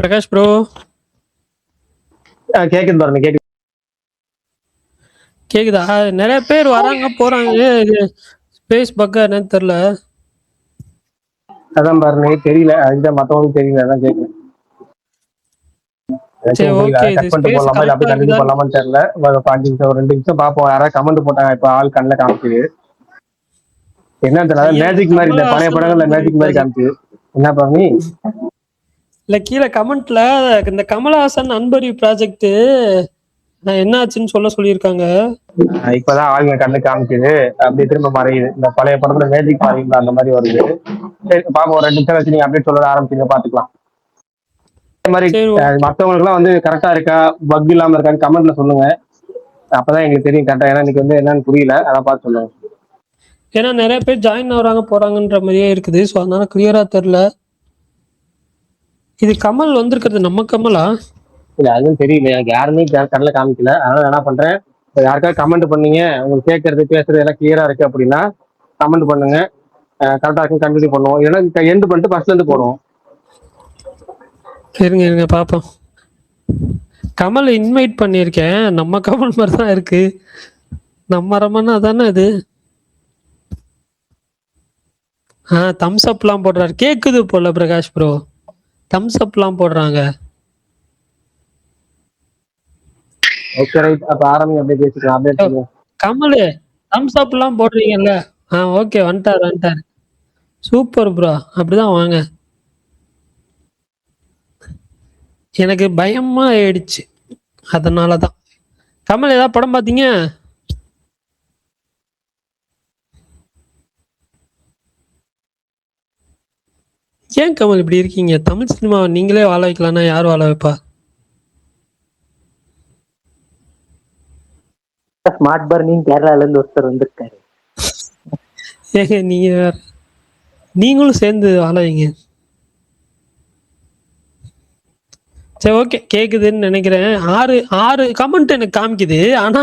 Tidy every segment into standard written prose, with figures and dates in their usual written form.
Prakash bro கேக்குது பாருங்க. கேக்குதா? நிறைய பேர் வராங்க போறாங்க. இது ஸ்பேஸ் பக்கா என்னன்னு தெரியல. அதான் பாருங்க தெரியல. அதுதான் மத்தவங்களுக்கு தெரியல. அதான் கேட்குறேன். சரி ஓகே. இது கட் பண்ணிட்டு ஸ்பேஸ் போடலாமா இல்ல கரெக்டா அப்படியே கண்டினியூ இருக்குதா? பண்ணலாமான்னு தெரியல. ஒரு 5 நிமிஷம் ஒரு 2 நிமிஷம் பார்ப்போம். யாராவது கமெண்ட் போட்டாங்க இப்ப ஆள் கண்ணில் காமிக்குது. என்னன்னு தெரியல. ஐயா மேஜிக் மாதிரி இல்ல, பழைய கமலஹாசன் படங்கள்ல அன்புரி மேஜிக் மாதிரி ப்ராஜெக்ட். காமிக்குது. என்ன பண்ணி இல்ல கீழே கமெண்ட்ல இந்த கமலஹாசன் அன்பரி ப்ராஜெக்ட் என்ன ஆச்சுன்னு சொல்லியிருக்காங்க. இப்பதான் ஆளுங்க கண்ணு காமிக்குது, அப்படியே திரும்ப மறையுது. இந்த பழைய படத்துல மேஜிக் மாறிங்களா அந்த மாதிரி வருது. சரி பாப்போம், ஒரு 2 நிமிஷம் வச்சு நீங்க அப்படியே சொல்ல ஆரம்பிச்சீங்க, பாத்துக்கலாம். இந்த மாதிரி சரி ஓகே. மத்தவங்களுக்கு எல்லாம் வந்து கரெக்டா இருக்கா, பக் இல்லாம இருக்கான்னு கமெண்ட்ல சொல்லுங்க. அப்பதான் எங்களுக்கு தெரியும் கரெக்டா. ஏன்னா இன்னைக்கு வந்து என்னன்னு புரியல, அதான் பார்த்து சொல்லுங்க. ஏன்னா நிறைய பேர் ஜாயின் ஆகுறாங்க போறாங்கன்ற மாதிரியே இருக்குது. ஸோ அதனால கிளியரா தெரியல. இது கமல் வந்திருக்கிறது நம்ம கமலா? இல்ல அதுவும் தெரியல, எனக்கு யாருமே கண்ணில் காமிக்கல. அதனால என்ன பண்றேன், இப்போ யாருக்காவது கமெண்ட் பண்ணீங்க, உங்களுக்கு கேட்கறது பேசுறது எல்லாம் கிளியரா இருக்கு அப்படின்னா கமெண்ட் பண்ணுங்க. கரெக்டா இருக்கும் கண்டினியூ பண்ணுவோம். இல்லைன்னா எண்டு பண்ணிட்டு ஃபர்ஸ்ட்ல இருந்து போடுவோம். இருங்க பாப்போம். கமல் இன்வைட் பண்ணியிருக்கேன். நம்ம கமல் மாதிரி தான் இருக்கு. நம்ம ரமணா தானே இது. தம்ஸ் அப்லாம் போடுறாரு. கேக்குது போல பிரகாஷ் ப்ரோ. தம்ஸ் அப்லாம் போடுறாங்க. ஓகே ரைட், அப்ப ஆரம்பி அப்படியே பேசிக்கலாம். அப்படியே கமல் தம்ஸ் அப்லாம் போடுறீங்கல்ல. ஓகே, வந்துட்டாரு. சூப்பர் ப்ரோ, அப்படிதான் வாங்க. எனக்கு பயமா ஆயிடுச்சு, அதனாலதான். கமல் ஏதாவது படம் பார்த்தீங்க? ஏன் கமல் இப்படி இருக்கீங்க? தமிழ் சினிமாவை நீங்களே வாழ வைக்கலாம்னா யார் வாழ வைப்பா? ஸ்மார்ட் பர்னிங் கேரளால இருந்து ஒருத்தர் வந்திருக்காரு. ஏங்க நீங்களும் சேர்ந்து வாழ வைங்க. சரி ஓகே, கேக்குதுன்னு நினைக்கிறேன். 6 கமெண்ட் எனக்கு காமிக்குது. ஆனா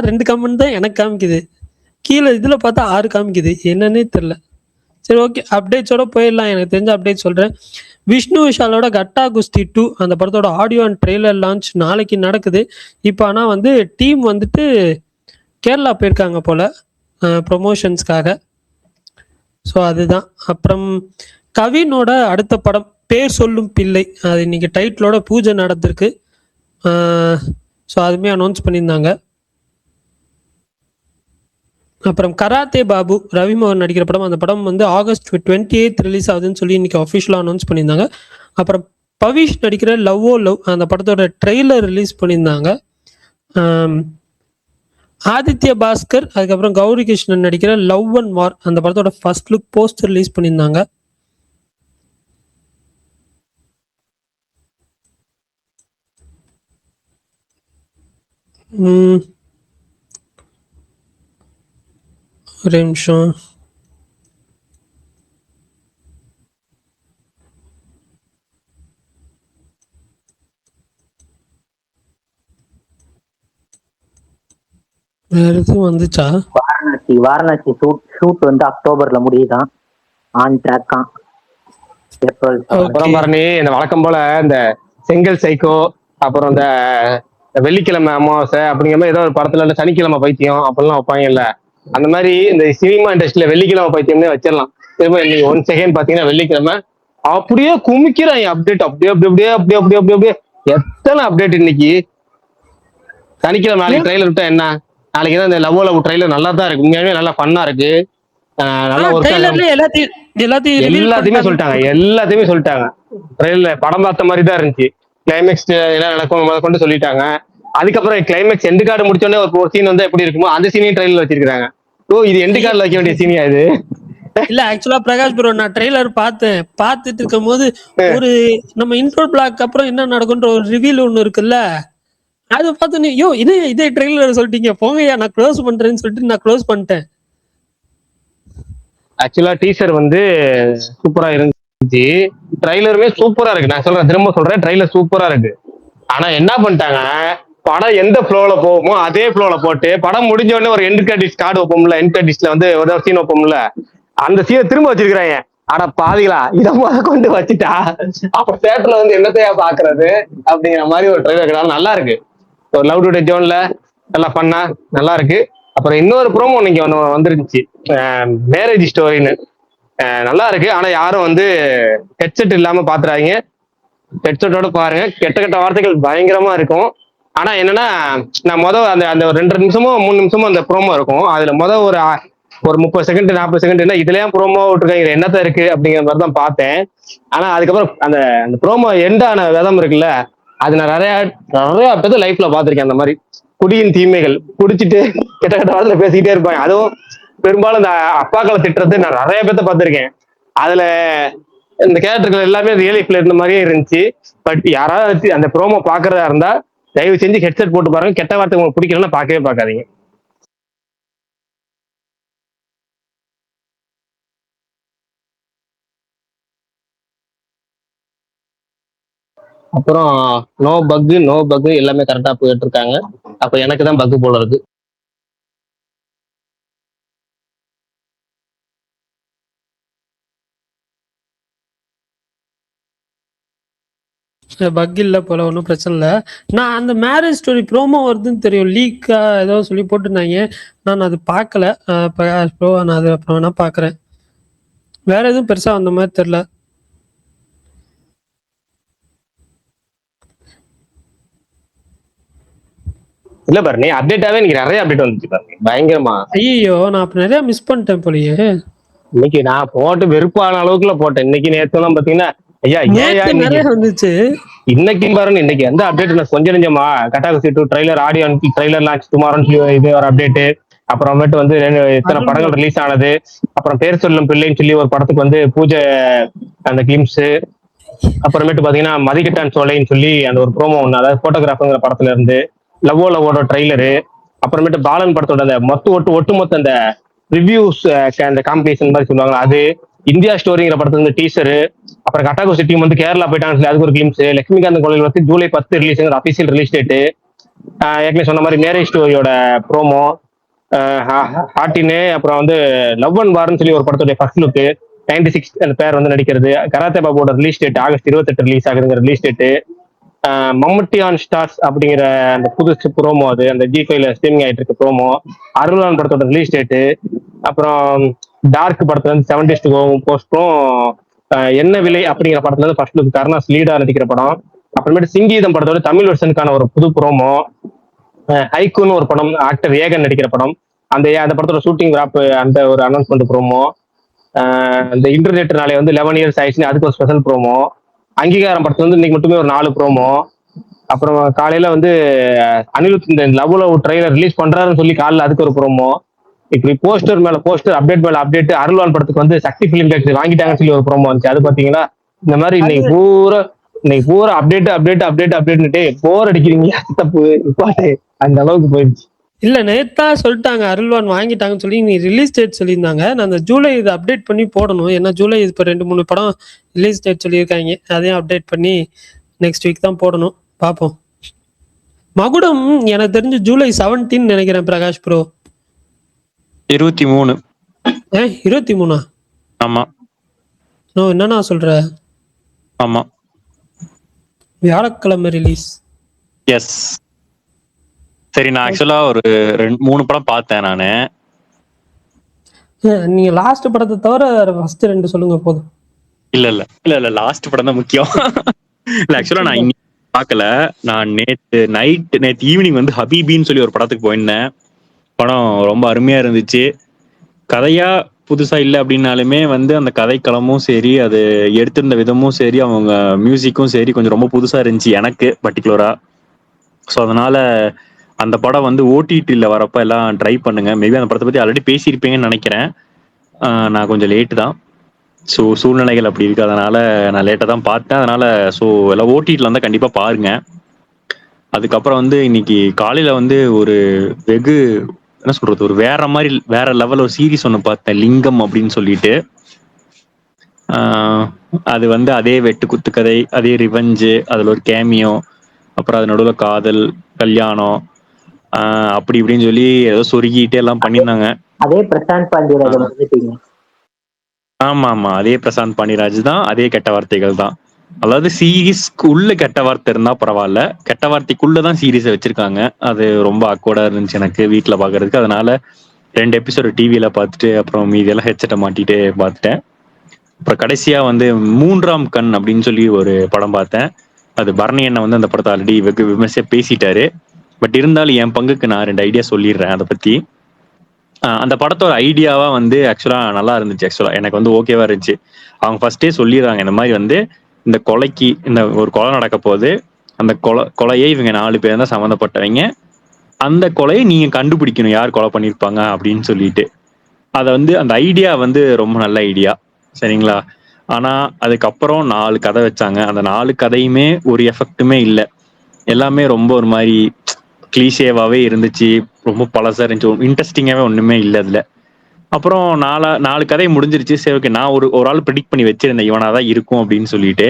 2 கமெண்ட் தான் எனக்கு காமிக்குது. கீழே இதுல பார்த்தா 6 காமிக்குது. என்னன்னே தெரியல. சரி ஓகே, அப்டேட்ஸோட போயிடலாம். எனக்கு தெரிஞ்ச அப்டேட் சொல்றேன். விஷ்ணு விஷாலோட கட்டா குஸ்தி 2 அந்த படத்தோட ஆடியோ அண்ட் ட்ரெய்லர் லான்ச் நாளைக்கு நடக்குது. இப்போ ஆனால் வந்து டீம் வந்துட்டு கேரளா போயிருக்காங்க போல ப்ரொமோஷன்ஸ்க்காக. ஸோ அதுதான். அப்புறம் கவினோட அடுத்த படம் பேர் சொல்லும் பிள்ளை, அது இன்னைக்கு டைட்டிலோட பூஜை நடந்திருக்கு. ஸோ அதுவுமே அனௌன்ஸ் பண்ணியிருந்தாங்க. அப்புறம் கராத்தே பாபு ரவிமோகன் நடிக்கிற படம், அந்த படம் வந்து ஆகஸ்ட் 28 ரிலீஸ் ஆகுதுன்னு சொல்லி இன்னைக்கு அஃபிஷியலாக அனௌன்ஸ் பண்ணியிருந்தாங்க. அப்புறம் பவிஷ் நடிக்கிற லவ் ஓ லவ் அந்த படத்தோட ட்ரெய்லர் ரிலீஸ் பண்ணியிருந்தாங்க. ஆதித்ய பாஸ்கர் அதுக்கப்புறம் கௌரி கிருஷ்ணன் நடிக்கிற லவ் அண்ட் வார் அந்த படத்தோட ஃபர்ஸ்ட் லுக் போஸ்டர் ரிலீஸ் பண்ணியிருந்தாங்க. ஒரு நிமிஷம். வேற எதுவும் வந்துச்சா? வாரணாசி ஷூட் வந்து அக்டோபர்ல முடியுதான். ஆன் ட்ராக்கா. அப்புறம் பாருங்க, இந்த வழக்கம் போல இந்த செங்கல் சைக்கோ, அப்புறம் இந்த வெள்ளிக்கிழமை அமாவாசை அப்படிங்கிற மாதிரி ஏதோ ஒரு படத்துல சனிக்கிழமை பைத்தியம் அப்படிலாம் வைப்பாங்கல்ல. அந்த மாதிரி இந்த சினிமா இண்டஸ்ட்ரியில வெள்ளிக்கிழமை பைத்தியம்னே வச்சிடலாம். திரும்ப இன்னைக்கு 1 செகண்ட் பாத்தீங்கன்னா வெள்ளிக்கிழமை அப்படியே குமிக்கிறாங்க அப்டேட். அப்படியே எத்தனை அப்டேட் இன்னைக்கு. சனிக்கிழமை நாளைக்கு ட்ரெய்லர் விட்டா என்ன, நாளைக்கு தான் இந்த லவ் லவ் ட்ரெய்லர் நல்லா தான் இருக்கு. உண்மையாவே நல்லா ஃபன்னா இருக்கு. நல்லா எல்லாத்தையுமே சொல்லிட்டாங்க. ட்ரெய்லர் படம் பார்த்த மாதிரி தான் இருந்துச்சு. கிளைமேக்ஸ் என்ன நடக்கும் கொண்டு சொல்லிட்டாங்க. அதுக்கப்புறம் கிளைமேக்ஸ் எண்டு கார்டு முடிச்சோடனே ஒரு சீன் வந்து எப்படி இருக்குமோ அந்த சீனையும் ட்ரெய்லர் வச்சிருக்காங்க. ஓ, இது எண்டு கார்டுல வைக்க வேண்டிய சீனியா இது? இல்ல ஆக்சுவலா பிரகாஷ் ப்ரோ, நான் ட்ரெய்லர் பார்த்துட்டு இருக்கும் போது ஒரு நம்ம இன்ட்ரோ பிளாக் அப்புறம் என்ன நடக்கும்ன்ற ஒரு ரிவீல் ஒண்ணு இருக்குல்ல, அதை பார்த்து யோ இதே ட்ரெய்லர் சொல்லிட்டீங்க போங்கய்யா, நான் க்ளோஸ் பண்றேன்னு சொல்லிட்டு நான் க்ளோஸ் பண்ணிட்டேன். ஆக்சுவலா டீசர் வந்து சூப்பரா இருந்துச்சு, ட்ரெய்லருமே சூப்பரா இருக்கு. நான் திரும்ப சொல்றேன், ட்ரெய்லர் சூப்பரா இருக்கு. ஆனா என்ன பண்ணிட்டாங்க, படம் எந்த ஃப்ளோல போகுமோ அதே ஃப்ளோல போட்டு படம் முடிஞ்ச உடனே ஒரு எண்ட் கிரெடிட்ஸ் கார்டு வைப்போம்ல, எண்ட் கிரெடிட்ஸ்ல வந்து ஒரு சீன் வைப்போம்ல, அந்த சீனை திரும்ப வச்சிருக்காங்க. அட பாதிகளா இத முத கொண்டு வச்சுட்டா அப்ப தியேட்டர்ல வந்து என்னத்தையா பாக்குறது அப்படிங்கிற மாதிரி ஒரு ட்ரெய்லர் கிடையாது. நல்லா இருக்கு. ஒரு லவ் டுடே ஜோன்ல நல்லா பண்ணா நல்லா இருக்கு. அப்புறம் இன்னொரு ப்ரோமோ இன்னைக்கு வந்துருந்துச்சு, மேரேஜ் ஸ்டோரின்னு. நல்லா இருக்கு. ஆனா யாரும் வந்து ஹெட்செட் இல்லாம பாத்துறாங்க, ஹெட்செட்டோட பாருங்க. கெட்ட கெட்ட வார்த்தைகள் பயங்கரமா இருக்கும். ஆனா என்னன்னா, நான் அந்த அந்த ஒரு 2 நிமிஷமோ 3 நிமிஷமோ அந்த ப்ரோமோ இருக்கும். அதுல ஒரு 30 செகண்ட் 40 செகண்ட் என்ன இதுலயே ப்ரோமோ விட்டுருக்காங்க, என்னத்த இருக்கு அப்படிங்கிற மாதிரி தான் பார்த்தேன். ஆனா அதுக்கப்புறம் அந்த அந்த ப்ரோமோ எண்டான விதம் இருக்குல்ல, அது நான் நிறைய நிறைய பேர் லைஃப்ல பார்த்திருக்கேன். அந்த மாதிரி குடியின் தீமைகள், குடிச்சிட்டு கெட்ட கெட்ட வார்த்தையில பேசிக்கிட்டே இருப்பாங்க. அதுவும் பெரும்பாலும் இந்த அப்பாக்களை திட்டுறது நான் நிறைய பேர்த்த பார்த்திருக்கேன். அதுல இந்த கேரக்டர்கள் எல்லாமே ரியல் லைஃப்ல இருந்த மாதிரியே இருந்துச்சு. பட் யாராவது அந்த ப்ரோமோ பாக்குறதா இருந்தா தயவு செஞ்சு ஹெட்செட் போட்டு பாருங்க. கெட்ட வார்த்தை உங்களுக்கு பிடிக்கலன்னா பார்க்கவே பார்க்காதீங்க. அப்புறம் நோ பக் எல்லாமே கரெக்டா போயிட்டு இருக்காங்க. அப்ப எனக்கு தான் பக் போல இருக்கு. பக் இல்லை போல, ஒன்றும் பிரச்சனை இல்லை. நான் அந்த மேரேஜ் ஸ்டோரி ப்ரோமோ வருதுன்னு தெரியும், லீக்கா ஏதோ சொல்லி போட்டுருந்தாங்க. நான் அது பார்க்கல. ப்ரோ நான் அது அப்புறம் வேணா பார்க்குறேன். வேற எதுவும் பெருசா அந்த மாதிரி தெரில. இல்ல பாரு, நீ அப்டேட்டாவே இன்னைக்கு நிறைய அப்டேட் வந்துச்சு பாருங்க, பயங்கரமா. ஐயோ, நான் அப்ப நிறைய மிஸ் பண்ணிட்டேன் போலயே. இன்னைக்கு நான் போட்டு வெறுப்பான அளவுக்குள்ள போட்டேன். இன்னைக்கு நேற்று எல்லாம் பாத்தீங்கன்னா, ஐயா ஏயா நேத்து நிறைய வந்துச்சு. இன்னைக்கும் பாருங்க, இன்னைக்கு எந்த அப்டேட் கொஞ்சம் நெஞ்சமா. கட்டாகசி 2 ட்ரைலர் ஆடியோ ட்ரைலர் லான்ச் டுமாரோன்னு இது ஒரு அப்டேட். அப்புறமேட்டு வந்து இத்தனை படங்கள் ரிலீஸ் ஆனது. அப்புறம் பேர் சொல்லும் பிள்ளைன்னு சொல்லி ஒரு படத்துக்கு வந்து பூஜை அந்த கிளிம்ஸ். அப்புறமேட்டு பாத்தீங்கன்னா மதிக்கட்டான் சோலைன்னு சொல்லி அந்த ஒரு ப்ரோமோ ஒண்ணு, அதாவது போட்டோகிராஃபுங்கிற படத்துல இருந்து லவ்வோட ட்ரைலரு. அப்புறமேட்டு பாலன் படத்தோட அந்த ஒட்டுமொத்த அந்த ரிவ்யூஸ் அந்த காம்படிஷன் மாதிரி சொல்லுவாங்க அது. இந்தியா ஸ்டோரிங்கிற படத்துல இருந்து டீசரு. அப்புறம் கட்டாகோ சிட்டியும் வந்து கேரளா போயிட்டாங்க, அதுக்கு ஒரு கிளிம்ஸ். லட்சுமிகாந்த் கோயில் வந்து July 10 release, official release date. ஏற்கனவே சொன்ன மாதிரி மேரேஜ் ஸ்டோரியோட ப்ரோமோ, ஹாட்டின்னு. அப்புறம் வந்து லவ் அண்ட் வார்னு சொல்லி ஒரு படத்துடைய ஃபர்ஸ்ட் லுக்கு 96 அந்த பேர் வந்து நடிக்கிறது. கராத்தே பாபோட ரிலீஸ் டேட் ஆகஸ்ட் 28 ரிலீஸ் ஆகுதுங்கிற release date. Mammootty on stars அப்படிங்கிற அந்த புதுசு ப்ரோமோ, அது அந்த G5ல ஸ்ட்ரீமிங் ஆயிட்டு இருக்க ப்ரோமோ. அருளான் படத்தோட ரிலீஸ் டேட்டு. அப்புறம் டார்க் படத்துல இருந்து 70s போஸ்டும், என்ன விலை அப்படிங்கிற படத்துல இருந்து ஃபர்ஸ்ட் லுக் கருணாஸ் லீடா நடிக்கிற படம். அப்புறமேட்டு சிங்கீதம் படத்தோட தமிழ் வெர்ஷனுக்கான ஒரு புது ப்ரோமோ. ஹைக்குன்னு ஒரு படம், ஆக்டர் ஏகன் நடிக்கிற படம். அந்த படத்தோட ஷூட்டிங் ராப் அந்த ஒரு அனௌன்ஸ்மெண்ட் ப்ரோமோ. இந்த இன்டர்நெட்னாலே வந்து 11 இயர்ஸ் ஆயிடுச்சு, அதுக்கு ஒரு ஸ்பெஷல் ப்ரோமோ. அங்கீகாரம் படத்துல வந்து இன்னைக்கு மட்டுமே ஒரு 4 ப்ரோமோ. அப்புறம் காலையில வந்து அனிருத் இந்த லவ் ட்ரைலர் ரிலீஸ் பண்றாருன்னு சொல்லி காலைல அதுக்கு ஒரு ப்ரோமோ. இப்படி போஸ்டர் மேல போஸ்டர், அப்டேட் மேல அப்டேட். அருள்வான் படத்துக்கு வந்து சக்தி பிலிம் ஃபேக்டரி வாங்கிட்டாங்கன்னு சொல்லி ஒரு ப்ரோமோ வந்துச்சு, அது பாத்தீங்கன்னா. இந்த மாதிரி இன்னைக்கு பூரா அப்டேட் போர் அடிக்கிறீங்களா? தப்பு இப்பாட்டு அந்த அளவுக்கு போயிடுச்சு. இல்ல, நேத்தா சொல்லிட்டாங்க அருள்வான் வாங்கிட்டாங்கன்னு சொல்லி. நீ ரிலீஸ் டேட் சொல்லியிருந்தாங்க. நான் அந்த ஜூலை இதை அப்டேட் பண்ணி போடணும். ஏன்னா ஜூலை இப்போ 2-3 படம் ரிலீஸ் டேட் சொல்லியிருக்காங்க. அதையும் அப்டேட் பண்ணி நெக்ஸ்ட் வீக் தான் போடணும். பார்ப்போம். மகுடம் எனக்கு தெரிஞ்சு ஜூலை 17 நினைக்கிறேன் பிரகாஷ் ப்ரோ. 23. 23? ஆமா. நோ, என்னன்னா சொல்ற? ஆமா, வியாழக்கிழமை ரிலீஸ். எஸ். சரி, நான் ஆக்சுவலா ஒரு 2-3 படம் பார்த்தேன் நானு. நீங்க லாஸ்ட் படத்தை தவிர ஃபர்ஸ்ட் 2 சொல்லுங்க போதும். இல்ல லாஸ்ட் படம் தான் முக்கியம். இல்ல ஆக்சுவலா நான் இன்னைக்கு பார்க்கல. நான் நேத்து ஈவினிங் வந்து ஹபீபின்னு சொல்லி ஒரு படத்துக்கு போயிருந்தேன். படம் ரொம்ப அருமையா இருந்துச்சு. கதையா புதுசா இல்லை அப்படின்னாலுமே வந்து அந்த கதைக்களமும் சரி, அது எடுத்திருந்த விதமும் சரி, அவங்க மியூசிக்கும் சரி, கொஞ்சம் ரொம்ப புதுசா இருந்துச்சு எனக்கு பர்டிகுலரா. ஸோ அதனால அந்த படம் வந்து ஓடிடியில் வரப்ப எல்லாம் ட்ரை பண்ணுங்க. மேபி அந்த படத்தை பத்தி ஆல்ரெடி பேசியிருப்பீங்கன்னு நினைக்கிறேன். நான் கொஞ்சம் லேட்டு தான். ஸோ சூழ்நிலைகள் அப்படி இருக்கு, அதனால நான் லேட்டாக தான் பார்த்தேன். அதனால ஸோ எல்லாம் ஓடிடியில் வந்தால் கண்டிப்பாக பாருங்க. அதுக்கப்புறம் வந்து இன்னைக்கு காலையில வந்து ஒரு வெகு என்ன சொல்றது, ஒரு வேற லெவல் ஒரு சீரிஸ் ஒன்று பார்த்தேன், லிங்கம் அப்படின்னு சொல்லிட்டு. அது வந்து அதே வெட்டு குத்து கதை, அதே ரிவெஞ்சு, அதுல ஒரு கேமியோ, அப்புறம் அது நடுவில் காதல், கல்யாணம், அப்படி இப்படின்னு சொல்லி ஏதோ சொருகிட்டே எல்லாம் பண்ணியிருந்தாங்க. அதே பிரசாந்த் பாண்டியராஜன் வந்துட்டீங்க. ஆமா ஆமா, அதே பிரசாந்த் பாண்டியராஜ் தான், அதே கெட்ட வார்த்தைகள் தான். அதாவது சீரீஸ்க்கு உள்ள கெட்ட வார்த்தை இருந்தா பரவாயில்ல, கெட்ட வார்த்தைக்குள்ளதான் சீரீஸை வச்சிருக்காங்க. அது ரொம்ப அக்வர்டா இருந்துச்சு எனக்கு வீட்டுல பாக்குறதுக்கு. அதனால 2 எபிசோடு டிவியில பார்த்துட்டு அப்புறம் மீதியெல்லாம் ஹெட்செட்டை மாட்டிட்டு பார்த்துட்டேன். அப்புறம் கடைசியா வந்து 3ஆம் கண் அப்படின்னு சொல்லி ஒரு படம் பார்த்தேன். அது பரணி அண்ணன் வந்து அந்த படத்தை ஆல்ரெடி வெகு விமர்சையா பேசிட்டாரு. பட் இருந்தாலும் என் பங்குக்கு நான் 2 ஐடியா சொல்லிடுறேன் அதை பத்தி. அந்த படத்தோட ஐடியாவா வந்து ஆக்சுவலா நல்லா இருந்துச்சு. ஆக்சுவலா எனக்கு வந்து ஓகேவா இருந்துச்சு. அவங்க ஃபர்ஸ்டே சொல்லிடுறாங்க இந்த மாதிரி வந்து இந்த கொலைக்கு இந்த ஒரு கொலை நடக்க போகுது, அந்த கொலையை இவங்க 4 பேர் தான் சம்மந்தப்பட்டவங்க, அந்த கொலையை நீங்க கண்டுபிடிக்கணும் யார் கொலை பண்ணிருப்பாங்க அப்படின்னு சொல்லிட்டு. அதை வந்து அந்த ஐடியா வந்து ரொம்ப நல்ல ஐடியா, சரிங்களா? ஆனா அதுக்கப்புறம் 4 கதை வச்சாங்க. அந்த 4 கதையுமே ஒரு எஃபெக்ட்டுமே இல்லை. எல்லாமே ரொம்ப ஒரு மாதிரி கிளீஷேவாவே இருந்துச்சு, ரொம்ப பழசா இருந்துச்சு, இன்ட்ரெஸ்டிங்காவே ஒண்ணுமே இல்லை அதுல. அப்புறம் 4 கதை முடிஞ்சிருச்சு. சரி ஓகே, நான் ஒரு ஆள் ப்ரெடிக்ட் பண்ணி வச்சிருந்தேன் இவனாதான் இருக்கும் அப்படின்னு சொல்லிட்டு.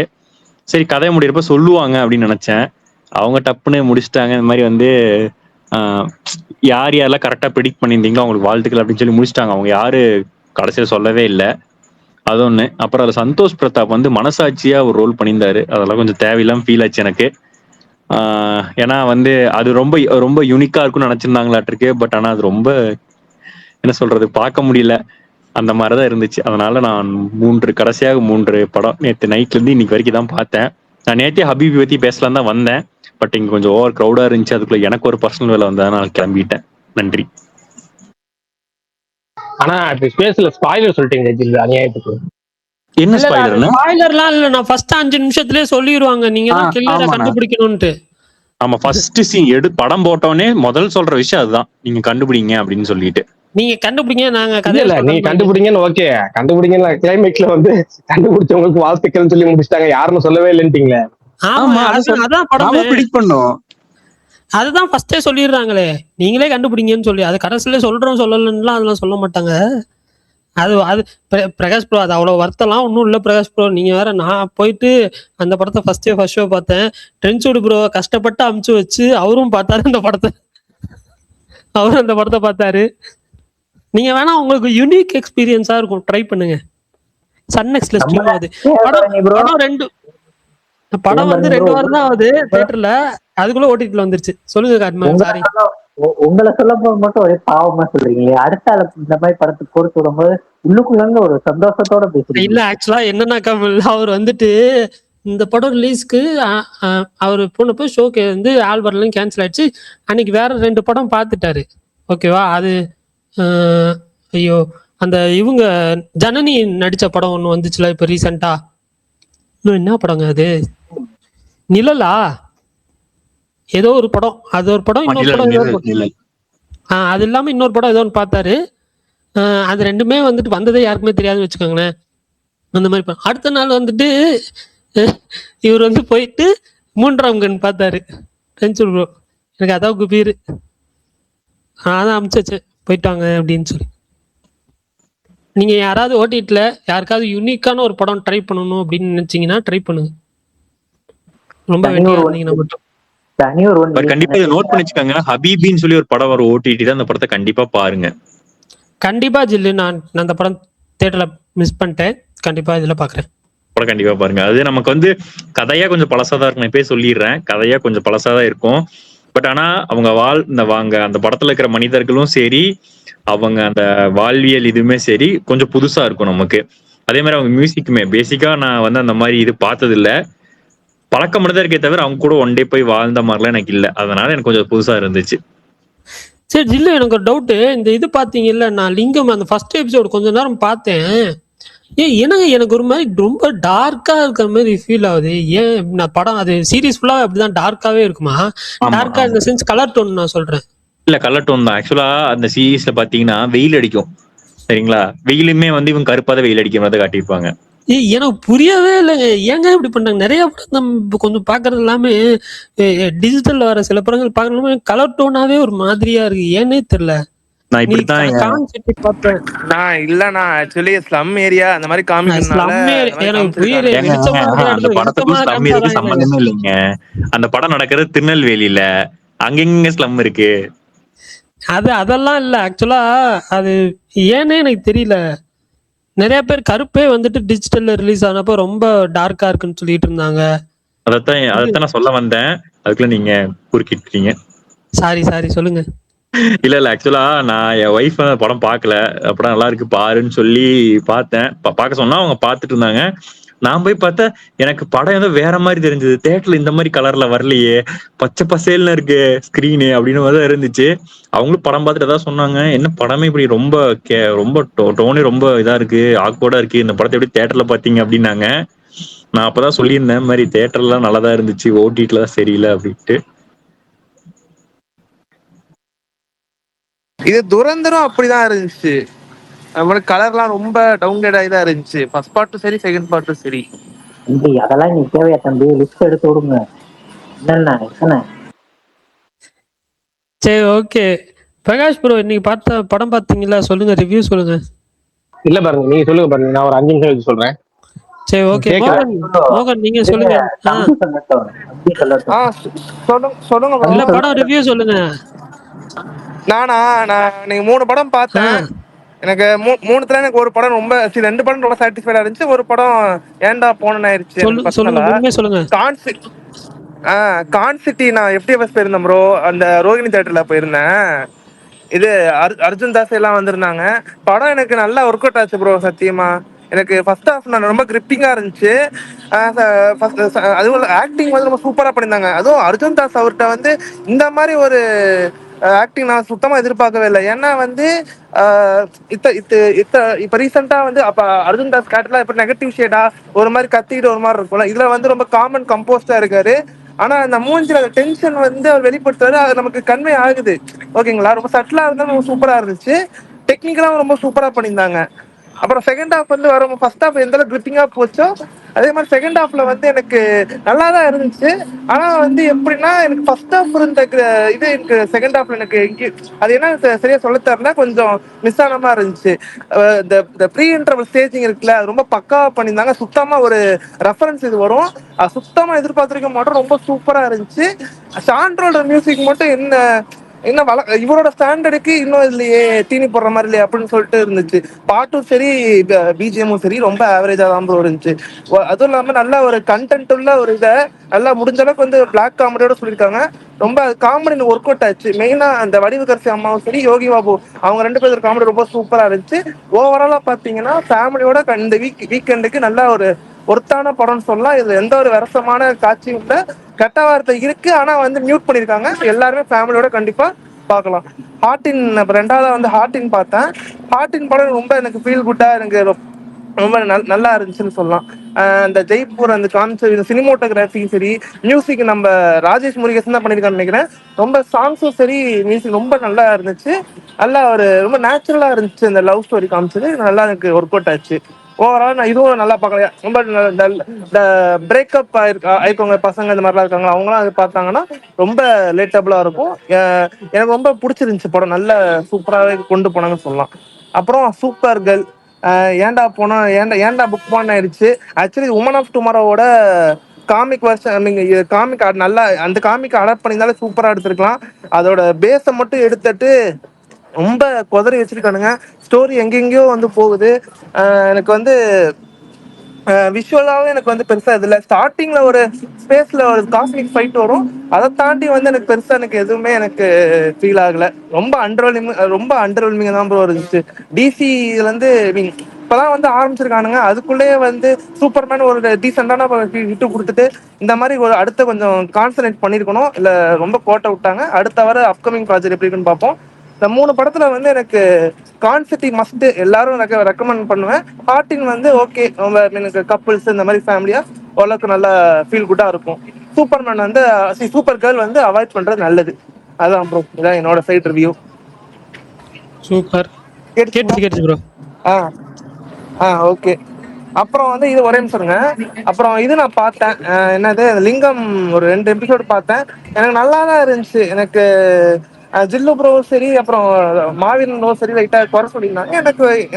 சரி கதை முடியறப்ப சொல்லுவாங்க அப்படின்னு நினைச்சேன். அவங்க டப்புன்னு முடிச்சிட்டாங்க. இந்த மாதிரி வந்து யார் யாரெல்லாம் கரெக்டா ப்ரெடிக்ட் பண்ணியிருந்தீங்களோ அவங்களுக்கு வாழ்த்துக்கள் அப்படின்னு சொல்லி முடிச்சிட்டாங்க. அவங்க யாரு கடைசியில சொல்லவே இல்லை, அது ஒண்ணு. அப்புறம் அதுல சந்தோஷ் பிரதாப் வந்து மனசாட்சியா ஒரு ரோல் பண்ணியிருந்தாரு. அதெல்லாம் கொஞ்சம் தேவையில்லாம ஃபீல் ஆச்சு எனக்கு. ஏன்னா வந்து அது ரொம்ப ரொம்ப யூனிக்கா இருக்கும்னு நினைச்சிருந்தாங்களாட்டிருக்கு. பட் ஆனா அது ரொம்ப என்ன சொல்றது, பார்க்க முடியல, அந்த மாதிரிதான் இருந்துச்சு. அதனால நான் கடைசியாக 3 படம் நேற்று நைட்ல இருந்து இன்னைக்கு வரைக்கும் தான் பார்த்தேன். நான் நேற்றே ஹபீபி பத்தி பேசலாம் தான் வந்தேன். பட் இங்க கொஞ்சம் ஓவர் க்ரௌடா இருந்துச்சு, அதுக்குள்ள எனக்கு ஒரு பர்சனல் வேலை வந்தா நான் கிளம்பிட்டேன். நன்றி. ஆனா இப்ப ஸ்பேஸ்ல ஸ்பாயிலர் சொல்லிட்டீங்க ஜில்லு, அநியாயத்துக்கு. என்ன ஸ்பாயிலர்னா? ஸ்பாயிலர்லாம் இல்ல, நான் ஃபர்ஸ்ட் 5 நிமிஷத்துலயே சொல்லிடுவாங்க நீங்க தான் கில்லரை கண்டுபிடிக்கணும்ட்டு. ஆமா, ஃபர்ஸ்ட் சீன் படம் போட்டோனே முதல் சொல்ற விஷயம் அதுதான், நீங்க கண்டுபிடிங்க அப்படின்னு சொல்லிட்டு. நீங்க கண்டுபிடிங்க, நாங்க கதையில நீங்க கண்டுபிடிங்கன்னு ஓகே, கண்டுபிடிங்கன்னு கிளைமேக்ஸ்ல வந்து கண்டுபிடிச்சவங்களுக்கு வாழ்த்துக்கள் சொல்லி முடிச்சிட்டாங்க, யாருன்னு சொல்லவே இல்லைன்ட்டீங்களே. ஆமா, அதான் படம் ப்ரெடிக்ட் பண்ணோம். அதுதான் ஃபர்ஸ்டே சொல்லிடுறாங்களே நீங்களே கண்டுபிடிங்கன்னு சொல்லி. அது கடைசியில சொல்றோம் சொல்லலன்னுலாம் அதெல்லாம் சொல்ல மாட்டாங்க. அது பிரகாஷ் ப்ரோ, அது அவ்வளவு வருத்தலாம் ஒன்றும் இல்லை பிரகாஷ் ப்ரோ. நீங்க வேற, நான் போயிட்டு அந்த படத்தை ஃபர்ஸ்ட் ஷோ பார்த்தேன். ட்ரென்சூடு ப்ரோ கஷ்டப்பட்டு அமுச்சு வச்சு அவரும் பார்த்தாரு அந்த படத்தை. அவரும் அந்த படத்தை பார்த்தாரு. நீங்க வேணா உங்களுக்கு யூனிக் எக்ஸ்பீரியன்ஸா இருக்கும், ட்ரை பண்ணுங்க. சன்னெக்ஸ்ல ஸ்ட்ரீம் ஆகுது படம் வந்து 2 வாரம் தான் ஆகுது தியேட்டர்ல, அதுக்குள்ள ஓடிடில வந்துருச்சு. சொல்லுங்க காட்மன், சாரி. உங்களை சொல்ல போது மட்டும் ஒரே பாவமா சொல்றீங்களே, அடுத்த இந்த மாதிரி படத்துக்கு பொறுத்து விடும்போது உள்ளுக்குள்ள ஒரு சந்தோஷத்தோட பேசுறீங்க. இல்ல ஆக்சுவலா என்னன்னா கமல், அவர் வந்துட்டு இந்த படம் ரிலீஸ்க்கு அவர் போனப்போ ஷோக்கு வந்து ஆல்பர்ட்லாம் கேன்சல் ஆயிடுச்சு. அன்னைக்கு வேற 2 படம் பார்த்துட்டாரு, ஓகேவா? அது ஐயோ, அந்த இவங்க ஜனனி நடிச்ச படம் ஒண்ணு வந்துச்சுல இப்ப ரீசெண்டா, இன்னும் என்ன படங்க அது, நிழலா ஏதோ ஒரு படம், அது ஒரு படம், இன்னொரு படம் அது இல்லாம இன்னொரு படம் ஏதோ ஒன்று பார்த்தாரு. அது 2மே வந்துட்டு வந்ததே யாருக்குமே தெரியாதுன்னு வச்சுக்கோங்களேன். அந்த மாதிரி அடுத்த நாள் வந்துட்டு இவர் வந்து போயிட்டு 3ஆம் கண் பார்த்தாரு. ப்ரோ எனக்கு அதான் குபீர், அதான் அமிச்சாச்சு போயிட்டாங்க அப்படின்னு சொல்லி. நீங்க யாராவது ஓட்டிட்டுல யாருக்காவது யூனிக்கான ஒரு படம் ட்ரை பண்ணணும் அப்படின்னு நினைச்சீங்கன்னா ட்ரை பண்ணுங்க. ரொம்ப வெட்டியா இருந்தீங்கன்னா மட்டும் கண்டிப்பா இதை நோட் பண்ணிச்சுக்காங்க. ஹபீபின்னு சொல்லி ஒரு படம் வரும் ஓடிடி தான், அந்த படத்தை கண்டிப்பா பாருங்க. கண்டிப்பா ஜில்லு, நான் அந்த படம் தியேட்டர்ல மிஸ் பண்ணிட்டேன், கண்டிப்பா இதுல பாக்குறேன். படம் கண்டிப்பா பாருங்க. அது நமக்கு வந்து கதையா கொஞ்சம் பழசாதான் இருக்கும், இப்பயே சொல்லிடுறேன், கதையா கொஞ்சம் பழசாதான் இருக்கும். பட் ஆனா அவங்க அந்த படத்துல இருக்கிற மனிதர்களும் சரி, அவங்க அந்த வாழ்வியல் இதுவுமே சரி கொஞ்சம் புதுசா இருக்கும் நமக்கு. அதே மாதிரி அவங்க மியூசிக்குமே பேசிக்கா நான் வந்து அந்த மாதிரி இது பார்த்தது இல்ல, பழக்கம் தான் இருக்கே தவிர அவங்க கூட ஒன் டே போய் வாழ்ந்த மாதிரிலாம் எனக்கு இல்லை. அதனால எனக்கு கொஞ்சம் புதுசா இருந்துச்சு. சரி ஜில்லு, எனக்கு ஒரு டவுட்டு. இந்த இது பாத்தீங்கல்ல, நான் லிங்கம் அந்த ஃபர்ஸ்ட் எபிசோடு கொஞ்ச நேரம் பார்த்தேன். எனக்கு ஒரு மாதிரி ரொம்ப டார்க்கா இருக்கிற மாதிரி ஃபீல் ஆகுது. ஏன் நான் படம் அது சீரீஸ் ஃபுல்லாவே அப்படிதான் டார்க்காவே இருக்குமா? டார்க்கா இந்த சென்ஸ் கலர் டோன் நான் சொல்றேன். இல்ல கலர் டோன் தான். ஆக்சுவலா அந்த சீரீஸ்ல பாத்தீங்கன்னா வெயில் அடிக்கும், சரிங்களா? வெயிலுமே வந்து இவங்க கருப்பாத வெயில் அடிக்கிற மாதிரி காட்டியிருப்பாங்க. எனக்கு புரியவே இல்லைங்க, ஏங்க இப்படி பண்ணாங்க? நிறைய படம் நம்ம கொஞ்சம் பாக்குறது எல்லாமே டிஜிட்டல்ல வர சில படங்கள் பாக்குறது கலர் டோனாவே ஒரு மாதிரியா இருக்கு, ஏன்னே தெரியல. நான் இப்படித்தான் ஆக்சுவலி ஸ்லம் ஏரியா அந்த மாதிரி சம்பந்தமே இல்லைங்க. அந்த படம் நடக்கிறது திருநெல்வேலியில, அங்கெங்க ஸ்லம் இருக்கு. அதெல்லாம் இல்ல ஆக்சுவலா, அது ஏன்னே எனக்கு தெரியல. நிறைய பேர் கருப்பே வந்துட்டு டிஜிட்டல்ல ரிலீஸ் ஆனப்போ ரொம்ப டார்க்கா இருக்குன்னு சொல்லிட்டு இருந்தாங்க. அதைத்தான் நான் சொல்ல வந்தேன். அதுக்குள்ள நீங்க குறுக்கிட்டீங்க. சாரி சொல்லுங்க. இல்ல ஆக்சுவலா நான் என் ஒய்ஃப் படம் பார்க்கல. படம் நல்லா இருக்கு பாருன்னு சொல்லி பார்த்தேன். பார்க்க சொன்னா அவங்க பார்த்துட்டு இருந்தாங்க. நான் போய் பார்த்தா எனக்கு படம் ஏதோ வேற மாதிரி தெரிஞ்சது. தேட்டர்ல இந்த மாதிரி கலர்ல வரலையே, பச்சை பசேல்னு இருக்கு ஸ்கிரீனு அப்படின்னு தான் இருந்துச்சு. அவங்களும் படம் பார்த்துட்டு ஏதாவது சொன்னாங்க, என்ன படமே இப்படி ரொம்ப ரொம்ப டோனே ரொம்ப இதா இருக்கு, ஆக்வர்டா இருக்கு, இந்த படத்தை எப்படி தேட்டர்ல பார்த்தீங்க அப்படின்னாங்க. நான் அப்பதான் சொல்லியிருந்தேன் இந்த மாதிரி தேட்டர்லாம் நல்லாதான் இருந்துச்சு, ஓடிடில தான் சரியில்லை அப்படின்ட்டு. இது துரந்தரும் அப்படிதான் இருந்துச்சு. நம்மளுக்கு கலர்லாம் ரொம்ப டவுன்கிரேட் ஆகி தான் இருந்துச்சு. ஃபர்ஸ்ட் பார்ட்டும் சரி, செகண்ட் பார்ட்டும் சரி. தம்பி அதெல்லாம் நீ தேவையா தம்பி? லிஸ்ட் எடுத்து விடுங்க. என்னென்ன எத்தனை? சரி ஓகே. பிரகாஷ் ப்ரோ இன்னைக்கு படம் பார்த்தீங்களா? சொல்லுங்க, ரிவ்யூ சொல்லுங்க. இல்ல பாருங்க, நீங்க சொல்லுங்க பாருங்க, நான் ஒரு 5 நிமிஷம் கழிச்சு சொல்றேன். சரி ஓகே. மோகன் நீங்க சொல்லுங்க. தம்பி சொல்லட்டும், தம்பி சொல்லட்டும். சொல்லுங்க இல்ல படம் ரிவ்யூ சொல்லுங்க. நான் நீங்க 3 படம் பார்த்தேன். எனக்கு மூணுத்துல எனக்கு ஒரு படம் ரொம்ப 2 படம் ரொம்ப சாட்டிஸ்ஃபைடா இருந்துச்சு. ஒரு படம் ஏன்டா போனேன்னு ஆயிடுச்சு. சொல்லுங்க. கான்சிட்டி நான் FTFS போயிருந்தேன் ப்ரோ. அந்த ரோகிணி தியேட்டர்ல போயிருந்தேன். இது அர்ஜுன் தாஸ் எல்லாம் வந்திருந்தாங்க. படம் எனக்கு நல்லா ஒர்க் அவுட் ஆச்சு ப்ரோ. சத்தியமா எனக்கு ஃபர்ஸ்ட் ஹாஃப் நான் ரொம்ப கிரிப்பிங்கா இருந்துச்சு. அதுவும் ஆக்டிங் வந்து ரொம்ப சூப்பரா பண்ணியிருந்தாங்க. அதுவும் அர்ஜுன் தாஸ் அவர்கிட்ட வந்து இந்த மாதிரி ஒரு ஆக்டிங் நான் சுத்தமா எதிர்பார்க்கவே இல்லை. ஏன்னா வந்து இப்ப ரீசெண்டா வந்து அப்ப அர்ஜுன் தாஸ் கேரக்டர்லாம் இப்ப நெகட்டிவ் ஷேடா ஒரு மாதிரி கத்திட்டு ஒரு மாதிரி இருக்கும்ல, இதுல வந்து ரொம்ப காமன் கம்போஸ்டா இருக்காரு. ஆனா அந்த மூஞ்சில அந்த டென்ஷன் வந்து அவர் வெளிப்படுத்துறாரு, அது நமக்கு கன்வே ஆகுது. ஓகேங்களா? ரொம்ப சட்டிலா இருந்தாலும் ரொம்ப சூப்பரா இருந்துச்சு. டெக்னிக்கலா ரொம்ப சூப்பரா பண்ணியிருந்தாங்க. அப்புறம் செகண்ட் ஹாஃப் வந்து வரும். ஃபர்ஸ்ட் ஹாஃப் எந்த அளவுக்கு கிரிப்பிங்கா போச்சோ அதே மாதிரி செகண்ட் ஹாஃப்ல வந்து எனக்கு நல்லா தான் இருந்துச்சு. ஆனா வந்து எப்படின்னா எனக்கு ஃபர்ஸ்ட் ஹாஃப் இருந்த இது எனக்கு செகண்ட் ஹாஃப்ல எனக்கு அது என்ன சரியா சொல்ல தரல, கொஞ்சம் மிஸ் ஆன மாதிரி இருந்துச்சு. இந்த ப்ரீ இன்டர்வல் ஸ்டேஜிங் இருக்குல்ல, அது ரொம்ப பக்காவா பண்ணியிருந்தாங்க. சுத்தமா ஒரு ரெஃபரன்ஸ் இது வரும், அது சுத்தமா எதிர்பார்த்திருக்க மாட்டோம். ரொம்ப சூப்பரா இருந்துச்சு. சாண்ட்ரோட மியூசிக் மட்டும் என்ன இவரோட ஸ்டாண்டர்டுக்கு இன்னும் இல்லையே, தீனி போடுற மாதிரி இல்லையே அப்படின்னு சொல்லிட்டு இருந்துச்சு. பாட்டும் சரி, பிஜிஎம்மும் சரி ரொம்ப ஆவரேஜா தான் ப்ரோ இருந்துச்சு. அதுவும் இல்லாம நல்ல ஒரு கண்டென்ட் உள்ள ஒரு இதை நல்லா முடிஞ்ச அளவுக்கு வந்து பிளாக் காமெடியோட சொல்லியிருக்காங்க. ரொம்ப காமெடி ஒர்க் அவுட் ஆச்சு. மெயினா அந்த வடிவுகரசி அம்மாவும் சரி, யோகி பாபு அவங்க 2 பேர் காமெடி ரொம்ப சூப்பரா இருந்துச்சு. ஓவராலா பாத்தீங்கன்னா ஃபேமிலியோட இந்த வீக்கெண்டுக்கு நல்ல ஒரு ஒருத்தான படம்னு சொல்லலாம். இதுல எந்த ஒரு விரசமான காட்சியும் இல்லை, கெட்ட வார்த்தை இருக்கு, ஆனா வந்து மியூட் பண்ணிருக்காங்க. எல்லாருமே ஃபேமிலியோட கண்டிப்பா பார்க்கலாம். ஹார்டின் 2வது வந்து ஹார்டின் பார்த்தேன். ஹார்டின் படம் ரொம்ப எனக்கு ஃபீல் குட்டா, எனக்கு ரொம்ப நல்லா இருந்துச்சுன்னு சொல்லலாம். அந்த ஜெய்ப்பூர் அந்த காமிச்ச சினிமோட்டோகிராஃபியும் சரி, மியூசிக் நம்ம ராஜேஷ் முருகேசன் தான் பண்ணியிருக்கான்னு நினைக்கிறேன். ரொம்ப சாங்ஸும் சரி, மியூசிக் ரொம்ப நல்லா இருந்துச்சு. நல்லா ஒரு ரொம்ப நேச்சுரலா இருந்துச்சு. அந்த லவ் ஸ்டோரி காமிச்சது நல்லா எனக்கு ஒர்க் அவுட் ஆச்சு. ஓவரால் நான் இதுவும் நல்லா பார்க்கலாம். ரொம்ப இந்த பிரேக்கப் ஆயிருக்கவங்க பசங்க இந்த மாதிரிலாம் இருக்காங்க, அவங்களாம் அது பார்த்தாங்கன்னா ரொம்ப லேட்டபிளா இருக்கும். எனக்கு ரொம்ப பிடிச்சிருந்துச்சு படம். நல்ல சூப்பராகவே கொண்டு போனாங்கன்னு சொல்லலாம். அப்புறம் சூப்பர் கேர்ள் ஏன்டா போனா ஏன்டா புக் பண்ண ஆயிடுச்சு. ஆக்சுவலி உமன் ஆஃப் டுமாரோவோட காமிக் வருஷன் நீங்க காமிக் நல்லா அந்த காமிக் அடாப்ட் பண்ணியிருந்தாலே சூப்பரா எடுத்திருக்கலாம். அதோட பேஸை மட்டும் எடுத்துட்டு ரொம்ப குதறி வச்சிருக்கானுங்க. ஸ்டோரி எங்கெங்கயோ வந்து போகுது. எனக்கு வந்து விஷுவலாவும் எனக்கு வந்து பெருசா இது இல்லை. ஸ்டார்டிங்ல ஒரு ஸ்பேஸ்ல ஒரு காஸ்மிக் ஃபைட் வரும், அதை தாண்டி வந்து எனக்கு பெருசா எனக்கு எதுவுமே எனக்கு ஃபீல் ஆகல. ரொம்ப அண்டர்வெல்மிங்கா தான் ப்ரோ இருந்துச்சு. டிசி வந்து இப்பதான் வந்து ஆரம்பிச்சிருக்கானுங்க, அதுக்குள்ளேயே வந்து சூப்பர்மேன் ஒரு டீசெண்டான ஹிட்டு கொடுத்துட்டு இந்த மாதிரி ஒரு அடுத்த கொஞ்சம் கான்சன்ட்ரேட் பண்ணிருக்கணும். இல்ல ரொம்ப கோட்டை விட்டாங்க. அடுத்த வர அப்கமிங் ப்ராஜெக்ட் எப்படி இருக்குன்னு பார்ப்போம். இந்த 3 படத்துல வந்து எனக்கு கான்சிட்டி மஸ்ட் எல்லாரும் எனக்கு ரெக்கமெண்ட் பண்ணுவேன். ஹார்டின் வந்து ஓகே, எனக்கு கப்புள்ஸ் இந்த மாதிரி ஃபேமிலியா ஓரளவுக்கு நல்லா ஃபீல் குட்டா இருக்கும். சூப்பர்மேன் வந்து சூப்பர் கேர்ள் வந்து அவாய்ட் பண்றது நல்லது. அதான் ப்ரோ, இதான் என்னோட சைட் ரிவ்யூ. சூப்பர். கேட்டுச்சு ப்ரோ. ஓகே. அப்புறம் வந்து இது ஒரே நிமிஷம்ங்க. அப்புறம் இது நான் பார்த்தேன், என்னது லிங்கம் ஒரு 2 எபிசோடு பார்த்தேன். எனக்கு நல்லா தான் இருந்துச்சு. எனக்கு ஜில்லு ப்ரோ சரி, அப்புறம் மாவீரன் ப்ரோ சரி லைட்டா குறை சொல்லியிருந்தாங்க.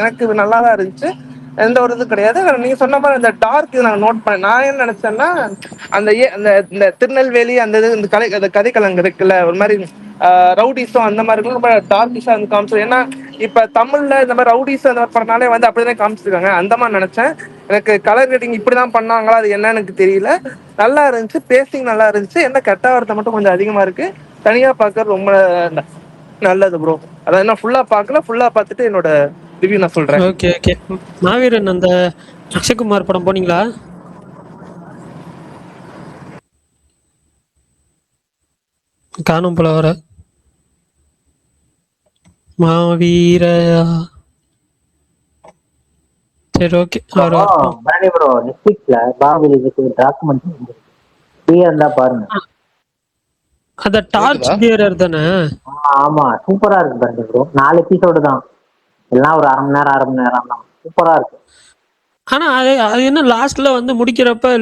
எனக்கு நல்லா தான் இருந்துச்சு. எந்த ஒரு இது கிடையாது. நீங்க சொன்ன மாதிரி அந்த டார்க் நான் நோட் பண்ணேன். நான் என்ன நினைச்சேன்னா அந்த அந்த இந்த திருநெல்வேலி அந்த இது இந்த அந்த கதைக்களங்க இருக்குல்ல ஒரு மாதிரி ரவுடிஸும் அந்த மாதிரி ரொம்ப டார்க்கிஷா வந்து காமிச்சது. ஏன்னா இப்ப தமிழ்ல இந்த மாதிரி ரவுடிஸ் அந்த மாதிரி பண்ணாலே வந்து அப்படிதான் காமிச்சிருக்காங்க. அந்த மாதிரி நினைச்சேன். எனக்கு கலர் ரேட்டிங் இப்படிதான் பண்ணாங்களா அது என்னன்னு எனக்கு தெரியல. நல்லா இருந்துச்சு, பேசிங் நல்லா இருந்துச்சு. என்ன கெட்ட வார்த்தை மட்டும் கொஞ்சம் அதிகமா இருக்கு. தனியா பார்க்கறது ரொம்ப நல்லது ப்ரோ. அதான் என்ன ஃபுல்லா பார்க்கல, ஃபுல்லா பார்த்துட்டு என்னோட ரிவ்யூ நான் சொல்றேன். Okay okay. மாவீரன் அந்த அக்ஷய்குமார் படம் போனீங்களா? காணும் போல வர மாவீர. சரி ஓகே. பரணி ப்ரோ நெட்ஃபிளிக்ஸ்ல பாகுபலி டாக்குமெண்ட்ரி ஃப்ரீயா இருந்தா பாருங்க. அந்த டார்ச் பியரர் தானே? ஆமா சூப்பரா இருக்கு பரணி ப்ரோ. 4 எபிசோடு தான், எல்லாம் ஒரு அரை மணி நேரம் தான். சூப்பரா இருக்கு. ஆனா அது அது என்ன லாஸ்ட்ல வந்து முடிக்கிறப்ப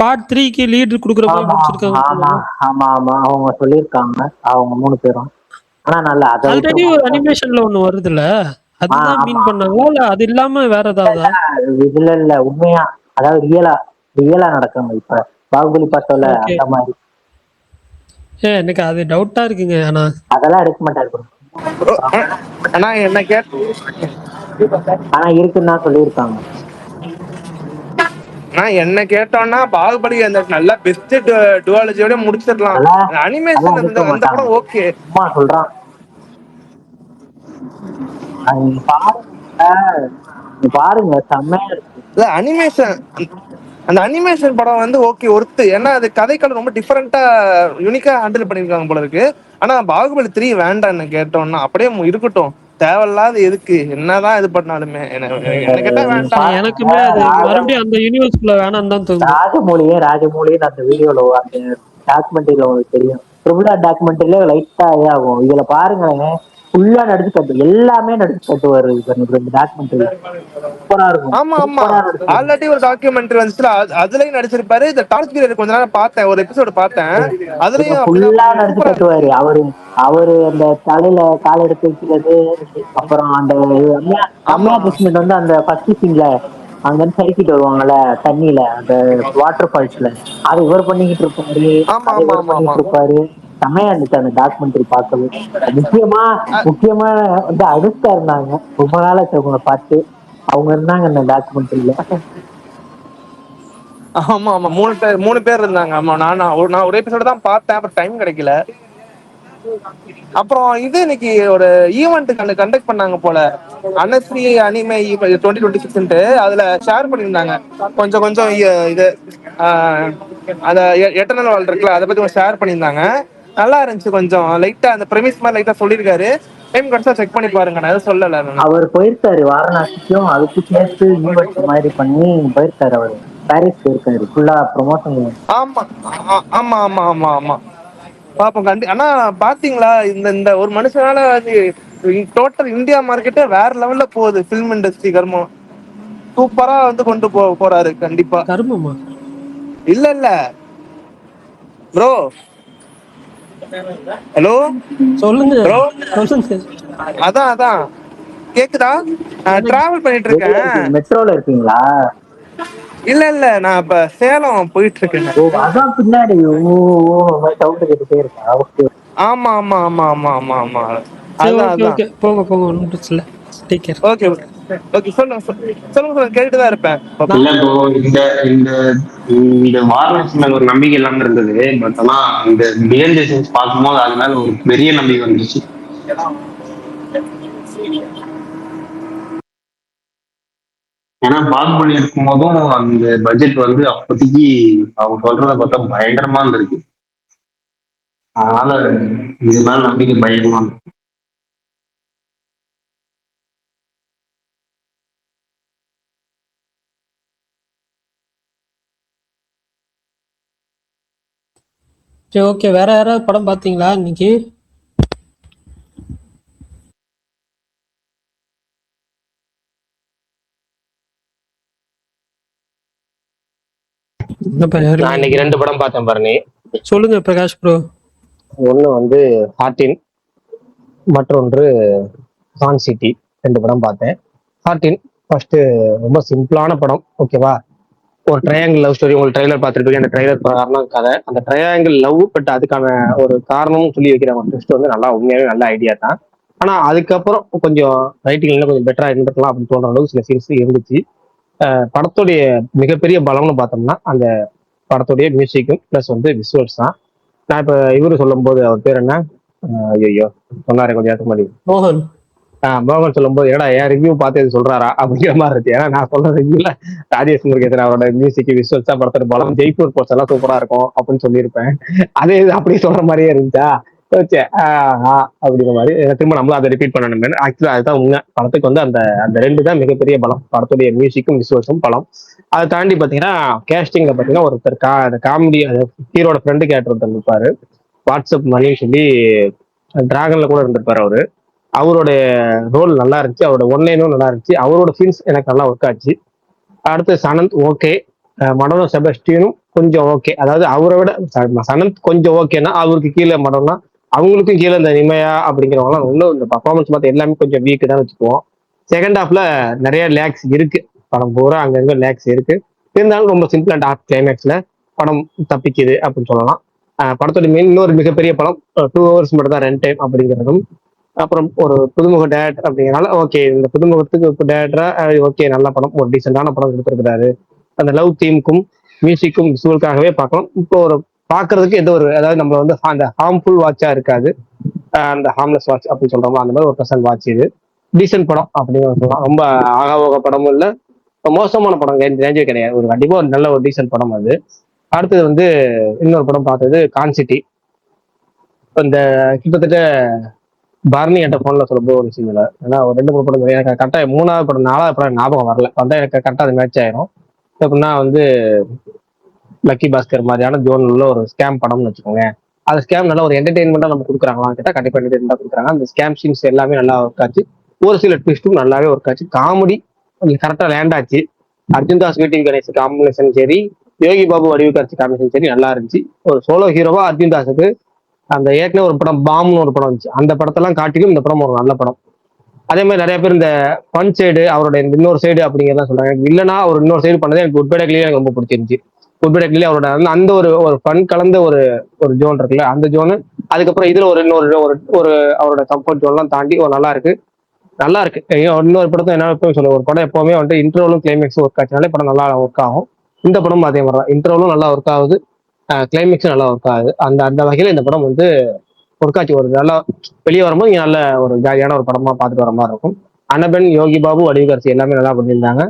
பார்ட் 3க்கு லீட் கொடுக்குற மாதிரி முடிச்சிருக்காங்க. ஆமா ஆமா ஆமா அவங்க சொல்லியிருக்காங்க அவங்க 3 பேரும். ஆனா நல்லா ஆல்ரெடி ஒரு அனிமேஷன்ல ஒண்ணு வருதுல்ல, அதுதான் மீன் பண்ணாங்களா இல்ல அது இல்லாம வேற ஏதாவது? இதுல இல்ல உண்மையா, அதாவது ரியலா நடக்குங்க. இப்ப பாகுபலி படத்துல அந்த மாதிரி. எனக்கு அது டவுட்டா இருக்குங்க. ஆனா அதெல்லாம் எடுக்க மாட்டாரு. ஆனா என்ன ஆனா இருக்குன்னு தான் சொல்லியிருக்காங்க. நான் என்ன கேட்டோம்னா பாகுபலி அந்த நல்ல பெஸ்ட் டுவாலஜியோட முடிச்சிடலாம். அனிமேஷன் அந்த படம் ஓகே சொல்றான். பாருங்க செம்மையா இருக்கு அனிமேஷன். அந்த அனிமேஷன் படம் வந்து ஓகே ஒர்த்து. ஏன்னா அது கதைக்களம் ரொம்ப டிஃபரெண்டா யூனிக்கா ஹேண்டில் பண்ணிருக்காங்க போல இருக்கு. ஆனா பாகுபலி 3 வேண்டாம் என்ன கேட்டோம்னா, அப்படியே இருக்கட்டும். தேவையில்லாத எதுக்கு என்னதான் இது பண்ணாலுமே என்ன கேட்டா வேண்டாம். எனக்குமே அது மறுபடியும் அந்த யூனிவர்ஸ்குள்ள வேணாம் தான் தோணுது. ராஜமௌழின்னு அந்த வீடியோல அந்த டாக்குமெண்ட்ரியில உங்களுக்கு தெரியும். ட்ரிபிள் டாக்குமெண்ட்ரியில லைட்டா ஆகும். இதுல பாருங்களேன் ஃபுல்லா நடிச்சு கட்டு, எல்லாமே நடிச்சு கட்டுவாரு இந்த டாக்குமெண்ட்ரி. சூப்பரா இருக்கும். ஆமா ஆமா ஆல்ரெடி ஒரு டாக்குமெண்ட்ரி வந்துச்சுல, அதுலயும் நடிச்சிருப்பாரு. இந்த டார்ச் பீரியட் கொஞ்ச நேரம் பார்த்தேன், ஒரு எபிசோடு பார்த்தேன். அதுலயும் ஃபுல்லா நடிச்சு கட்டுவாரு. அவரு அந்த தலையில கால் எடுத்து வைக்கிறது, அப்புறம் அந்த அம்மா கிருஷ்ணன் வந்து அந்த ஃபர்ஸ்ட் சீன்ல அங்க இருந்து சறுக்கிட்டு வருவாங்கல்ல தண்ணியில, அந்த வாட்டர் ஃபால்ஸ்ல, அதை இவர் பண்ணிக்கிட்டு இருப்பாரு. அதை இவர் பண்ணிட்டு இருப்பாரு. செம்மையா இருந்துச்சு அந்த டாக்குமெண்ட்ரி பார்க்கவே. முக்கியமா வந்து அனுஷ்கா இருந்தாங்க. ரொம்ப நாளாச்சு அவங்கள பார்த்து. அவங்க இருந்தாங்க அந்த டாக்குமெண்ட்ரியில. ஆமா ஆமா 3 பேர் இருந்தாங்க. ஆமா நான் ஒரு எபிசோடு தான் பார்த்தேன், அப்புறம் டைம் கிடைக்கல. அப்புறம் இது இன்னைக்கு ஒரு ஈவெண்ட் கண்டக்ட் பண்ணாங்க போல, அனஸ்ரீ அனிமே 2026. அதுல ஷேர் பண்ணியிருந்தாங்க கொஞ்சம் இது அத எட்டர்னல் வால் இருக்குல்ல, அதை பத்தி ஷேர் பண்ணியிருந்தாங்க. நல்லா இருந்துச்சு. கொஞ்சம் லைட்டா அந்த பிரமிஸ் மாதிரி லைட்டா சொல்லியிருக்காரு. டைம் கிடைச்சா செக் பண்ணி பாருங்க. நான் எதுவும் சொல்லல. அவர் போயிருக்காரு வாரணாசிக்கும் அதுக்கும் சேர்த்து யூனிவர்ஸ் மாதிரி பண்ணி போயிருக்காரு. அவரு பாரிஸ் போயிருக்காரு ஃபுல்லா ப்ரொமோஷன். ஆமா ஆமா ஆமா ஆமா ஆமா பாப்போம் ஆனா பாத்தீங்களா இந்த ஒரு மனுஷனால டோட்டல் இந்தியா மார்க்கெட்டே வேற லெவல்ல போகுது. பிலிம் இண்டஸ்ட்ரி கர்மம் சூப்பரா வந்து கொண்டு போறாரு. கண்டிப்பா கர்மமா இல்ல ப்ரோ. ஹலோ சொல்லுங்க ப்ரோ. சொல்லுங்க. அதான் கேக்குதா? டிராவல் பண்ணிட்டு இருக்கேன். மெட்ரோல இருக்கீங்களா? இல்ல நான் இப்ப சேலம் போயிட்டு இருக்கேன். அதான் பின்னாடி சவுண்ட் கேட்டுட்டே இருக்கா? ஓகே. ஆமா ஆமா ஆமா ஆமா ஆமா ஆமா அதான் போங்க ஒன்றும் பிரச்சனை இல்லை. Take care. ஓகே ஓகே சொல்லுங்க கேட்டுதான் இருப்பேன். இல்ல ப்ரோ, இந்த இந்த இந்த வாரணாசி மேல ஒரு நம்பிக்கை இல்லாம இருந்தது. பட் ஆனா இந்த பிஹைண்ட் தி சீன்ஸ் பார்க்கும்போது அது மேல ஒரு பெரிய நம்பிக்கை வந்துச்சு. ஏன்னா பாகுபலி இருக்கும் போதும் அந்த பட்ஜெட் வந்து அப்போதைக்கு அவங்க சொல்றத பார்த்தா பயங்கரமா இருந்திருக்கு. அதனால இது மேல நம்பிக்கை பயங்கரமா இருக்கு. சரி ஓகே. வேற யாராவது படம் பார்த்தீங்களா இன்னைக்கு? நான் இன்னைக்கு 2 படம் பார்த்தேன் பாருங்க. சொல்லுங்க பிரகாஷ் ப்ரோ. ஒண்ணு வந்து 14, மற்றொன்று சான் சிட்டி. 2 படம் பார்த்தேன். 14 ஃபர்ஸ்ட் ரொம்ப சிம்பிளான படம், ஓகேவா? ஒரு ட்ரையாங்கிள் லவ் ஸ்டோரி. உங்களுக்கு ட்ரைலர் பார்த்துருப்பீங்க. அந்த ட்ரைலர் பிரகாரம் கதை, அந்த ட்ரையாங்கிள் லவ், பட் அதுக்கான ஒரு காரணமும் சொல்லி வைக்கிறாங்க. ட்விஸ்ட் வந்து நல்லா, உண்மையாவே நல்ல ஐடியா தான். ஆனா அதுக்கப்புறம் கொஞ்சம் ரைட்டிங்ல கொஞ்சம் பெட்டரா இருந்துக்கலாம் அப்படின்னு தோன்ற அளவுக்கு சில சீன்ஸ் இருந்துச்சு. படத்துடைய மிகப்பெரிய பலம்னு பார்த்தோம்னா அந்த படத்துடைய மியூசிக்கும் பிளஸ் வந்து விசுவல்ஸ் தான். நான் இப்ப இவரு சொல்லும் போது, அவர் பேர் என்ன, ஐயோ சொன்னாரு கொஞ்சம் நேரத்துக்கு முன்னாடி, மோகன். மோகன் சொல்லும்போது ஏடா என் ரிவ்யூ பார்த்து இது சொல்றாரா அப்படிங்கிற மாதிரி இருக்கு. ஏன்னா நான் சொல்ற ரிவ்யூல ராஜேஷ் முருகேசன் அவரோட மியூசிக் விசுவல்ஸா படத்தோட பலம், ஜெய்ப்பூர் போஸ்ட் எல்லாம் சூப்பரா இருக்கும் அப்படின்னு சொல்லியிருப்பேன். அதே இது அப்படி சொல்ற மாதிரியே இருந்துச்சா, அப்படிங்கிற மாதிரி திரும்ப நம்மளும் அதை ரிப்பீட் பண்ணணுமே. ஆக்சுவலா அதுதான் உண்மை. படத்துக்கு வந்து அந்த அந்த ரெண்டு தான் மிகப்பெரிய பலம், படத்துடைய மியூசிக்கும் விசுவல்ஸும் பலம். அதை தாண்டி பாத்தீங்கன்னா கேஸ்டிங்ல பாத்தீங்கன்னா ஒருத்தர் அந்த காமெடி, ஹீரோட ஃப்ரெண்டு கேரக்டர் ஒருத்தர் இருப்பாரு, வாட்ஸ்அப் மணின்னு சொல்லி, டிராகன்ல கூட இருந்திருப்பாரு அவரு. அவருடைய ரோல் நல்லா இருந்துச்சு, அவரோட ஒன்லைனும் நல்லா இருந்துச்சு, அவரோட சீன்ஸ் எனக்கு நல்லா ஒர்க் ஆச்சு. அடுத்து சனந்த் ஓகே, மடனும் செபஸ்டியனும் கொஞ்சம் ஓகே. அதாவது அவரை விட சனந்த் கொஞ்சம் ஓகேன்னா, அவருக்கு கீழே மடம்னா, அவங்களுக்கும் கீழே இந்த நிமையா அப்படிங்கிறவங்களாம் இன்னும் இந்த பர்ஃபார்மன்ஸ் பார்த்து எல்லாமே கொஞ்சம் வீக்கு தான் வச்சுக்குவோம். செகண்ட் ஹாஃப்ல நிறைய லேக்ஸ் இருக்கு, படம் பூரா அங்கங்க லேக்ஸ் இருக்கு. இருந்தாலும் ரொம்ப சிம்பிள் அண்ட் ஆஃப் கிளைமேக்ஸ்ல படம் தப்பிக்குது அப்படின்னு சொல்லலாம். படத்தோட இன்னொரு மிகப்பெரிய படம் 2 hours மட்டும் தான் ரன் டைம் அப்படிங்கிறதும், அப்புறம் ஒரு புதுமுக டேரக்டர் அப்படிங்கிறனால ஓகே, இந்த புதுமுகத்துக்கு டேரக்டரா ஓகே, நல்ல படம், ஒரு டீசென்டான படம் கொடுத்துருக்கிறாரு. அந்த லவ் தீமுக்கும் மியூசிக்கும் விசுவலுக்காகவே பார்க்கலாம். இப்போ ஒரு பாக்குறதுக்கு எந்த ஒரு, அதாவது நம்ம வந்து அந்த ஹார்ம்ஃபுல் வாட்சா இருக்காது, அந்த ஹார்ம்லெஸ் வாட்ச் அப்படின்னு சொல்றோமோ அந்த மாதிரி ஒரு பர்சன்ட் வாட்ச். இது டீசென்ட் படம் அப்படின்னு சொல்லலாம். ரொம்ப ஆகாவோக படமும் இல்லை, மோசமான படம் ரேஞ்சே கிடையாது. ஒரு கண்டிப்பா ஒரு நல்ல ஒரு டீசென்ட் படம் அது. அடுத்தது வந்து இன்னொரு படம் பார்த்தது கான்சிட்டி. இந்த கிட்டத்தட்ட பரணி என்ற போன்ல சொல்லும்போது ஒரு சீன்ல, ஏன்னா ஒரு 2-3 படம் எனக்கு கரெக்டா 3வது படம் 4வது படம் ஞாபகம் வரல, வந்தா எனக்கு கரெக்டா அது மேட்ச் ஆயிரும். எப்படின்னா வந்து லக்கி பாஸ்கர் மாதிரியான ஜோன் உள்ள ஒரு ஸ்கேம் படம்னு வச்சுக்கோங்க. அந்த ஸ்கேம் நல்லா ஒரு என்டர்டைன்மெண்டா நம்ம கொடுக்குறாங்களான்னு கேட்டா கண்டிப்பா என்டர்டைன்மெண்டா கொடுக்குறாங்க. அந்த ஸ்கேம் சீன்ஸ் எல்லாமே நல்லா ஒர்க் ஆச்சு, ஒரு சில ட்விஸ்டும் நல்லாவே ஒர்க் ஆச்சு, காமெடி கரெக்டா லேண்ட் ஆச்சு. அர்ஜுன் தாஸ் வீட்டிங் கணேஷ் காம்பினேஷன் சரி, யோகி பாபு வடிவுக்காட்சி காம்பினேஷன் சரி நல்லா இருந்துச்சு. ஒரு சோலோ ஹீரோவா அர்ஜுன் தாஸுக்கு அந்த ஏற்கனவே ஒரு படம் பாம்னு ஒரு படம் வந்துச்சு, அந்த படத்தெல்லாம் காட்டிலும் இந்த படம் ஒரு நல்ல படம். அதே மாதிரி நிறைய பேர் இந்த ஃபன் சைடு, அவரோட இன்னொரு சைடு அப்படிங்கிறத சொல்றாங்க. இல்லைன்னா ஒரு இன்னொரு சைடு பண்ணது எனக்கு குட் பை டக்லியே எனக்கு ரொம்ப பிடிச்சிருந்துச்சு. குட் பை டக்லியே அவரோட அந்த ஒரு ஒரு ஃபன் கலந்த ஒரு ஒரு ஜோன் இருக்குல்ல, அந்த ஜோனு. அதுக்கப்புறம் இதுல ஒரு இன்னொரு ஒரு ஒரு அவரோட கம்ஃபர்ட் ஜோன்லாம் தாண்டி ஒரு நல்லா இருக்கு, நல்லா இருக்கு. இன்னொரு படத்தை என்ன எப்பவும் சொல்லுவேன், ஒரு படம் எப்பவுமே வந்துட்டு இன்டர்வலும் கிளைமேக்ஸும் ஒர்க் ஆச்சுனாலே படம் நல்லா ஒர்க் ஆகும். இந்த படமும் அதே மாதிரி தான், இன்டர்வலும் நல்லா ஒர்க் ஆகுது, கிளைமேக்ஸும் நல்லா ஒர்க் ஆகுது. அந்த அந்த வகையில இந்த படம் வந்து ஒர்க் ஆச்சு. ஒரு நல்லா வெளியே வரும்போது இங்க நல்ல ஒரு ஜாலியான ஒரு படமா பார்த்துட்டு வர மாதிரி இருக்கும். அனபென், யோகி பாபு, வடிவுக்கரசி எல்லாமே நல்லா பண்ணியிருந்தாங்க.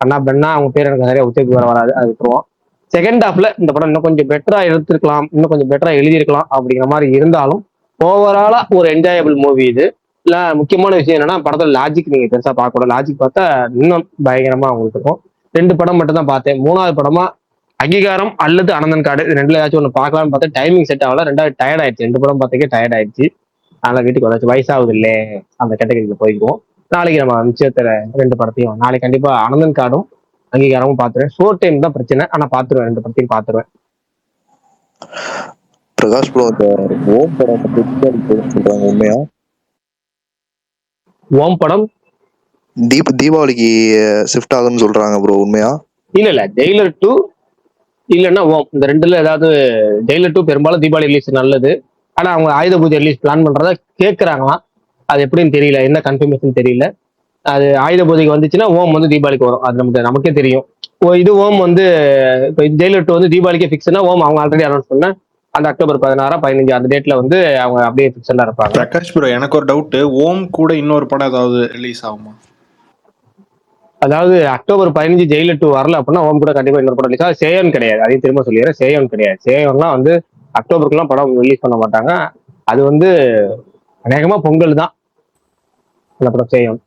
அண்ணா பெண்ணா அவங்க பேர் எனக்கு நிறைய உச்சத்துக்கு வர வராது, அது விட்டுருவோம். செகண்ட் ஹாஃப்ல இந்த படம் இன்னும் கொஞ்சம் பெட்டரா எடுத்திருக்கலாம், இன்னும் கொஞ்சம் பெட்டரா எழுதியிருக்கலாம் அப்படிங்கிற மாதிரி இருந்தாலும் ஓவராலா ஒரு என்ஜாயபிள் மூவி இது. இல்ல முக்கியமான விஷயம் என்னன்னா, படத்துல லாஜிக் நீங்க பெருசா பார்க்கக்கூடாது. லாஜிக் பார்த்தா இன்னும் பயங்கரமா உங்களுக்கு இருக்கும். 2 படம் மட்டும் தான் பார்த்தேன். 3வது படமா அங்கீகாரம் அல்லது அனந்தன் காடு, இது ரெண்டுல ஏதாச்சும் ஒன்று பார்க்கலாம்னு பார்த்தா டைமிங் செட் ஆகல. 2வது டயர்ட் ஆயிடுச்சு, 2 படம் பார்த்தீங்க டயர்ட் ஆயிடுச்சு. அதனால வீட்டுக்கு வந்தாச்சு, வயசாகுது இல்லை அந்த கேட்டகரிக்கு போய்க்குவோம். நாளைக்கு நம்ம நிச்சயத்துல 2 படத்தையும், நாளைக்கு கண்டிப்பா அனந்தன் காடும் அங்கீகாரமும் பார்த்துருவேன். ஷோர் டைம் தான் பிரச்சனை, ஆனா பார்த்துருவேன், 2 படத்தையும் பார்த்துருவேன். பிரகாஷ் ப்ரோ, ஓம் படம் சொல்றாங்க உண்மையா? ஓம் படம் தீபாவளிக்கு ஷிஃப்ட் ஆகுன்னு சொல்றாங்க ப்ரோ, உண்மையா? இல்ல ஜெயிலர் 2 இல்லைன்னா ஓம், இந்த ரெண்டுல ஏதாவது. ஜெயிலர் 2 பெரும்பாலும் தீபாவளி ரிலீஸ் நல்லது, ஆனா அவங்க ஆயுத பூஜை ரிலீஸ் பிளான் பண்றதா கேட்கறாங்களாம். அது எப்படின்னு தெரியல, என்ன கன்ஃபர்மேஷன் தெரியல. அது ஆயுத பூஜைக்கு வந்துச்சுன்னா ஓம் வந்து தீபாவளிக்கு வரும், அது நமக்கே தெரியும். இது ஓம் வந்து இப்போ ஜெயிலர் 2 வந்து தீபாவளிக்கே ஃபிக்ஸ்னா, ஓம் அவங்க ஆல்ரெடி அனௌன்ஸ் பண்ண அந்த அக்டோபர் 16 15 அந்த டேட்ல வந்து அவங்க அப்படியே ஃபிக்ஸடா இருப்பாங்க. பிரகாஷ் ப்ரோ, எனக்கு ஒரு டவுட், ஓம் கூட இன்னொரு படம் ஏதாவது ரிலீஸ் ஆகுமா? அதாவது அக்டோபர் 15 ஜெயிலர் 2 வரல அப்படின்னா ஓம் கூட கண்டிப்பா இன்னொரு படம் ரிலீஸ் ஆகும். சேயோன் கிடையாது, அதையும் திரும்ப சொல்லிடுறேன், சேயோன் கிடையாது. சேயோன்லாம் வந்து அக்டோபருக்குலாம் படம் ரிலீஸ் பண்ண மாட்டாங்க. அது வந்து அநேகமா பொங்கல் தான் அந்த படம் சேயோன்.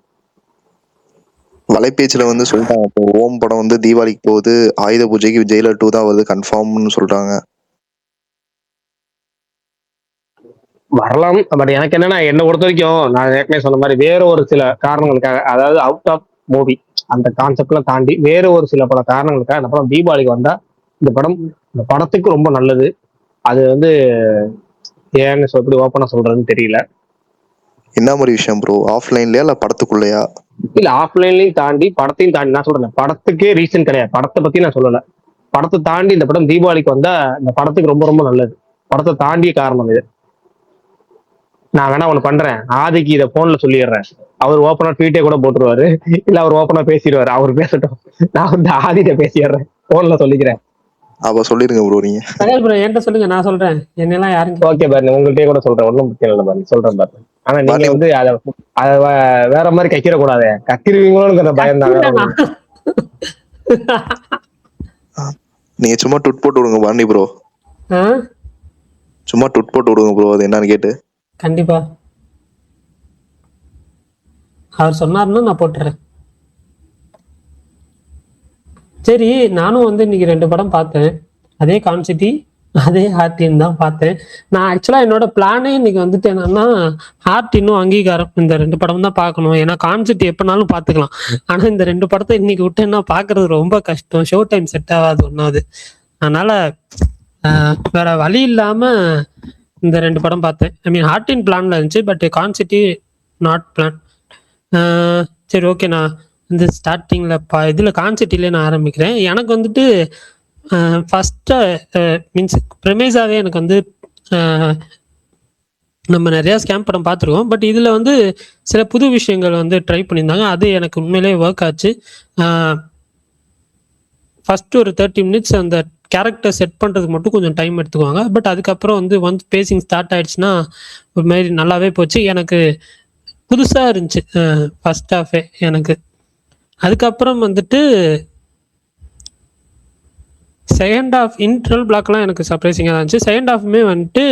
வலைபேச்சுல வந்து சொல்லிட்டாங்க, இப்போ ஓம் படம் வந்து தீபாவளிக்கு போகுது, ஆயுத பூஜைக்கு ஜெயிலர் 2 தான் வருது கன்ஃபார்ம்னு சொல்றாங்க. வரலாம், பட் எனக்கு என்னன்னா, என்னை பொறுத்த வரைக்கும் நான் ஏற்கனவே சொன்ன மாதிரி வேற ஒரு சில காரணங்களுக்காக, அதாவது அவுட் ஆஃப் மூவி அந்த கான்செப்ட்லாம் தாண்டி வேற ஒரு சில பல காரணங்களுக்காக இந்த படம் தீபாவளிக்கு வந்தா இந்த படத்துக்கு ரொம்ப நல்லது. அது வந்து ஏன்னு எப்படி ஓப்பனா சொல்றதுன்னு தெரியல. என்ன மாதிரி விஷயம் ப்ரோ? ஆஃப்லைன்லயா இல்ல படத்துக்குள்ளயா? இல்ல ஆஃப்லைன்லயும் தாண்டி படத்தையும் தாண்டி நான் சொல்றேன், படத்துக்கே ரீசன் கிடையாது, படத்தை பத்தி நான் சொல்லல. படத்தை தாண்டி இந்த படம் தீபாவளிக்கு வந்தா இந்த படத்துக்கு ரொம்ப ரொம்ப நல்லது. படத்தை தாண்டிய காரணம் இது. நான் வேணா ஒண்ணு பண்றேன், ஆதிக்கு இதை போன்ல சொல்லிடுறேன். அவர் ஓப்பனா ட்வீட்டே கூட போட்டுருவாரு, இல்ல அவர் ஓப்பனா பேசிடுவாரு. அவர் பேசட்டும், நான் வந்து ஆதிட்ட பேசிடுறேன், போன்ல சொல்லிக்கிறேன். அப்ப சொல்லிருங்க ப்ரோ நீங்க. சகல் ப்ரோ என்கிட்ட சொல்லுங்க, நான் சொல்றேன். என்னெல்லாம் யாரும் ஓகே பாருங்க, உங்கள்கிட்டயே கூட சொல்றேன், ஒன்றும் பிரச்சனை இல்லை பாருங்க, சொல்றேன் பாருங்க. ஆனா நீங்க பாருங்க. வந்து அதை வேற மாதிரி கக்கிற கூடாது, கக்கிருவீங்களோங்கிற பயம் தான், வேற ஒண்ணும் இல்ல. நீங்க சும்மா ட்விட் போட்டு விடுங்க பாண்டி ப்ரோ. ஆ? சும்மா ட்விட் போட்டு விடுங்க ப்ரோ, அது என்னன்னு கேட்டு. கண்டிப்பா அவர் சொன்னாருன்னா நான் போட்டுறேன். சரி, நானும் வந்து இன்னைக்கு 2 படம் பார்த்தேன். அதே கான்சிட்டி அதே ஹார்டின் தான் பார்த்தேன். நான் ஆக்சுவலா என்னோட பிளானே இன்னைக்கு வந்துட்டு என்னன்னா, ஹார்டினும் அங்கீகாரம் இந்த 2 படம் தான் பார்க்கணும். ஏன்னா கான்சிட்டி எப்பனாலும் பார்த்துக்கலாம். ஆனா இந்த 2 படத்தை இன்னைக்கு விட்டேன்னா பார்க்கறது ரொம்ப கஷ்டம். ஷோ டைம் செட் ஆகாது ஒன்னாவது. அதனால வேற வழி இல்லாம இந்த 2 படம் பார்த்தேன். ஐ மீன் ஹார்டின் பிளான்ல இருந்துச்சு, பட் கான்சிட்டி நாட் பிளான். சரி ஓகே, நான் வந்து ஸ்டார்டிங்கில் இதில் கான்செப்டிலே நான் ஆரம்பிக்கிறேன். எனக்கு வந்துட்டு ஃபஸ்ட்டு மீன்ஸ் ப்ரெமைஸாகவே எனக்கு வந்து நம்ம நிறையா ஸ்கேம் படம் பார்த்துருக்கோம், பட் இதில் வந்து சில புது விஷயங்கள் வந்து ட்ரை பண்ணியிருந்தாங்க. அது எனக்கு உண்மையிலேயே ஒர்க் ஆச்சு. ஃபஸ்ட்டு ஒரு 30 மினிட்ஸ் அந்த கேரக்டர் செட் பண்ணுறதுக்கு மட்டும் கொஞ்சம் டைம் எடுத்துக்குவாங்க. பட் அதுக்கப்புறம் வந்து ஒன்ஸ் பேசிங் ஸ்டார்ட் ஆயிடுச்சுன்னா ஒரு மாதிரி நல்லாவே போச்சு. எனக்கு புதுசாக இருந்துச்சு ஃபர்ஸ்ட் ஹாஃபே எனக்கு. அதுக்கப்புறம் வந்துட்டு செகண்ட் ஹாஃப் இன்ட்ரல் பிளாக்லாம் எனக்கு சர்ப்ரைசிங்காக தான் இருந்துச்சு. செகண்ட் ஹாஃப்மே வந்துட்டு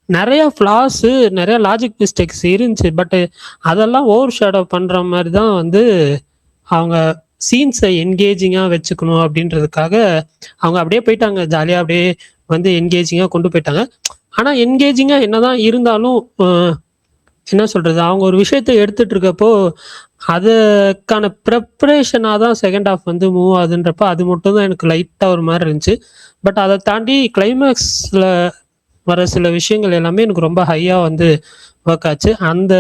நிறைய ஃப்ளாஸு, நிறைய லாஜிக் மிஸ்டேக்ஸ் இருந்துச்சு. பட்டு அதெல்லாம் ஓவர் ஷேடோ பண்ணுற மாதிரி தான் வந்து அவங்க சீன்ஸை என்கேஜிங்காக வச்சுக்கணும் அப்படின்றதுக்காக அவங்க அப்படியே போயிட்டாங்க, ஜாலியாக அப்படியே வந்து என்கேஜிங்காக கொண்டு போயிட்டாங்க. ஆனால் என்கேஜிங்காக என்னதான் இருந்தாலும் என்ன சொல்கிறது, அவங்க ஒரு விஷயத்தை எடுத்துகிட்டு இருக்கப்போ அதுக்கான ப்ரெப்ரேஷனாக தான் செகண்ட் ஹாஃப் வந்து மூவ் ஆகுதுன்றப்ப அது மட்டும் தான் எனக்கு லைட்டாக ஒரு மாதிரி இருந்துச்சு. பட் அதை தாண்டி கிளைமேக்ஸில் வர சில விஷயங்கள் எல்லாமே எனக்கு ரொம்ப ஹையாக வந்து ஒர்க் ஆச்சு. அந்த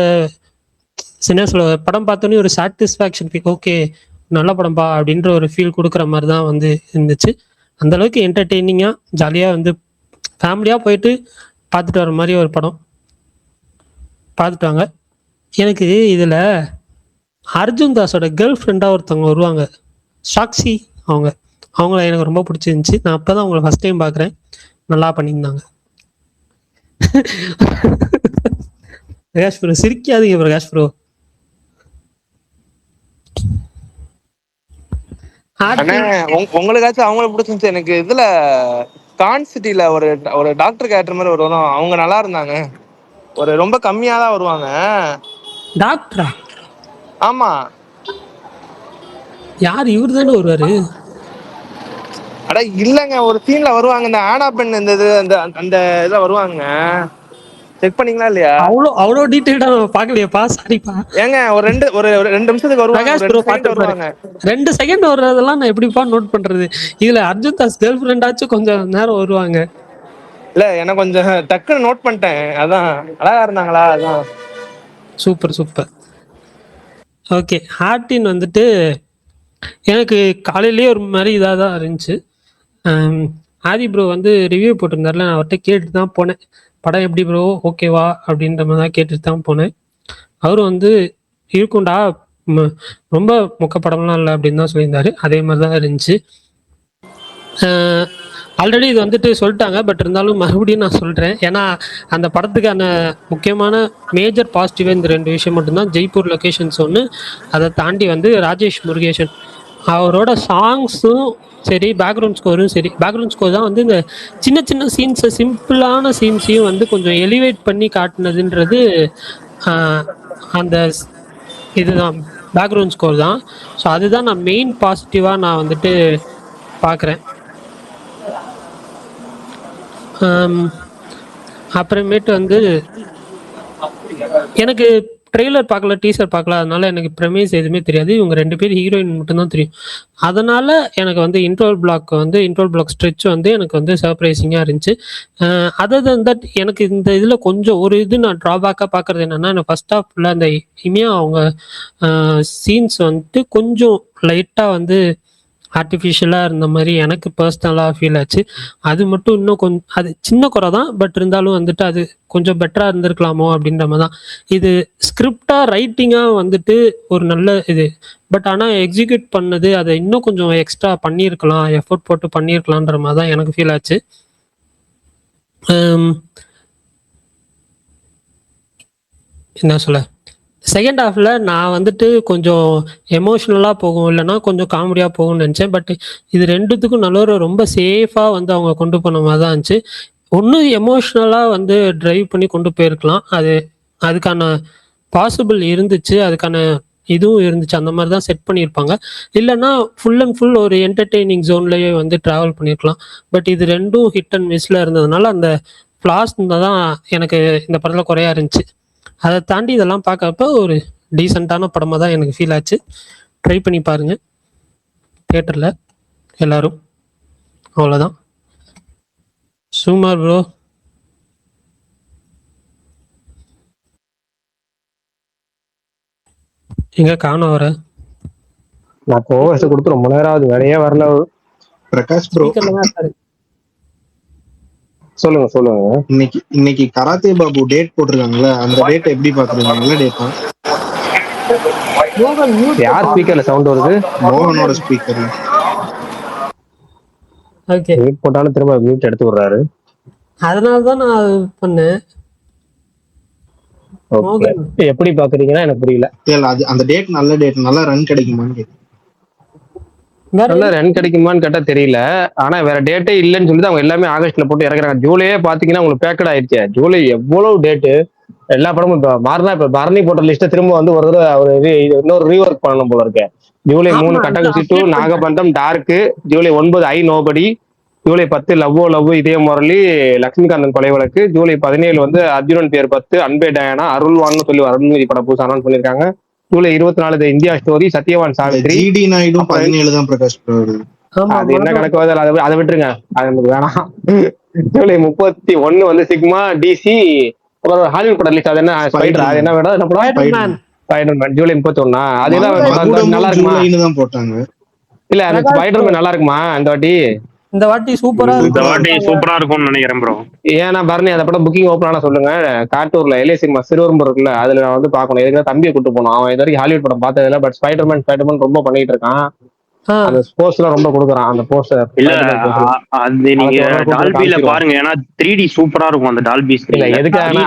என்ன சொல்ல, படம் பார்த்தோன்னே ஒரு சாட்டிஸ்ஃபேக்ஷன் ஃபீல், ஓகே நல்ல படம்பா அப்படின்ற ஒரு ஃபீல் கொடுக்குற மாதிரி தான் வந்து இருந்துச்சு. அந்தளவுக்கு என்டர்டெய்னிங்காக ஜாலியாக வந்து ஃபேமிலியாக போயிட்டு பார்த்துட்டு வர மாதிரி ஒரு படம் பார்த்துட்டாங்க. எனக்கு இதில் அர்ஜுன் தாஸோட கேர்ள் ஃப்ரெண்டாக ஒருத்தவங்க வருவாங்க, சாக்ஷி, அவங்கள எனக்கு ரொம்ப பிடிச்சிருந்துச்சி. நான் அப்போ தான் அவங்கள ஃபஸ்ட் டைம் பார்க்குறேன், நல்லா பண்ணியிருந்தாங்க. பிரகாஷ் ப்ரோ சிரிக்காதீங்க பிரகாஷ் ப்ரோ. உங்களுக்காச்சும் அவங்கள பிடிச்சிருந்துச்சு. எனக்கு இதுல கான்சிட்டில ஒரு டாக்டர் கேரக்டர் மாதிரி வருவோம், அவங்க நல்லா இருந்தாங்க. ஒரு ரொம்ப கம்மியா தான் வருவாங்க. டாக்டரா? ஆமா. யார் இவரு தானே வருவாரு? அட இல்லங்க, ஒரு சீன்ல வருவாங்க, இந்த ஆனா பெண் இந்த இது அந்த இதுல வருவாங்க. செக் பண்ணீங்களா இல்லையா? அவ்வளோ டீடைல்டா நான் பார்க்கலையேப்பா, சாரிப்பா. ஏங்க ஒரு 2 நிமிஷத்துக்கு வருவாங்க, 2 செகண்ட் வருவாங்க. 2 செகண்ட் வர்றதெல்லாம் நான் எப்படிப்பா நோட் பண்றது? இதுல அர்ஜுன் தாஸ் கேர்ள் ஃப்ரெண்டாச்சும் கொஞ்சம் நேரம் வருவாங்க. இல்ல எனக்கு கொஞ்சம் டக்குன்னு நோட் பண்ணிட்டேன், அதான் அழகா இருந்தாங்களா, அதான். சூப்பர். ஓகே, ஹார்டின் வந்துட்டு எனக்கு காலையிலேயே ஒரு மாதிரி இதாக தான் இருந்துச்சு. ஆதி ப்ரோ வந்து ரிவ்யூ போட்டிருந்தார்ல, நான் அவர்கிட்ட கேட்டுட்டு தான் போனேன், படம் எப்படி ப்ரோ ஓகேவா அப்படின்ற மாதிரி தான் கேட்டுட்டு தான் போனேன். அவரும் வந்து இருக்கும்டா, ரொம்ப மொக்க படம்லாம் இல்லை அப்படின்னு தான் சொல்லியிருந்தாரு. அதே மாதிரி தான் இருந்துச்சு. ஆல்ரெடி இது வந்துட்டு சொல்லிட்டாங்க, பட் இருந்தாலும் மறுபடியும் நான் சொல்கிறேன். ஏன்னா அந்த படத்துக்கான முக்கியமான மேஜர் பாசிட்டிவ் இந்த 2 விஷயம் மட்டும்தான். ஜெய்ப்பூர் லொக்கேஷன்ஸ் ஒன்று, அதை தாண்டி வந்து ராஜேஷ் முருகேசன் அவரோட சாங்ஸும் சரி, பேக்ரவுண்ட் ஸ்கோரும் சரி. பேக்ரவுண்ட் ஸ்கோர் தான் வந்து இந்த சின்ன சின்ன சீன்ஸை, சிம்பிளான சீன்ஸையும் வந்து கொஞ்சம் எலிவேட் பண்ணி காட்டினதுன்றது அந்த இதுதான், பேக்ரவுண்ட் ஸ்கோர் தான். ஸோ அதுதான் நான் மெயின் பாசிட்டிவாக நான் வந்துட்டு பார்க்குறேன். அப்புறமேட்டு வந்து எனக்கு ட்ரெய்லர் பார்க்கல, டீசர் பார்க்கல. அதனால எனக்கு ப்ரெமிஸ் எதுவுமே தெரியாது. இவங்க 2 பேர் ஹீரோயின் மட்டும் தான் தெரியும். அதனால எனக்கு வந்து இன்டர்வல் பிளாக் ஸ்ட்ரெச் வந்து எனக்கு வந்து சர்ப்ரைசிங்கா இருந்துச்சு. அதர் தென் தட் எனக்கு இந்த இதுல கொஞ்சம் ஒரு இது நான் ட்ராபேக்கா பார்க்கறது என்னன்னா, நான் ஃபர்ஸ்ட் ஹாஃப்ல அந்த இமியா அவங்க சீன்ஸ் வந்துட்டு கொஞ்சம் லைட்டா வந்து ஆர்டிஃபிஷியலா இருந்த மாதிரி எனக்கு பர்சனலா ஃபீல் ஆச்சு. அது மட்டும் இன்னும் அது சின்ன குறை தான். பட் இருந்தாலும் வந்துட்டு அது கொஞ்சம் பெட்டரா இருந்திருக்கலாமோ அப்படின்ற மாதிரி தான். இது ஸ்கிரிப்டா ரைட்டிங்கா வந்துட்டு ஒரு நல்ல இது. பட் ஆனா எக்ஸிக்யூட் பண்ணது அதை இன்னும் கொஞ்சம் எக்ஸ்ட்ரா பண்ணியிருக்கலாம், எஃபோர்ட் போட்டு பண்ணியிருக்கலான்ற மாதிரி தான் எனக்கு ஃபீல் ஆச்சு. என்ன சொல்ல, செகண்ட் ஹாஃப்ல நான் வந்துட்டு கொஞ்சம் எமோஷ்னலா போகும், இல்லைன்னா கொஞ்சம் காமெடியா போகும்னு நினைச்சேன். பட் இது ரெண்டுத்துக்கும் நல்ல ஒரு ரொம்ப சேஃபா வந்து அவங்க கொண்டு போன மாதிரி தான் இருந்துச்சு. ஒன்று எமோஷ்னலா வந்து டிரைவ் பண்ணி கொண்டு போயிருக்கலாம், அதுக்கான பாசிபிள் இருந்துச்சு, அதுக்கான இதுவும் இருந்துச்சு. அந்த மாதிரி தான் செட் பண்ணியிருப்பாங்க. இல்லைன்னா ஃபுல் அண்ட் ஃபுல் ஒரு என்டர்டெய்னிங் ஜோன்லயே வந்து டிராவல் பண்ணியிருக்கலாம். பட் இது ரெண்டும் ஹிட் அண்ட் மிஸ்ல இருந்ததுனால அந்த ஃப்ளாஸ் தான் எனக்கு இந்த படத்தில் குறையா இருந்துச்சு. அதை தாண்டி இதெல்லாம் பார்க்கறப்ப ஒரு டீசெண்டான படமாக தான் எனக்கு ஃபீல் ஆச்சு. ட்ரை பண்ணி பாருங்க தியேட்டரில் எல்லாரும். அவ்வளோதான். சுமார் ப்ரோ. எங்க காணோம் வர? நான் கோவர்ஸ் கொடுத்து ரொம்ப நேரம் ஆகுது, வேலையே வரல. பிரகாஷ் ப்ரோ, ஸ்பீக்கர்ல தான் இருக்காரு. சொல்லுங்க. இன்னைக்கு கராத்தே பாபு டேட் போட்டிருக்காங்கல்ல, அந்த டேட் எப்படி பாக்குறீங்க? நல்ல டேட் தான். யார் ஸ்பீக்கர்ல சவுண்ட் வருது? மோகனோட ஸ்பீக்கர்ல. ஓகே, மியூட் போட்டாலும் திரும்ப மியூட் எடுத்து விடுறாரு. அதனால தான் நான் அது பண்ணேன். ஓகே, எப்படி பாக்குறீங்கன்னா எனக்கு புரியல. இல்ல அது அந்த டேட் நல்ல டேட், நல்லா ரன் கிடைக்குமான்னு கேட்கு. வேற நல்ல ரன் கிடைக்குமான்னு கேட்டா தெரியல. ஆனா வேற டேட்டே இல்லைன்னு சொல்லிட்டு அவங்க எல்லாமே ஆகஸ்ட்ல போட்டு இறக்குறாங்க. ஜூலையே பாத்தீங்கன்னா உங்களுக்கு பேக்கட் ஆயிடுச்சு. ஜூலை எவ்வளவு டேட்டு, எல்லா படமும் இப்ப மாறினா, இப்ப பரணி போட்ட லிஸ்ட்டை திரும்ப வந்து ஒரு தடவை இன்னொரு ரீஒர்க் பண்ணணும் போல இருக்கு. ஜூலை 3 கட்டகுசி 2 நாகபந்தம் டார்க்கு, ஜூலை 9 ஐ நோபடி, ஜூலை 10 லவ் இதய முரளி லட்சுமிகாந்தன் கொலை வழக்கு, ஜூலை 17 வந்து அர்ஜுனன் பேர் 10 அன்பே டயானா அருள்வான்னு சொல்லி அருள்மொழி படம் புதுசா அனௌன்ஸ் பண்ணிருக்காங்க. July 24 India story Satyavan Savitri. GD Naidu 17 தான் பிரகாஷ் ப்ரோ. அது என்ன கணக்கு அதை விட்டுருங்க, அது நமக்கு வேணாம். ஜூலை 31 வந்து சிக்மா டிசி ஹாலிவுட் படம் ரிலீஸ். அது என்ன ஸ்பைடர், அது என்ன வேணும், என்ன படம்? ஸ்பைடர்மேன் ஜூலை 31. அது என்ன நல்லா இருக்குமா? போட்டாங்க. இல்ல அந்த ஸ்பைடர்மேன் நல்லா இருக்குமா இந்த வாட்டி சூப்பரா இருக்கும்னு நினைக்கிறேன் ப்ரோ. ஏன்னா பரணி அந்த படம் புக்கிங் ஓப்பன் ஆனா சொல்லுங்க. காட்டூர்ல எல்ஏ சினிமா சிறுவரும்பு இருக்குல்ல, அதுல நான் வந்து பாக்கணும். எதுக்கு தம்பியை கூட்டு போனோம். அவன் இது வரைக்கும் ஹாலிவுட் படம் பார்த்ததில்ல. பட் ஸ்பைடர்மேன் ரொம்ப பண்ணிட்டு இருக்கான். அந்த போஸ்ட் எல்லாம் ரொம்ப கொடுக்குறான். அந்த போஸ்டர் இல்ல அது நீங்க டால்பில பாருங்க, ஏன்னா 3D சூப்பரா இருக்கும் அந்த டால்பி ஸ்கிரீன். இல்ல எதுக்காக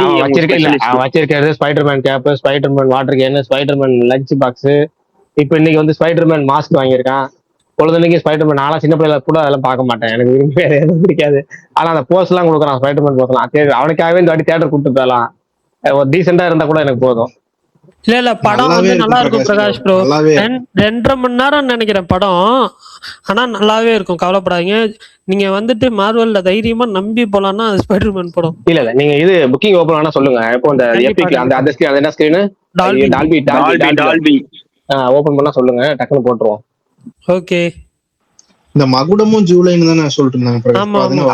அவன் வச்சிருக்கிறது Spiderman cap, Spiderman water can, Spiderman lunch box. இப்ப இன்னைக்கு வந்து ஸ்பைடர்மேன் மாஸ்க் வாங்கியிருக்கான். பொழுதுனைக்கு ஸ்பைடர்மேன். நானும் சின்ன பிள்ளைல கூட அதெல்லாம் பார்க்க மாட்டேன், எனக்கு விரும்பி எதுவும் பிடிக்காது. ஆனா அந்த போஸ்ட் எல்லாம் கொடுக்குறான், ஸ்பைடர்மேன் போஸ்ட் எல்லாம். அவனுக்காகவே இந்த வாட்டி தியேட்டர் கூப்பிட்டு போயலாம். ஒரு டீசெண்டா இருந்தா கூட எனக்கு போதும். இல்ல படம் வந்து நல்லா இருக்கும் பிரகாஷ் ப்ரோ. 2.5 மணி நேரம் நினைக்கிறேன் படம். ஆனா நல்லாவே இருக்கும், கவலைப்படாதீங்க. நீங்க வந்துட்டு மார்வெல்ல தைரியமா நம்பி போலாம்னா அது ஸ்பைடர்மேன் படம். இல்ல நீங்க இது புக்கிங் ஓபன் ஆனா சொல்லுங்க. இப்போ அந்த எபிக்ல அந்த ஸ்கிரீன், அது என்ன ஸ்கிரீன்? டால்பி ஓபன் பண்ணா சொல்லுங்க, டக்குனு போட்டுருவோம். ஓகே. இந்த மகுடமும் ஜூலைன்னு தானே சொல்லிட்டு இருந்தாங்க.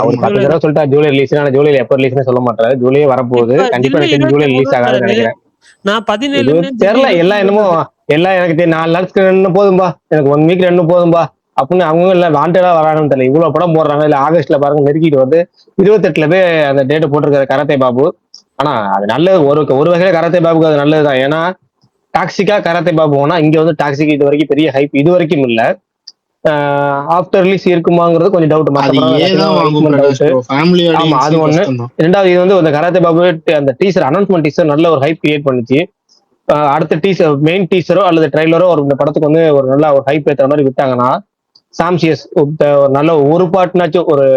அவர் 10 தடவை சொல்லிட்டா ஜூலை ரிலீஸ். ஜூலைல எப்ப ரிலீஸ்னு சொல்ல மாட்டாரு. ஜூலையே வரப்போகுது. கண்டிப்பா ஜூலை ரிலீஸ் ஆகாதுன்னு நினைக்கிறேன். நான் 17 தெரியல. எல்லாம் என்னமோ எல்லாம் எனக்கு 4 நாள் ரெண்டு போதும்பா, எனக்கு 1 வீக் ரெண்டு போதும்பா அப்படின்னு அவங்க எல்லாம் வாண்டடா வராங்கன்னு தெரியல. இவ்வளவு படம் போடுறாங்க. இல்ல ஆகஸ்ட்ல பாருங்க நெருக்கிட்டு வந்து 28 போய் அந்த டேட்டை போட்டிருக்காரு கராத்தே பாபு. ஆனா அது நல்லது. ஒரு வகையில கராத்தே பாபுக்கு அது நல்லதுதான். ஏன்னா டாக்ஸிக்கா கராத்தே பாபு போனா இங்க வந்து டாக்ஸிக் இது வரைக்கும் பெரிய ஹைப் இது வரைக்கும் இல்ல. ஆஃப்டர் ரிலீஸ் இருக்குமாங்கிறது கொஞ்சம் டவுட். ஆமா அது ஒண்ணு. ரெண்டாவது இது வந்து அந்த கராத்தே பாபு அந்த டீசர் அனௌன்ஸ்மெண்ட் டீசர் நல்ல ஒரு ஹைப் கிரியேட் பண்ணுச்சு. அடுத்த டீசர் மெயின் டீசரோ அல்லது ட்ரைலரோ இந்த படத்துக்கு வந்து ஒரு நல்ல ஒரு ஹைப் ஏற்றுற மாதிரி விட்டாங்கன்னா சாம்சியஸ் நல்ல ஒரு பாட்டுனாச்சும் ஒரு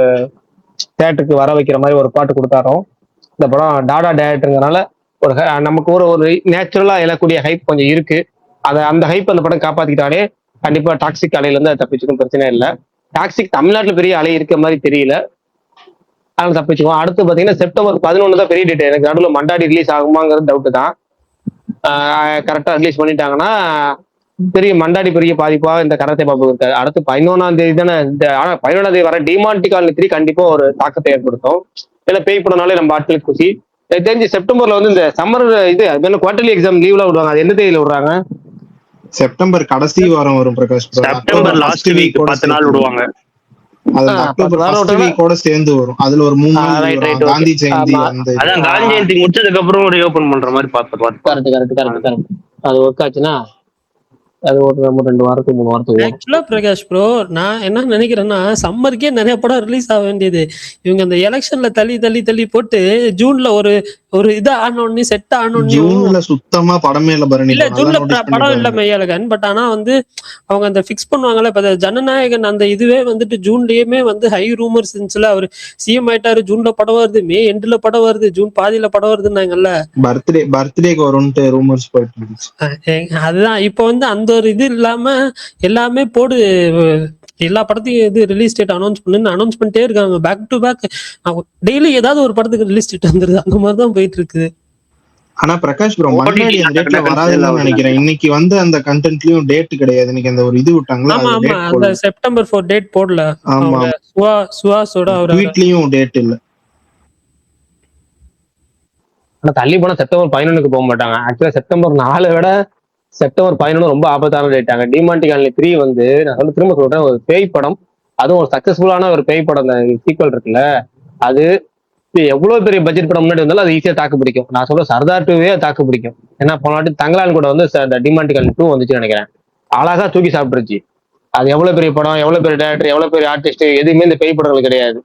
தேட்டருக்கு வர வைக்கிற மாதிரி ஒரு பாட்டு கொடுத்தாரோம். இந்த படம் டாடா டேரக்டருங்கனால ஒரு நமக்கு ஒரு நேச்சுரலா எழக்கூடிய ஹைப் கொஞ்சம் இருக்கு. அந்த ஹைப் அந்த படம் காப்பாத்திக்கிட்டாலே கண்டிப்பா டாக்ஸிக் அலையில இருந்து அது தப்பிச்சுக்கும், பிரச்சனை இல்லை. டாக்ஸிக் தமிழ்நாட்டுல பெரிய அலை இருக்க மாதிரி தெரியல, அதனால தப்பிச்சுக்குவோம். அடுத்து பாத்தீங்கன்னா செப்டம்பர் 11 தான் பெரிய டேட். எனக்கு நடுவில் மண்டாடி ரிலீஸ் ஆகுமாங்கிறது டவுட் தான். கரெக்டா ரிலீஸ் பண்ணிட்டாங்கன்னா பெரிய மண்டாடி பெரிய பாதிப்பா இந்த கராத்தே பாபு இருக்காது. அடுத்து 11ஆம் தேதி தானே இந்த, ஆனா 11ஆம் தேதி வர டிமாண்டி காலனி 3 கண்டிப்பா ஒரு தாக்கத்தை ஏற்படுத்தும். ஏன்னா பேய் படம்னாலே நம்ம ஆட்களுக்கு குசி. எனக்கு தெரிஞ்சு செப்டம்பர்ல வந்து இந்த சம்மர் இது குவார்டர்லி எக்ஸாம் லீவ்ல விடுவாங்க. அது எந்த தேதியில விடுறாங்க? செப்டம்பர் கடைசி வாரம் வரும் Prakash bro. September October last first week கூட 10 நாள் சேர்த்து வரும். விடுவாங்க. அது அந்த அக்டோபர் 10 நாள் ஃபர்ஸ்ட் விட்டாங்கன்னா வீக்கோட சேர்ந்து வரும். அதுல ஒரு 3 நாள் ரைட் வரும். Right okay. காந்தி ஜெயந்தி ஆமா அந்த இது. அதான் காந்தி ஜெயந்தி முடிச்சதுக்கு அப்புறம் ரீஓபன் பண்ற மாதிரி பார்த்து கரெக்ட் கரெக்ட் கரெக்ட் கரெக்ட். அது ஒர்க் ஆச்சுன்னா அது ஒரு 2 வாரத்துக்கு 3 வாரத்துக்கு ஓடும். ஆக்சுவலா பிரகாஷ் ப்ரோ, நான் என்ன நினைக்கிறேன்னா சம்மருக்கே நிறைய படம் ரிலீஸ் ஆக வேண்டியது. இவங்க அந்த எலெக்ஷன்ல தள்ளி தள்ளி தள்ளி போட்டு ஜூன்ல ஒரு ஒரு இது ஆனோடனே செட் ஆனோடனே ஜூன்ல சுத்தமா படமே இல்ல பரணி இல்ல bro. நல்லா ஜூன்ல நோட்டீஸ் பண்ணி படம் இல்ல பாருங்க. மெய்யழகன். பட் ஆனா வந்து அவங்க அந்த ஃபிக்ஸ் பண்ணுவாங்கல்ல. இப்ப ஜனநாயகன் அந்த இதுவே வந்துட்டு ஜூன்லயுமே வந்து ஹை ரூமர்ஸ் இருந்துச்சுல. அவர் சிஎம் ஆயிட்டாரு, ஜூன்ல படம் வருது, மே எண்ட்ல படம் வருது, ஜூன் பாதியில படம் வருதுன்னாங்கல்ல. பர்த்டேக்கு வரும்னு ரூமர்ஸ் போயிட்டு இருந்துச்சு. அதுதான் இப்ப வந்து அந்த ஒரு இது இல்லாம எல்லாமே போடு, எல்லா படத்தையும் இது ரிலீஸ் டேட் அனௌன்ஸ் பண்ணுன்னு அனௌன்ஸ் பண்ணிட்டே இருக்காங்க. பேக் டு பேக் டெய்லி ஏதாவது ஒரு படத்துக்கு ரிலீஸ் டேட் வந்துருது. அந்த மாதிரிதான் போயிட்டு இருக்குது. ஆனா பிரகாஷ் ப்ரோ மண்டாடி அந்த டேட்ல வராதுன்னு நினைக்கிறேன். இன்னைக்கு வந்து அந்த கண்டென்ட்லயும் டேட் கிடையாது. இன்னைக்கு அந்த ஒரு இது விட்டாங்களா, ஆமா அது ஆமா, டேட் அந்த போடல. செப்டம்பர் 4 டேட் போடல. ஆமா, அவங்க சுவாசோட அவர் ட்வீட்லயும் டேட் இல்ல. ஆனா தள்ளி போனா செப்டம்பர் 11க்கு போக மாட்டாங்க. ஆக்சுவலா செப்டம்பர் 4 விட செப்டம்பர் 11 ரொம்ப ஆபத்தான டேட்டாங்க. டிமாண்டி காலனி 3 வந்து நான் வந்து திரும்ப சொல்றேன், ஒரு பேய் படம், அதுவும் ஒரு சக்சஸ்ஃபுல்லான ஒரு பேய் படம். அந்த சீக்வல் இருக்குல்ல, அது எவ்வளவு பெரிய பட்ஜெட் படம் முன்னாடி வந்தாலும் அது ஈஸியா தாக்கு பிடிக்கும். நான் சொல்ற சர்தார் 2வே தாக்கு பிடிக்கும். ஏன்னா போன வாட்டி தங்கலான் கூட வந்து டிமாண்டி காலனி 2 வந்துச்சுன்னு நினைக்கிறேன். அழகா தூக்கி சாப்பிட்டுருச்சு. அது எவ்வளவு பெரிய படம், எவ்வளவு பெரிய டேரக்டர், எவ்வளவு பெரிய ஆர்டிஸ்ட், எதுவுமே இந்த பேய் படங்கள் கிடையாது.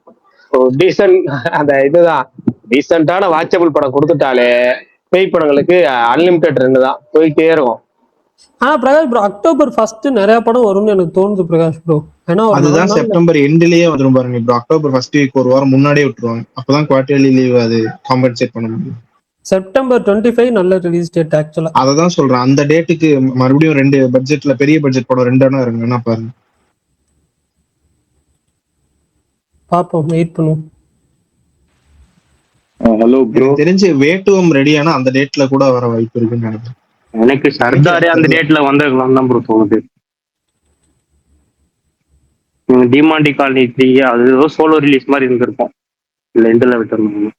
டீசன்ட் அந்த இதுதான் டீசென்டான வாட்சபிள் படம் கொடுத்துட்டாலே பேய் படங்களுக்கு அன்லிமிட்டெட் 2 தான் போயிட்டே இருக்கும். ஆனா பிரகாஷ் ப்ரோ, அக்டோபர் 1 நிறைய படம் வரும்னு எனக்கு தோணுது பிரகாஷ் ப்ரோ. ஏன்னா அதுதான் செப்டம்பர் எண்ட்லயே வந்துரும் பாருங்க ப்ரோ. அக்டோபர் ஃபர்ஸ்ட் வீக் ஒரு வாரம் முன்னாடியே விட்டுருவாங்க. அப்பதான் குவார்டர்லி லீவ் அது காம்பன்சேட் பண்ண முடியும். செப்டம்பர் 25 நல்ல ரிலீஸ் டேட் ஆக்சுவலா. அததான் சொல்றேன், அந்த டேட்டுக்கு மறுபடியும் 2 பட்ஜெட்ல பெரிய பட்ஜெட் படம் 2 இடம் இருக்குன்னா பாருங்க. பாப்போம், வெயிட் பண்ணுவோம். ஹலோ ப்ரோ, எனக்கு தெரிஞ்சு வேட்டுவம் ரெடியானா அந்த டேட்ல கூட வர வாய்ப்பு இருக்குன்னு நினைக்கிறேன். எனக்கு சர்தாரே அந்த டேட்ல வந்திருக்கலாம் தான் ப்ரோ தோணுது. டிமாண்டி காலனி 3 அது ஏதோ சோலோ ரிலீஸ் மாதிரி இருந்திருக்கும். இல்ல எண்டில் விட்டுருந்தாங்க.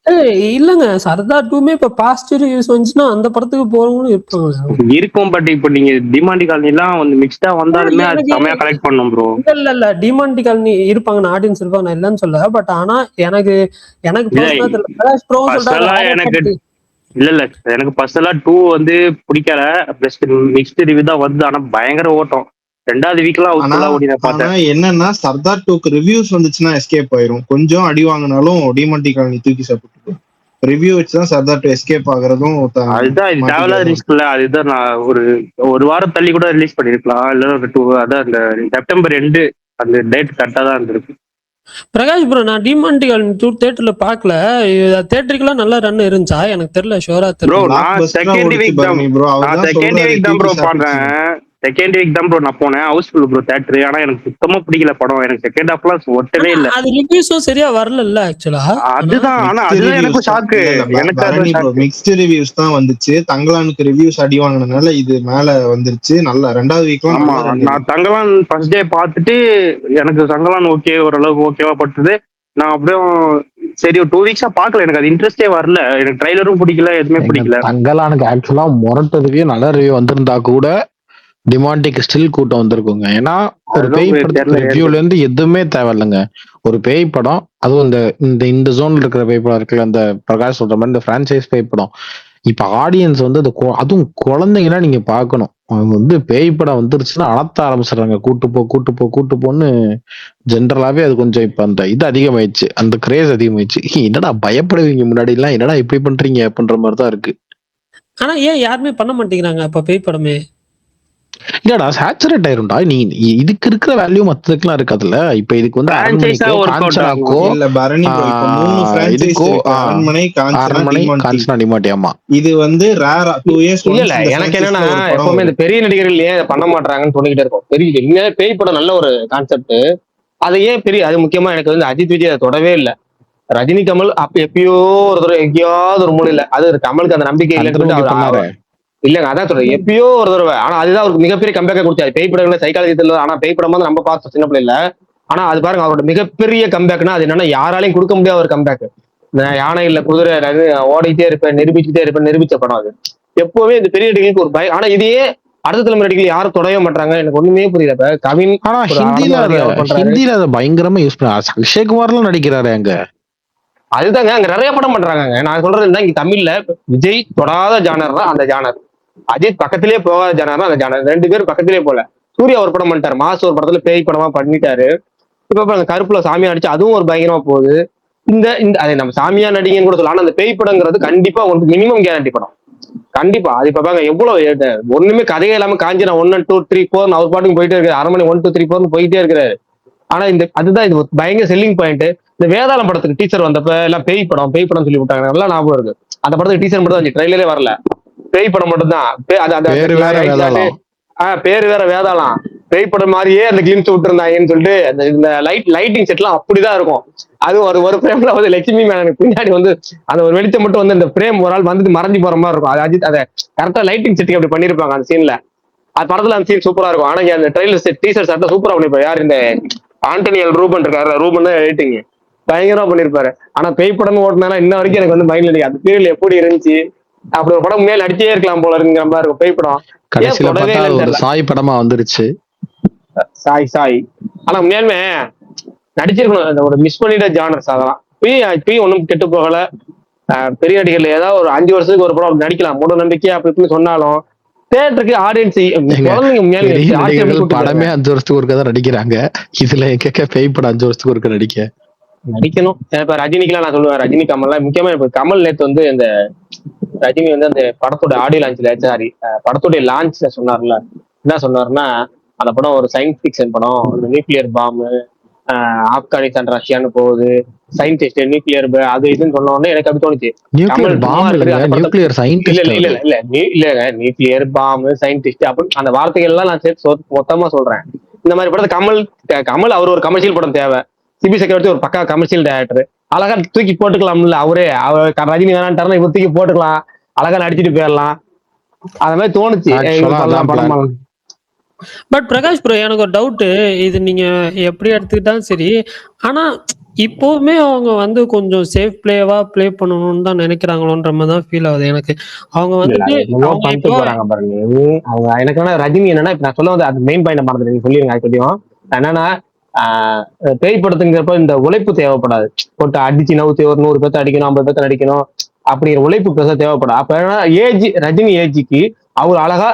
இல்லங்க, சர்தார் 2மே இப்ப பாசிட்டிவ் ரிவ்யூஸ் வந்துச்சுன்னா அந்த படத்துக்கு போறவங்களும் இருப்பாங்க. இருக்கும், பட் இப்ப நீங்க டிமாண்டி காலனி எல்லாம் வந்து மிக்ஸ்டா வந்தாலுமே அது செமையா கலெக்ட் பண்ணும் ப்ரோ. இல்ல டிமாண்டி காலனி இருப்பாங்க, ஆடியன்ஸ் இருப்பாங்க, நான் இல்லன்னு சொல்ல. பட் ஆனா எனக்கு இல்ல எனக்கு பர்சனலா 2 வந்து பிடிக்கல. பெஸ்ட் மிக்ஸ்ட் ரிவ்யூ தான் வருது. ஆனா பயங்கர ஓட்டம். 2வது வீக்லாம் ஓடி நான் பார்த்தேன். என்னன்னா சர்தார் 2க்கு ரிவ்யூஸ் வந்துச்சுன்னா எஸ்கேப் ஆயிரும். கொஞ்சம் அடி வாங்கினாலும் டிமாண்டி காலனி தூக்கி சாப்பிட்டு ரிவ்யூ வச்சுதான் சர்தார் 2 எஸ்கேப் ஆகுறதும். அதுதான் இது தேவையில்லாத ரிஸ்க் இல்ல. அதுதான் நான் ஒரு வாரம் தள்ளி கூட ரிலீஸ் பண்ணிருக்கலாம். இல்ல அதான் அந்த செப்டம்பர் 2 அந்த டேட் கரெக்டா தான் இருந்திருக்கு. பிரகாஷ் ப்ரோ, நான் டிமாண்டி காலனி 2 தியேட்டர்ல பாக்கல. தியேட்டருக்குலாம் நல்லா ரன் இருந்துச்சா எனக்கு தெரியல. ஷோரா ப்ரோ தெரியல. நான் செகண்ட் வீக் தான் ப்ரோ பண்றேன். செகண்ட் வீக் தான் ப்ரோ நான் போனேன். Housefull bro theatre. ஆனா எனக்கு சுத்தமா பிடிக்கல படம். எனக்கு செகண்ட் ஹாஃப்லாம் ஒட்டவே இல்ல. அது ரிவ்யூஸும் சரியா வரல ஆக்சுவலா. அதுதான். ஆனா அதுதான் எனக்கு ஷாக்கு. எனக்கு மிக்ஸ்ட் ரிவ்யூஸ் தான் வந்துச்சு. தங்கலானுக்கு ரிவ்யூஸ் அடி வாங்கினதுனால இது மேல வந்துருச்சு. நல்லா 2வது வீக்லாம் நான் தங்கலான் ஃபர்ஸ்ட் டே பார்த்துட்டு எனக்கு தங்கலான் ஓகே, ஓரளவுக்கு ஓகேவா பட்டது. நான் அப்படியே சரி ஒரு 2 வீக்ஸா பாக்கல. எனக்கு அது இன்ட்ரெஸ்டே வரல. எனக்கு ட்ரைலரும் பிடிக்கல, எதுவுமே பிடிக்கல. தங்கலானுக்கு ஆக்சுவலா முரட்டதுக்கே நல்ல ரிவ்யூ வந்திருந்தா கூட டிமாண்டிக்கு ஸ்டில் கூட்டம் வந்திருக்குங்க. ஏன்னா ஒரு பேய் படத்துக்கு ரிவ்யூல இருந்து எதுவுமே தேவையில்லைங்க. ஒரு பேய் படம், அதுவும் இந்த ஜோன்ல இருக்கிற பேய் படம் இருக்குல்ல, அந்த பிரகாஷ் சொல்ற மாதிரி இந்த பிரான்சைஸ் பேய் படம். இப்ப ஆடியன்ஸ் வந்து அதுவும் குழந்தைங்கன்னா நீங்க பாக்கணும். அவங்க வந்து பேய் படம் வந்துருச்சுன்னா அழத்த ஆரம்பிச்சிடுறாங்க. கூட்டு போன்னு ஜென்ரலாவே அது கொஞ்சம் இப்ப அந்த இது அதிகமாயிடுச்சு, அந்த கிரேஸ் அதிகமாயிடுச்சு. என்னடா பயப்படுவீங்க முன்னாடி எல்லாம், என்னடா இப்படி பண்றீங்க அப்படின்ற மாதிரிதான் இருக்கு. ஆனா ஏன் யாருமே பண்ண மாட்டேங்கிறாங்க அப்ப பேய் படமே? இல்லடா சேச்சுரேட் ஆயிரும்டா. நீ இதுக்கு இருக்கிற வேல்யூ மத்ததுக்குலாம் இருக்காதுல்ல. இப்ப இதுக்கு வந்து காஞ்சனாக்கோ டிமாண்டியாமா இது வந்து ரேரா 2 இயர்ஸ். இல்ல எனக்கு என்னன்னா எப்பவுமே இந்த பெரிய நடிகர்கள் ஏன் பண்ண மாட்டாங்கன்னு தோணிக்கிட்டே இருக்கும். பெரிய பேய் படம் நல்ல ஒரு கான்செப்ட். அது ஏன் பெரிய, அது முக்கியமா எனக்கு வந்து அஜித் விஜய் அதை தொடவே இல்லை. ரஜினி கமல் அப்ப எப்பயோ ஒரு தடவை எங்கேயாவது ஒரு மூலையில, அது கமலுக்கு அந்த நம்பிக்கை இல்லைன்னு இல்லங்க அதான் சொல்றேன், எப்பயோ ஒரு தடவை. ஆனா அதுதான் ஒரு மிகப்பெரிய கம்பேக்கை கொடுத்தாரு. பேய் படங்களை சைக்காலஜி தெரியல, ஆனா பேய் படம் வந்து நம்ம பார்த்தோம் சின்ன பிள்ளைல. ஆனா அது பாருங்க அவரோட மிகப்பெரிய கம்பேக்னா அது என்னன்னா யாராலையும் கொடுக்க முடியாத ஒரு கம்பேக். யானை இல்ல குதிரை ஓடிட்டே இருப்பேன் நிரூபிச்சுட்டே இருப்பேன் நிரூபிச்ச படம் அது. எப்பவுமே இந்த பெரிய நடிகைக்கு ஒரு பயம். ஆனா இதையே அடுத்த தலைமுறை நடிகைகள் யாரும் தொடவே மாட்டாங்க. எனக்கு ஒண்ணுமே புரியல. இப்ப கவின் ஆனா ஒரு ஆனந்த பண்றாரு. ஹிந்தில அதை பயங்கரமா யூஸ் பண்ண அக்ஷய் குமார்லாம் நடிக்கிறாரு அங்க. அதுதாங்க அங்க நிறைய படம் பண்றாங்க. நான் சொல்றது என்ன, இங்க தமிழ்ல விஜய் தொடாத ஜானர் தான் அந்த ஜானர், அஜித் பக்கத்திலே போகாத ஜானர் தான் அந்த ஜானர். ரெண்டு பேரும் பக்கத்திலே போல. சூர்யா ஒரு படம் பண்ணிட்டாரு, மாசு ஒரு படத்துல பேய் படமா பண்ணிட்டாரு. இப்ப கருப்புல சாமியா அடிச்சு அதுவும் ஒரு பயங்கரமா போகுது. இந்த இந்த அதை நம்ம சாமியா நடிகன்னு கூட சொல்லலாம். ஆனா அந்த பேய் படங்கிறது கண்டிப்பா உங்களுக்கு மினிமம் கேரண்டி படம் கண்டிப்பா. அது இப்ப பாங்க எவ்வளவு ஒண்ணுமே கதையே இல்லாம காஞ்சினா 1 and 2 3 4 அவர் பாட்டுக்கு போயிட்டே இருக்காரு. அரண்மனை 1 2 3 4 போயிட்டே இருக்கிறாரு. ஆனா இந்த அதுதான் இது பயங்கர செல்லிங் பாயிண்ட். இந்த வேதாளம் படத்துக்கு டீச்சர் வந்தப்ப எல்லாம் பேய் படம் சொல்லி விட்டாங்க. நல்லா ஞாபகம் இருக்கு. அந்த படத்துக்கு டீச்சர் மட்டும் தான் ட்ரெயிலரே வரல, பேய் படம் மட்டும் தான். பேரு வேற வேதாளம், பேய் படம் மாதிரியே அந்த கிளிம்ஸ் விட்டுருந்தாங்கன்னு சொல்லிட்டு இந்த லைட்டிங் செட் எல்லாம் அப்படிதான் இருக்கும். அது ஒரு பிரேம்ல வந்து லட்சுமி மேனனுக்கு பின்னாடி வந்து அந்த ஒரு வெளிச்சம் மட்டும் வந்து அந்த பிரேம் ஒரு ஆள் வந்துட்டு மறைஞ்சு போற மாதிரி இருக்கும். அது அஜித் அதை கரெக்டா லைட்டிங் செட்டுக்கு அப்படி பண்ணிருப்பாங்க அந்த சீன்ல. அது படத்துல அந்த சீன் சூப்பரா இருக்கும். ஆனா அந்த ட்ரெயிலர் டீசர் சட்டை சூப்பரா பண்ணிருப்பாரு. யார் இந்த ஆண்டனியல் ரூபன் இருக்காரு, ரூபன் தான் எடிட்டிங் பயங்கரமா பண்ணிருப்பாரு. ஆனா பேய் படம் ஓட்டினா இன்ன வரைக்கும் எனக்கு வந்து மைண்ட்ல இருக்கு அந்த பீரியட்ல எப்படி இருந்துச்சு. அப்படி ஒரு படம் மேல் நடிச்சே இருக்கலாம் போல இருக்குங்கிற மாதிரி இருக்கும் பேய் படம். சாய் படமா வந்துருச்சு சாய். ஆனா உண்மையாலுமே நடிச்சிருக்கணும். அந்த ஒரு மிஸ் பண்ணிட்ட ஜானர்ஸ் அதெல்லாம் இப்பயும் ஒன்றும் கெட்டு போகல. பெரிய நடிகர்ல ஏதாவது ஒரு 5 வருஷத்துக்கு ஒரு படம் நடிக்கலாம் மூட நம்பிக்கையா அப்படி சொன்னாலும் தியேட்டருக்கு ஆடியன்ஸ் படமே 5 வருஷத்துக்கு ஒருக்கா தான் நடிக்கிறாங்க. இதுல எங்க பேய் படம் 5 வருஷத்துக்கு ஒருக்கா நடிக்கணும். இப்ப ரஜினிக்கெல்லாம் நான் சொல்லுவேன், ரஜினி கமல்லாம் முக்கியமா இப்ப கமல் நேத்து வந்து இந்த ரஜினி வந்து அந்த படத்தோட ஆடியோ லான்ச்ல சாரி படத்தோடைய லான்ச்ல சொன்னார்ல, என்ன சொன்னாருன்னா அந்த படம் ஒரு சயின்ஸ் ஃபிக்ஷன் படம், இந்த நியூக்ளியர் பாம்பு ஆப்கானிஸ்தான் ரஷ்யான்னு போகுது, சயின்டிஸ்ட் நியூக்ளியர் அது இதுன்னு சொன்ன உடனே எனக்கு அப்படி தோணுச்சு. நியூக்ளியர் பாம்பு சயின்டிஸ்ட் அப்படி அந்த வார்த்தைகள் எல்லாம் நான் சேர்த்து மொத்தமா சொல்றேன். இந்த மாதிரி படத்தை கமல் அவர் ஒரு கமர்ஷியல் படம் தேவை. சிபி சக்கரவர்த்தி ஒரு பக்கா கமர்ஷியல் டைரக்டர், அழகா தூக்கி போட்டுக்கலாம்ல. அவரே ரஜினி வேணான்ட்டாருன்னா இவர் தூக்கி போட்டுக்கலாம், அழகா நடிச்சுட்டு போயிடலாம். அந்த மாதிரி தோணுச்சு படம். பட் பிரகாஷ் ப்ரோ எனக்கு ஒரு டவுட்டு, இது நீங்க எப்படி எடுத்துக்கிட்டாலும் சரி, ஆனா இப்போவுமே அவங்க வந்து கொஞ்சம் சேஃப் பிளேவா பிளே பண்ணணும்னு தான் நினைக்கிறாங்களோன்ற மாதிரி தான் ஃபீல் ஆகுது எனக்கு. அவங்க வந்துட்டு போறாங்க பாருங்க. அவங்க எனக்கு என்ன ரஜினி என்னன்னா இப்ப நான் சொல்ல வந்து அது மெயின் பாயிண்ட் மறந்துட்டு நீங்க சொல்லிருங்க. அது தெரியும் என்னன்னா பேய் படத்துங்கிறப்ப இந்த உழைப்பு தேவைப்படாது. போட்டு அடிச்சு நவுத்தி ஒரு 100 பேர்த்த அடிக்கணும் 50 பேர்த்த அடிக்கணும் அப்படிங்கிற உழைப்பு பெருசா தேவைப்படாது. அப்ப ஏன்னா ஏஜ் ரஜினி ஏஜுக்கு அவர் அழகா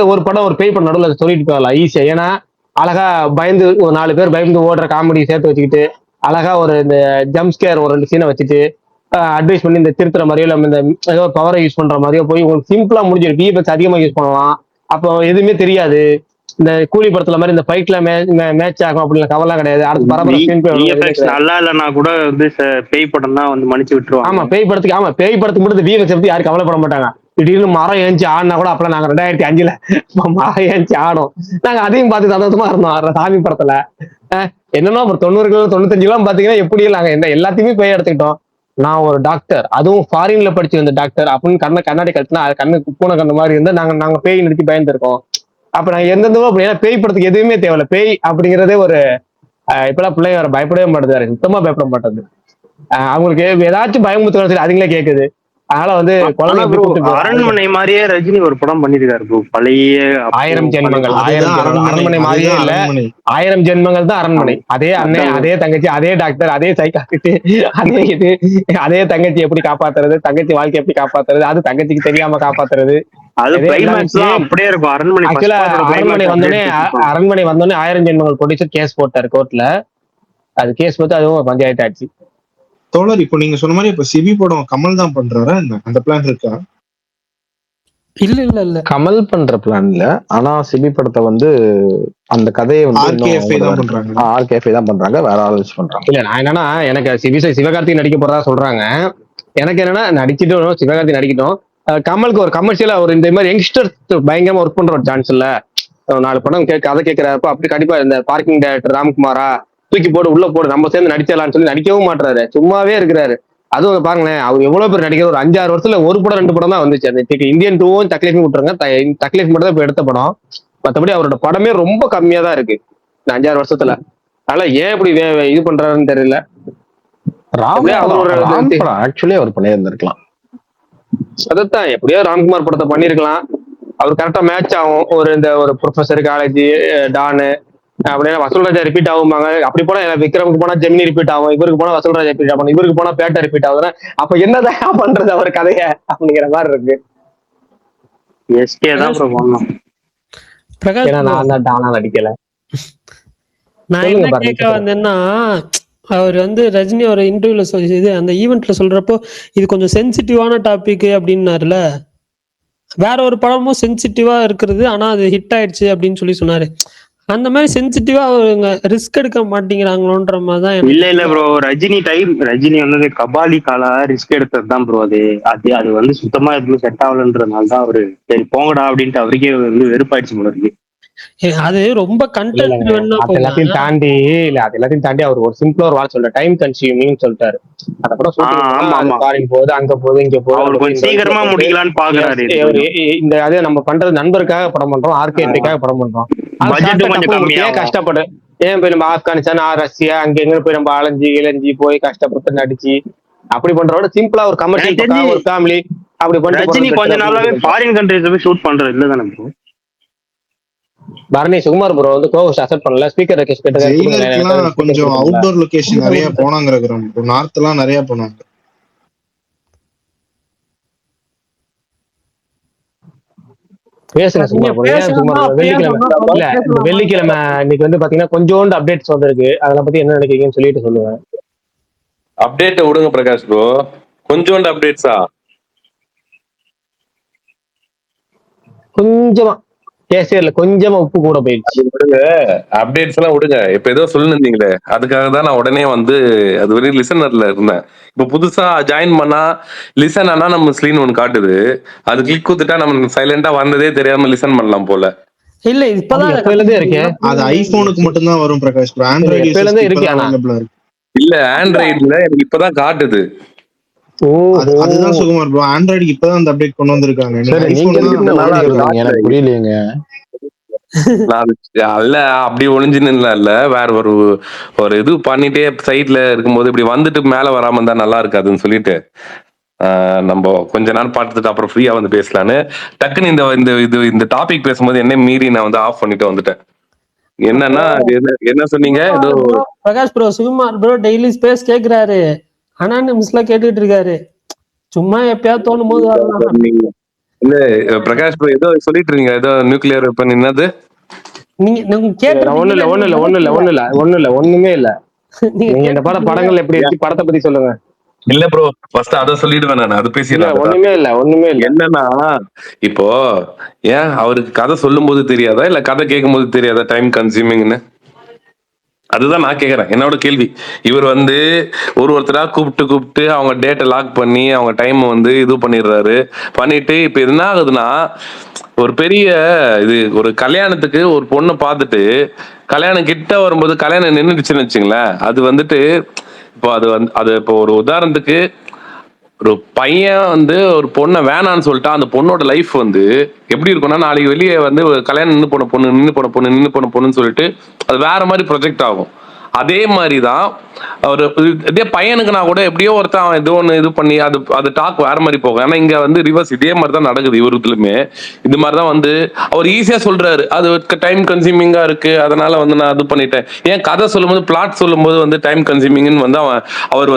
ஒரு படம் ஒரு பேய் படம் நடுவில் சொல்லிட்டு போகலாம் ஈஸியா. ஏன்னா அழகா பயந்து ஒரு 4 பேர் பயந்து ஓடுற காமெடி சேர்த்து வச்சுக்கிட்டு அழகா ஒரு இந்த ஜம்ஸ்கேர் ஒரு 2 சீனை வச்சுட்டு அட்வைஸ் பண்ணி இந்த திருத்துற மாதிரியோ இல்லை இந்த ஏதோ பவரை யூஸ் பண்ற மாதிரியோ போய் உங்களுக்கு சிம்பிளா முடிஞ்சிடும். விஎஃப்எக்ஸ் அதிகமா யூஸ் பண்ணலாம், அப்போ எதுவுமே தெரியாது. இந்த கூலி படத்துல மாதிரி இந்த ஃபைட்ல மேட்ச் ஆகும் அப்படின்னு கவலை கிடையாது. அடுத்து பரபரப்பு நல்லா இல்லைன்னா கூட வந்து பேய் படம் தான் வந்து மன்னிச்சு விட்டுருவாங்க. ஆமா பேய் படத்துக்கு மட்டும் விஎஃப்எக்ஸ் பத்தி யாரும் கவலைப்பட மாட்டாங்க. திடீர்னு மரம் ஏஞ்சி ஆடினா கூட அப்பெல்லாம் நாங்க 2005 மரம் ஏஞ்சி ஆடும். நாங்க அதையும் பார்த்து சந்தோஷமா இருந்தோம் சாமி படத்துல. என்னன்னா ஒரு 90 95 பாத்தீங்கன்னா எப்படி நாங்க என்ன எல்லாத்தையுமே பேய் எடுத்துக்கிட்டோம். நான் ஒரு டாக்டர், அதுவும் ஃபாரின்ல படிச்சு வந்த டாக்டர் அப்படின்னு கண்ணாடி கட்டினா கண்ணுக்கு பூனை கண்ணு மாதிரி இருந்தா நாங்க பேய் நிறுத்தி பயந்துருக்கோம். அப்ப நாங்க எந்தெந்தவோ அப்படின்னா பேய் படத்துக்கு எதுவுமே தேவையில்ல. பேய் அப்படிங்கிறதே ஒரு இப்பெல்லாம் பிள்ளைங்க வேற பயப்படவே மாட்டேது, சுத்தமா பயப்பட மாட்டேது. அவங்களுக்கு ஏதாச்சும் பயமுறுத்துறோம் சரி அதுங்களே கேக்குது. அதனால வந்து அரண்மனை மாதிரியே ரஜினி ஒரு படம் பண்ணிருக்காரு ப்ரோ, பழைய 1000 ஜென்மங்கள். அரண்மனை மாதிரியே இல்ல, 1000 ஜென்மங்கள் தான் அரண்மனை. அதே அண்ணன், அதே தங்கச்சி, அதே டாக்டர், அதே சைக்காட்ரிஸ்ட், அதே இது, அதே தங்கச்சி எப்படி காப்பாத்துறது, தங்கச்சி வாழ்க்கை எப்படி காப்பாத்துறது, அது தங்கச்சிக்கு தெரியாம காப்பாத்துறது. அது அப்படியே இருக்கும். அரண்மனை வந்தோடனே 1000 ஜென்மங்கள் ப்ரொடியூசர் கேஸ் போட்டாரு கோர்ட்ல. அது கேஸ் போட்டு அதுவும் பஞ்சாயத்து ஆச்சு. தோழர் இப்போ நீங்க சொன்ன மாதிரி இப்ப சிபி படம் கமல் தான் பண்றாரா என்ன, அந்த பிளான் இருக்கா? இல்ல கமல் பண்ற பிளான் இல்ல. ஆனா சிபி படத்தை வந்து அந்த கதையை வந்து ஆர்கேஎஃப்ஐ தான் பண்றாங்க, வேற ஆள் வச்சு பண்றாங்க. இல்ல நான் என்னன்னா எனக்கு சிவகார்த்திக் நடிக்க போறதா சொல்றாங்க. எனக்கு என்னன்னா நடிச்சிட்டும் சிவகார்த்திக் நடிக்கட்டும், கமலுக்கு ஒரு கமர்ஷியலா ஒரு இந்த மாதிரி யங்ஸ்டர் பயங்கரமா ஒர்க் பண்ற ஒரு சான்ஸ் இல்ல. 4 படம் கதை கேட்கிறப்ப அப்படி கண்டிப்பா இந்த பார்க்கிங் டைரக்டர் ராம்குமாரா தூக்கி போட்டு உள்ள போடு நம்ம சேர்ந்து நடிச்சிடலாம்னு சொல்லி நடிக்கவும் மாட்டுறாரு, சும்மாவே இருக்கிறாரு. அதுவும் பாருங்களேன், அவர் எவ்வளவு பேர் நடிகர், ஒரு 5-6 வருஷத்துல ஒரு படம் 2 படம் தான் வந்துச்சு. அந்த இந்தியன் 2வும் தக்லீஃபும் விட்டுருங்க, தக்லீஃப் மட்டும் தான் இப்ப எடுத்த படம். மத்தபடி அவரோட படமே ரொம்ப கம்மியா தான் இருக்கு இந்த 5-6 வருஷத்துல. அதனால ஏன் இப்படி இது பண்றாருன்னு தெரியல. ஆக்சுவலி அவர் பண்ணியிருந்திருக்கலாம். அதைத்தான் எப்படியோ ராம்குமார் படத்தை பண்ணிருக்கலாம். அவர் கரெக்டா மேட்ச் ஆகும். ஒரு ப்ரொஃபசர், காலேஜ், டானு அப்படின்னா வசூல் ராஜா ரிப்பீட் ஆகும்பாங்க. அப்படி போனா விக்ரமுக்கு போனா ஜெமினி ரிப்பீட் ஆகும், இவருக்கு போனா வசூல் ராஜா ரிப்பீட் ஆகும், இவருக்கு போனா பேட்டை ரிப்பீட் ஆகுதுன்னா அப்ப என்னதான் பண்றது அவர் கதைய அப்படிங்கிற மாதிரி இருக்கு. எஸ்கே தான் ப்ரோ பண்ணணும். பிரகாஷ் ஏன்னா நான் தான் டானா நடிக்கல. நான் என்ன கேட்க வந்தேன்னா, அவர் ரஜினி ஒரு இன்டர்வியூல இது அந்த ஈவெண்ட்ல சொல்றப்போ இது கொஞ்சம் சென்சிட்டிவான டாபிக் அப்படின்னாருல. வேற ஒரு படமும் சென்சிட்டிவா இருக்கிறது, ஆனா அது ஹிட் ஆயிடுச்சு அப்படின்னு சொன்னாரு. அந்த மாதிரி சென்சிட்டிவா அவங்க ரிஸ்க் எடுக்க மாட்டேங்கிறாங்களோன்ற மாதிரி தான். இல்ல ப்ரோ, ரஜினி கபாலி காலா ரிஸ்க் எடுத்தது தான் ப்ரோ. அது சுத்தமா எதுவும் செட் ஆகலன்றதுனால தான் அவரு சரி போங்கடா அப்படின்ட்டு அவருக்கே வெறுப்பாயிடுச்சு போல இருக்கு. அது ரொம்ப கண்டென்ட் எல்லாத்தையும் தாண்டி அவர் ஒரு சிம்பிளா ஒரு வார்த்தை சொல்ற டைம் கன்சியூமிங் சொல்லிட்டாரு. அதுக்கப்புறம் ஃபாரின் போகுது, அங்க போகுது, இங்க போகுது, சீக்கிரமா முடிக்கலான்னு பாக்குறாரு. இந்த அதே நம்ம பண்றது நண்பருக்காக படம் பண்றோம், ஆர்கேக்காக படம் பண்றோம். ஏன் கஷ்டப்படு, ஏன் போய் நம்ம ஆப்கானிஸ்தான், ரஷ்யா அங்க எங்க போய் நம்ம அலைஞ்சி இளைஞ்சி போய் கஷ்டப்பட்டு நடிச்சு அப்படி பண்றோட சிம்பிளா ஒரு கமர்ஷியல் ஒரு ஃபேமிலி அப்படி பண்ணி கொஞ்ச நாளாவே ஃபாரின் கண்ட்ரீஸ்ல போய் ஷூட் பண்றது இல்ல தானே bro. Bharani Sukumar bro co-host accept பண்ணல, ஸ்பீக்கர் ரெக்வெஸ்ட் கேட்டாங்க. கொஞ்சம் அவுட்டோர் லொகேஷன் நிறைய போனாங்க, நார்த் எல்லாம் நிறைய போனாங்க. பேசுங்க சுகுமார். வெள்ளிக்கிழமை இன்னைக்கு பாத்தீங்கன்னா கொஞ்சோண்டு அப்டேட்ஸ் வந்திருக்கு, அதெல்லாம் பத்தி என்ன நினைக்கிறீங்கன்னு சொல்லிட்டு சொல்லுவேன். அப்டேட் விடுங்க பிரகாஷ் ப்ரோ, கொஞ்சோண்டு அப்டேட்ஸா? கொஞ்சமா கேசியர்ல கொஞ்சமா உப்பு கூட போயிடுச்சு. அப்டேட்ஸ் எல்லாம் விடுங்க. இப்ப ஏதோ சொல்லிருந்தீங்களே, அதுக்காக தான் நான் உடனே அது வரையும் லிசனர்ல இருந்தேன். இப்ப புதுசா ஜாயின் பண்ணா லிசன் ஆனா நம்ம ஸ்கிரீன் ஒன்னு காட்டுது, அது கிளிக் கொடுத்துட்டா நம்ம சைலண்டா வந்ததே தெரியாம லிசன் பண்ணலாம் போல. இல்ல இப்பதான் இருக்கேன். அது ஐபோனுக்கு மட்டும் தான் வரும் பிரகாஷ். ஆண்ட்ராய்டு இருக்கு. இல்ல ஆண்ட்ராய்டுல எனக்கு இப்பதான் காட்டுது. அதுதான் சுகுமார் ப்ரோ, ஆண்ட்ராய்டுக்கு இப்பதான் அந்த அப்டேட் கொண்டு வந்திருக்காங்க. எனக்கு புரியலையேங்க. அல்ல அப்படி ஒளிஞ்சுன்னு இல்ல, வேற ஒரு இது பண்ணிட்டே சைட்ல இருக்கும்போது இப்படி வந்துட்டு மேல வராம இருந்தா நல்லா இருக்காதுன்னு சொல்லிட்டு நம்ம கொஞ்ச நேரம் பார்த்துட்டு அப்புறம் ஃப்ரீயா பேசலான்னு டக்குன்னு இந்த டாபிக் பேசும்போது என்ன மீறி நான் ஆஃப் பண்ணிட்டு வந்துட்டேன். என்னன்னா என்ன சொன்னீங்க? Prakash bro, Sukumar bro daily space கேக்குறாரு, ஆனா மிஸ்ல கேட்டுட்டு இருக்காரு. சும்மா எப்பயாவது தோணும் போது இல்ல பிரகாஷ் ப்ரோ ஏதோ சொல்லிட்டு இருக்கீங்க, ஏதோ நியூக்ளியர் வெப்பன் என்னது? ஒண்ணுமே இல்ல. நீங்க இந்த படங்கள் எப்படி இருக்கு, படத்தை பத்தி சொல்லுங்க. இல்ல ப்ரோ, ஃபர்ஸ்ட் அத சொல்லிடுவேன் நான், அது பேசிடுறேன். ஒண்ணுமே இல்ல. என்னன்னா இப்போ ஏன் அவருக்கு கதை சொல்லும் போது தெரியாதா, இல்ல கதை கேட்கும் போது தெரியாதா டைம் கன்சியூமிங்னு? அதுதான் நான் கேக்குறேன். என்னோட கேள்வி. இவர் ஒருத்தரா கூப்பிட்டு அவங்க டேட்டை லாக் பண்ணி அவங்க டைம் இது பண்ணிடுறாரு. பண்ணிட்டு இப்ப என்ன ஆகுதுன்னா, ஒரு பெரிய ஒரு கல்யாணத்துக்கு ஒரு பொண்ணை பார்த்துட்டு கல்யாணம் கிட்ட வரும்போது கல்யாணம் நின்றுடுச்சுன்னு வச்சுங்களேன், அது இப்போ அது இப்போ ஒரு உதாரணத்துக்கு ஒரு பையன் ஒரு பொண்ணை வேணான்னு சொல்லிட்டா அந்த பொண்ணோட லைஃப் எப்படி இருக்கும்னா, நாளைக்கு வெளியே கல்யாணம் நின்று போன பொண்ணுன்னு சொல்லிட்டு அது வேற மாதிரி ப்ரொஜெக்ட் ஆகும். அதே மாதிரிதான் ஒரு இதே பையனுக்கு நான் கூட எப்படியோ ஒருத்தன் அவன் ஏதோ ஒன்று இது பண்ணி அது டாக் வேற மாதிரி போகும். ஏன்னா இங்க ரிவர்ஸ் இதே மாதிரி தான் நடக்குது. இவருக்குமே இது மாதிரிதான் அவர் ஈஸியா சொல்றாரு, அது டைம் கன்சியூமிங்கா இருக்கு, அதனால நான் அது பண்ணிட்டேன். ஏன் கதை சொல்லும் போது பிளாட் சொல்லும் போது டைம் கன்சியூமிங்னு அவர்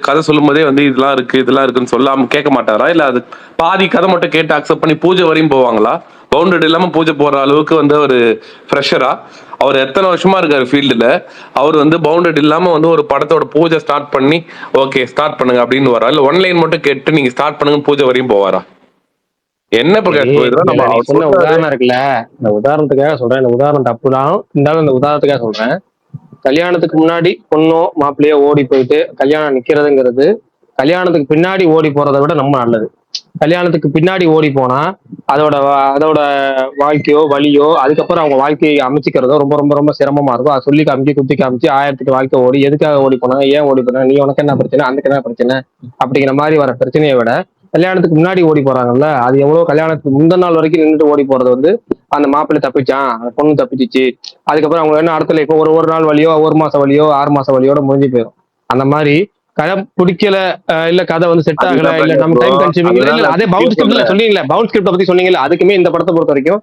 கதை சொல்லும் போதே இதெல்லாம் இருக்குன்னு சொல்லாம கேட்க மாட்டாரா? இல்ல அது பாதி கதை மட்டும் கேட்டு அக்செப்ட் பண்ணி பூஜை வரையும் போவாங்களா? பவுண்டட் இல்லாம பூஜை போற அளவுக்கு ஒரு ஃப்ரெஷரா அவர் எத்தனை வருஷமா இருக்காரு ஃபீல்டுல, அவர் பவுண்டட் இல்லாம ஒரு படத்தோட பூஜை ஸ்டார்ட் பண்ணி ஓகே ஸ்டார்ட் பண்ணுங்க அப்படின்னு வரா, இல்ல ஒன்லைன் மட்டும் கேட்டு நீங்க ஸ்டார்ட் பண்ணுங்க பூஜை வரையும் போவாரா? என்ன உதாரணம் இருக்குல்ல, இந்த உதாரணத்துக்காக சொல்றேன். இந்த உதாரணம் தப்புதான் இருந்தாலும் இந்த உதாரணத்துக்காக சொல்றேன். கல்யாணத்துக்கு முன்னாடி பொண்ணோ மாப்பிள்ளையோ ஓடி போயிட்டு கல்யாணம் நிக்கிறதுங்கிறது கல்யாணத்துக்கு பின்னாடி ஓடி போறதை விட நம்ம நல்லது. கல்யாணத்துக்கு பின்னாடி ஓடி போனா அதோட வாழ்க்கையோ வழியோ அதுக்கப்புறம் அவங்க வாழ்க்கையை அமைச்சிக்கிறதோ ரொம்ப ரொம்ப ரொம்ப சிரமமா இருக்கும். அதை சொல்லி காமிச்சு குத்தி காமிச்சு 1000 வாழ்க்கை ஓடி எதுக்காக ஓடி போனாங்க, ஏன் ஓடி போனாங்க, நீ உனக்கு என்ன பிரச்சனை, அதுக்கு என்ன பிரச்சனை அப்படிங்கிற மாதிரி வர பிரச்சனையை விட கல்யாணத்துக்கு முன்னாடி ஓடி போறாங்கல்ல, அது எவ்வளவு கல்யாணத்துக்கு முந்தின நாள் வரைக்கும் நின்றுட்டு ஓடி போறது வந்து அந்த மாப்பிள்ளை தப்பிச்சான், அந்த பொண்ணு தப்பிச்சிச்சு, அதுக்கப்புறம் அவங்க என்ன இடத்துல இப்போ ஒரு நாள் வழியோ 1 மாசம் வழியோ 6 மாசம் வழியோட முடிஞ்சு போயிடும். அந்த மாதிரி கதை பிடிக்கல, இல்ல கதை வந்து செட் ஆகல, இல்ல நம்ம டைம் கன்சியூமிங் இல்ல அதே பவுண்ட் ஸ்கிரிப்ட்ல சொன்னீங்கல்ல, பவுண்ட் ஸ்கிரிப்ட பத்தி சொன்னீங்கல்ல, அதுக்குமே இந்த படத்தை பொறுத்த வரைக்கும்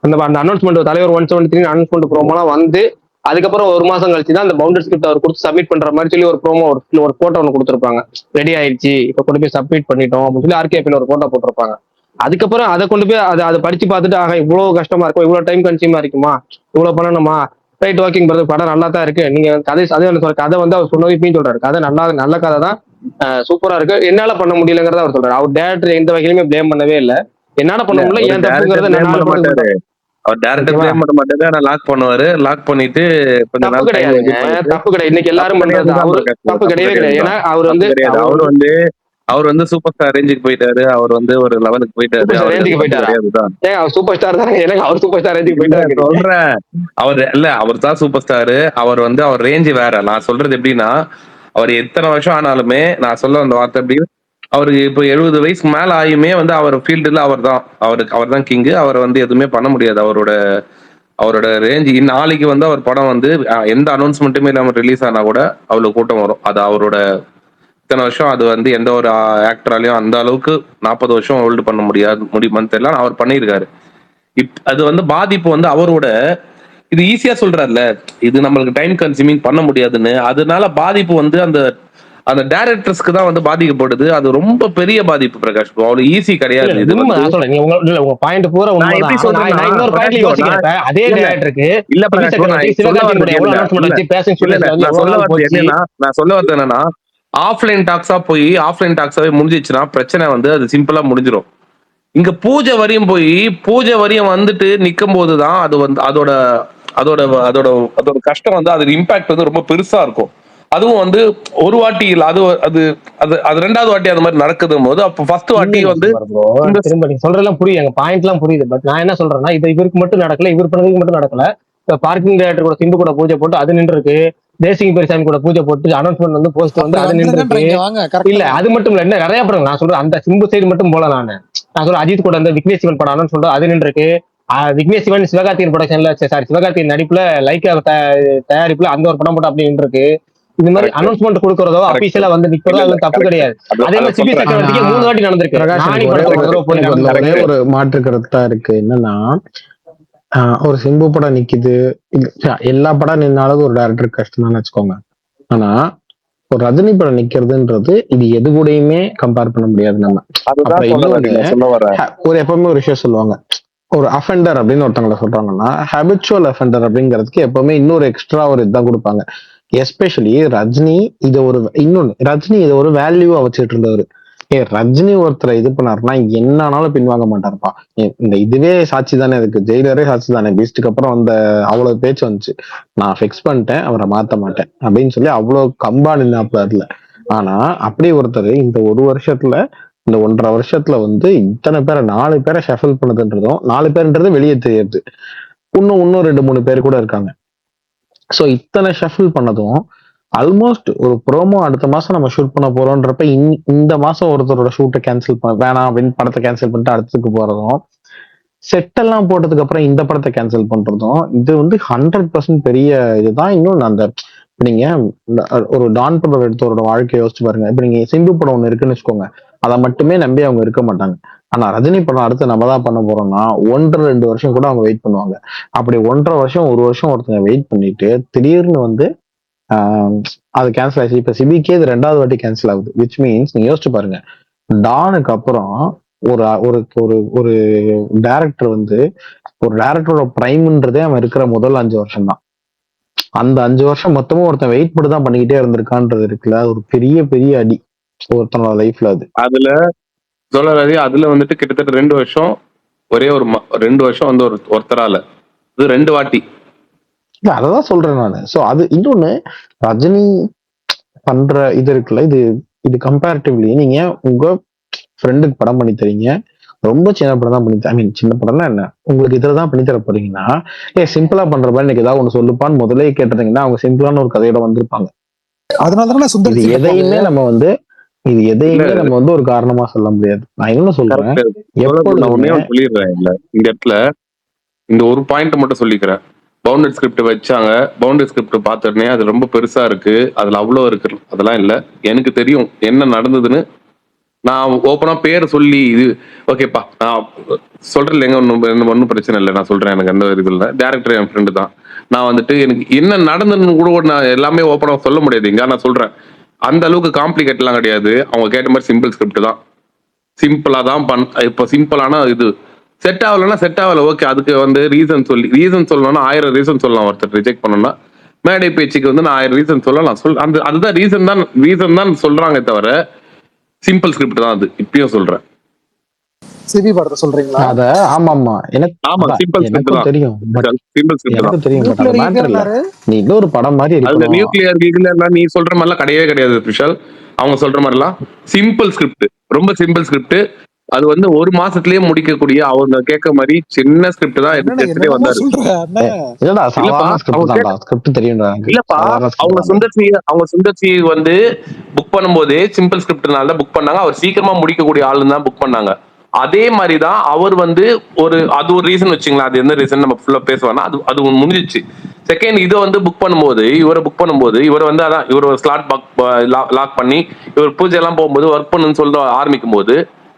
அந்த அனௌன்ஸ்மெண்ட் தலைவர் 173 அனௌன்ஸ்மெண்ட் ப்ரோமோலாம் வந்து அதுக்கப்புறம் 1 மாசம் கழிச்சு தான் அந்த பவுண்டர் ஸ்கிரிப்ட் அவர் கொடுத்து சப்மிட் பண்ற மாதிரி சொல்லி ஒரு ப்ரோமோ ஒரு போட்டோ ஒன்று கொடுத்துருப்பாங்க. ரெடி ஆயிடுச்சு, இப்ப கொண்டு போய் சப்மிட் பண்ணிட்டோம் அப்படின்னு சொல்லி ஆர்கேபில ஒரு போட்டோ போட்டிருப்பாங்க. அதுக்கப்புறம் அதை கொண்டு போய் அதை படிச்சு பார்த்துட்டு ஆக இவ்வளவு கஷ்டமா இருக்கும், இவ்வளவு டைம் கன்சியூமா இருக்குமா, இவ்வளவு பண்ணணுமா, ரைட் வாக்கிங் பண்றது படம் நல்லா தான் இருக்கு, நீங்க கதை கதை வந்து அவர் சொன்னது இப்பயும் சொல்றாரு, கதை நல்ல கதை தான், சூப்பரா இருக்கு, என்னால பண்ண முடியலங்கிறத அவர் சொல்றாரு. அவர் டேரக்டர் எந்த வகையிலுமே பிளேம் பண்ணவே இல்லை, என்னால பண்ண முடியல ஏன் தப்புங்கிறத அவர் டேரக்டர் பிளேம் பண்ண மாட்டாரு, ஆனா லாக் பண்ணுவாரு. லாக் பண்ணிட்டு தப்பு கிடையாதுங்க, தப்பு கிடையாது. இன்னைக்கு எல்லாரும் பண்றது தப்பு கிடையவே கிடையாது. ஏன்னா அவர் வந்து சூப்பர் ஸ்டார் ரேஞ்சுக்கு போயிட்டாரு, அவர் வந்து ஒரு லெவலுக்கு போயிட்டாரு. அவர் சூப்பர் ஸ்டார் தான், அவர் சூப்பர் ஸ்டார் ரேஞ்சுக்கு போயிட்டாரு சொல்றேன். அவர் தான் சூப்பர் ஸ்டாரு. அவர் வந்து அவர் ரேஞ்சு வேற. நான் சொல்றது எப்படின்னா, அவர் எத்தனை வருஷம் ஆனாலுமே, நான் சொல்ல வந்த வார்த்தை எப்படி, அவருக்கு இப்போ 70 வயசுக்கு மேல ஆயுமே வந்து அவர் ஃபீல்டுல அவர் தான் கிங்கு. அவர் வந்து எதுவுமே பண்ண முடியாது. அவரோட ரேஞ்சு நாளைக்கு வந்து அவர் படம் வந்து எந்த அனௌன்ஸ்மெண்ட்டுமே இல்லாம ரிலீஸ் ஆனா கூட அவ்வளவு கூட்டம் வரும். அது அவரோட இத்தனை வருஷம் அது வந்து எந்த ஒரு ஆக்டராலையும் அந்த அளவுக்கு 40 வருஷம் ஹோல்டு பண்ண முடியுமான்னு தெரியல. அவர் பண்ணியிருக்காரு. அது வந்து பாதிப்பு வந்து அவரோட இது ஈஸியா சொல்றாருல, இது நம்மளுக்கு டைம் கன்சியூமிங் பண்ண முடியாதுன்னு. அதனால பாதிப்பு வந்து அந்த டைரக்டர்ஸ்க்கு தான் வந்து பாதிக்கப்படுது. அது ரொம்ப பெரிய பாதிப்பு பிரகாஷ். அவ்வளவு ஈஸி கிடையாது. இது உங்க பாயிண்ட் பூரா அதே டைரக்டருக்கு இல்ல நான் சொல்ல வரது என்னன்னா, ஆஃப்லைன் டாக்ஸாவே முடிஞ்சிச்சுன்னா பிரச்சனை வந்து அது சிம்பிளா முடிஞ்சிடும். இங்க பூஜை வரையும் வந்துட்டு நிக்கும் போதுதான் அது வந்து அதோட கஷ்டம் வந்து அதோட இம்பாக்ட் வந்து ரொம்ப பெருசா இருக்கும். அதுவும் வந்து ஒரு வாட்டி இல்ல, அது ரெண்டாவது வாட்டி அந்த மாதிரி நடக்குதும் போது அப்ப ஃபர்ஸ்ட் வாட்டி வந்து திரும்ப நீங்க சொல்றதெல்லாம் புரியுது, எங்க பாயிண்ட் எல்லாம் புரியுது. பட் நான் என்ன சொல்றேன்னா, இது இவருக்கு மட்டும் நடக்கல, இவர் பண்ணதுக்கு மட்டும் நடக்கல. இப்ப பார்க்கிங் டைரக்டர் கூட சிம்பு கூட பூஜை போட்டு அது நின்று இருக்கு, தேசிங்க பெரியசாமி கூட பூஜை போட்டு அனௌன்ஸ்மெண்ட் வந்து போஸ்ட் வந்து அது நின்று இருக்கு. இல்ல அது மட்டும் இல்ல, இன்னும் நிறைய படம் நான் சொல்றேன். அந்த சிம்பு சைடு மட்டும் போல நான் சொல்றேன். அஜித் கூட அந்த விக்னேஷ் சிவன் படம் அனௌன்ஸ் அது நின்று இருக்கு. விக்னேஷ் சிவன் சிவகார்த்திகேயன் ப்ரொடக்ஷன்ல சிவகார்த்திகேயன் நடிப்புல லைக்கா தயாரிப்புல அந்த ஒரு படம் போட்டு அப்படி நின்று இருக்கு. இந்த மாதிரி அனௌன்ஸ்மெண்ட் கொடுக்கறதோ அபிஷியலா வந்து நிக்கிறதோ அது தப்பு கிடையாது. அதே மாதிரி சிபி சக்கரவர்த்திக்கு 3 வாட்டி நடந்திருக்கு. ஒரு மாற்று கருத்தா இருக்கு என்னன்னா, ஒரு சிம்பு படம் நிக்குது, எல்லா படம் நின்னாலும் ஒரு டைரக்டர் கஷ்டம் தான் வச்சுக்கோங்க. ஆனா ஒரு ரஜினி படம் நிக்கிறதுன்றது இது எது கூடயுமே கம்பேர் பண்ண முடியாது. நம்ம ஒரு எப்பவுமே ஒரு விஷயம் சொல்லுவாங்க, ஒரு அஃபெண்டர் அப்படின்னு ஒருத்தவங்களை சொல்றாங்கன்னா, ஹேபிச்சுவல் அஃபெண்டர் அப்படிங்கிறதுக்கு எப்பவுமே இன்னொரு எக்ஸ்ட்ரா ஒரு இதுதான் கொடுப்பாங்க. எஸ்பெஷலி ரஜினி இதை ஒரு வேல்யூவா வச்சுட்டு இருந்தவர். ரஜினி ஒருத்தரை இது பண்ணாருன்னா என்னன்னாலும் பின்வாங்க மாட்டாருப்பா. இந்த இதுவே சாட்சி தானே, அதுக்கு ஜெயிலரே சாட்சி தானே. பீஸ்டுக்கு அப்புறம் அந்த அவ்வளவு பேச்சு வந்துச்சு, நான் ஃபிக்ஸ் பண்ணிட்டேன், அவரை மாத்த மாட்டேன் அப்படின்னு சொல்லி அவ்வளவு கம்பா நின்னாப்புல அதுல. ஆனா அப்படி ஒருத்தர் இந்த 1 வருஷத்துல இந்த 1.5 வருஷத்துல வந்து இத்தனை பேரை 4 பேரை ஷஃபில் பண்ணதுன்றதும், 4 பேருன்றது வெளியே தெரியுது, இன்னும் 2-3 பேர் கூட இருக்காங்க. ஸோ இத்தனை ஷஃபில் பண்ணதும் ஆல்மோஸ்ட் ஒரு ப்ரோமோ அடுத்த மாசம் நம்ம ஷூட் பண்ண போறோம்ன்றப்ப இந்த மாசம் ஒருத்தரோட ஷூட்டை கேன்சல் வேணாம் அப்படின்னு படத்தை கேன்சல் பண்ணிட்டு அடுத்ததுக்கு போறதும், செட்டெல்லாம் போட்டதுக்கு அப்புறம் இந்த படத்தை கேன்சல் பண்றதும், இது வந்து 100% பெரிய இதுதான். இன்னொன்னு அந்த நீங்க ஒரு டான் படம் எடுத்தவரோட வாழ்க்கையை யோசிச்சு பாருங்க. இப்ப நீங்க சிம்பு படம் ஒண்ணு இருக்குன்னு வச்சுக்கோங்க, அதை மட்டுமே நம்பி அவங்க இருக்க மாட்டாங்க. ஆனா ரஜினி படம் அடுத்து நம்ம தான் பண்ண போறோம்னா 1-2 வருஷம் கூட அவங்க வெயிட் பண்ணுவாங்க. அப்படி 1.5 வருஷம் 1 வருஷம் ஒருத்தங்க வெயிட் பண்ணிட்டு திடீர்னு வந்து அது கேன்சல் ஆயிடுச்சு. இப்ப சிபிக்கே இது 2வது வாட்டி கேன்சல் ஆகுது. விச் மீன்ஸ் நீங்க யோசிச்சு பாருங்க, டானுக்கு அப்புறம் ஒரு ஒரு ஒரு டைரக்டர் வந்து ஒரு டைரக்டரோட பிரைம்ன்றதே அவன் இருக்கிற முதல் 5 வருஷம் தான். அந்த 5 வருஷம் மொத்தமும் ஒருத்தன் வெயிட் பண்ணி தான் பண்ணிக்கிட்டே இருந்திருக்கான்றது இருக்குல்ல, ஒரு பெரிய பெரிய அடி ஒருத்தனோட லைஃப்ல. அதுல வந்துட்டு கிட்டத்தட்ட 2 வருஷம் ஒரே ஒரு 2 வருஷம் வந்து ஒருத்தரால இது 2 வாட்டி. அததான் சொல்றேன் நானு. சோ அது இன்னொன்னு ரஜினி பண்ற இது இருக்குல்ல, இது கம்பேரிட்டிவ்லி நீங்க உங்க ஃப்ரெண்டுக்கு படம் பண்ணி தரீங்க, ரொம்ப சின்ன படம் தான் பண்ணி ஐ மீன் சின்ன படம்னா என்ன, உங்களுக்கு இதுதான் பண்ணி தர போறீங்கன்னா சிம்பிளா பண்ற மாதிரி எனக்கு ஏதாவது ஒண்ணு சொல்லுப்பான்னு முதலே கேட்டிருந்தீங்கன்னா அவங்க சிம்பிளான ஒரு கதையோட வந்திருப்பாங்க. அதனாலதான் நான் சுந்தர் இது சி எதையுமே நம்ம வந்து ஒரு காரணமா சொல்ல முடியாது. நான் என்ன சொல்றேன், நான் ஒன்னே எப்பொழுதுமே ஒன்று சொல்லிடுறேன். இல்ல இந்த இடத்துல இந்த ஒரு பாயிண்ட் மட்டும் சொல்லிக்கிறேன். பவுண்டட் ஸ்கிரிப்ட் வச்சாங்க. பவுண்டட் ஸ்கிரிப்ட் பார்த்துடனே அது ரொம்ப பெருசா இருக்கு, அதுல அவ்வளோ இருக்கு, அதெல்லாம் இல்ல. எனக்கு தெரியும் என்ன நடந்ததுன்னு. நான் ஓப்பனா பேரை சொல்லி இது ஓகேப்பா நான் சொல்றேன் இல்லைங்க, ஒன்றும் பிரச்சனை இல்லை, நான் சொல்றேன். எனக்கு எந்த இது இல்லை. டேரக்டர் என் ஃப்ரெண்டு தான். நான் வந்துட்டு எனக்கு என்ன நடந்ததுன்னு கூட நான் எல்லாமே ஓப்பனா சொல்ல முடியாது இங்க. நான் சொல்றேன் அந்த அளவுக்கு காம்ப்ளிகேட்லாம் கிடையாது. அவங்க கேட்ட மாதிரி சிம்பிள் ஸ்கிரிப்ட் தான், சிம்பிளா தான் இப்போ சிம்பிளான இது செட் ஆகலைன்னா செட் ஆகல, ஓகே. அதுக்கு வந்து ரீசன் சொல்லணும்னா 1000 ரீசன் சொல்லலாம். ஒருத்தர் ரிஜெக்ட் பண்ணணும்னா மேடை பேச்சுக்கு வந்து நான் 1000 ரீசன் சொல்லலாம். அதுதான் ரீசன் தான் சொல்றாங்க தவிர சிம்பிள் ஸ்கிரிப்ட் தான் அது. இப்பயும் சொல்றேன். சிபி படத்தை சொல்றீங்களா? அத ஆமா சிம்பிள் ஸ்கிரிப்ட் தான் தெரியும், சிம்பிள் ஸ்கிரிப்ட் தான். தெரியும். பட் அது மேட்டர் இல்ல. நீ இன்னொரு படம் மாதிரி அதுல இருக்கணும். நியூக்ளியர் நீ சொல்ற மாதிரிலாம் கிடையவே கிடையாது விஷால். அவங்க சொல்ற மாதிரிலாம் சிம்பிள் ஸ்கிரிப்ட், ரொம்ப சிம்பிள் ஸ்கிரிப்ட். அது வந்து ஒரு மாசத்திலேயே முடிக்கக்கூடிய அவங்க கேட்க மாதிரி சின்ன ஸ்கிரிப்ட் தான் எடுத்துட்டே வந்தாரு. இல்லடா சாதாரண ஸ்கிரிப்ட் தான்டா, ஸ்கிரிப்ட் தெரியும்டா. இல்லப்பா, அவங்க சுந்தர்சி வந்து புக் பண்ணும்போது சிம்பிள் ஸ்கிரிப்ட்னால தான் புக் பண்ணாங்க. அவர் சீக்கிரமா முடிக்கக்கூடிய ஆளுன்னு தான் புக் பண்ணாங்க. அதே மாதிரிதான் அவர் வந்து அது ஒரு ரீசன் வச்சுங்களா. அது எந்த ரீசன் நம்ம ஃபுல்லா பேசுவானா, அது முடிஞ்சிச்சு. செகண்ட் இதை வந்து புக் பண்ணும்போது இவர் வந்து அதான் இவர் ஒரு ஸ்லாட் லாக் பண்ணி இவர் பூஜை எல்லாம் போகும்போது ஒர்க் பண்ணுன்னு சொல்ல ஆரம்பிக்கும் போது